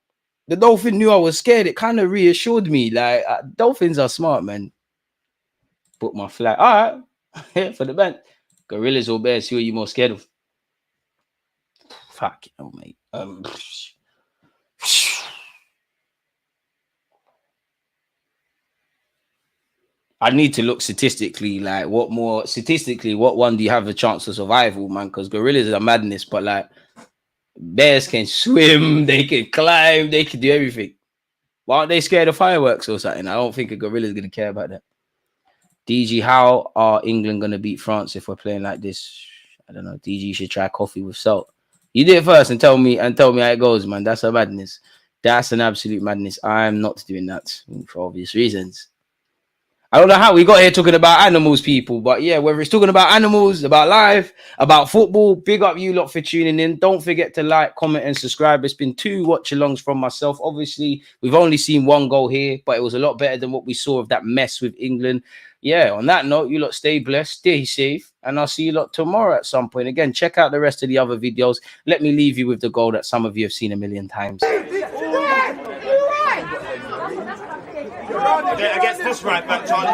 the dolphin knew I was scared. It kind of reassured me. Like dolphins are smart, man. Put my flag. All right. For the band. Gorillas or bears, who are you more scared of? Fuck, oh mate. I need to look statistically, like what one do you have a chance of survival, man? Because gorillas are madness, but like bears can swim, they can climb, they can do everything. Why aren't they scared of fireworks or something? I don't think a gorilla is going to care about that. DG, how are England going to beat France if we're playing like this? I don't know. DG should try coffee with salt. You do it first and tell me how it goes, man. That's a madness. That's an absolute madness. I'm not doing that for obvious reasons. I don't know how we got here talking about animals, people, but yeah, whether it's talking about animals, about life, about football, big up you lot for tuning in. Don't forget to like, comment, and subscribe. It's been 2 watch-alongs from myself. Obviously, we've only seen 1 goal here, but it was a lot better than what we saw of that mess with England. Yeah, on that note, you lot stay blessed, stay safe, and I'll see you lot tomorrow at some point. Again, check out the rest of the other videos. Let me leave you with the goal that some of you have seen a million times. Against this right back, Charlie.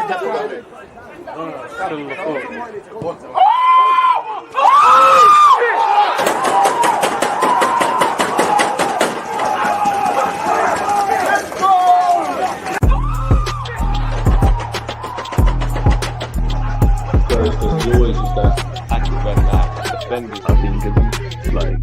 There's always just that active red line defenders. I think it's like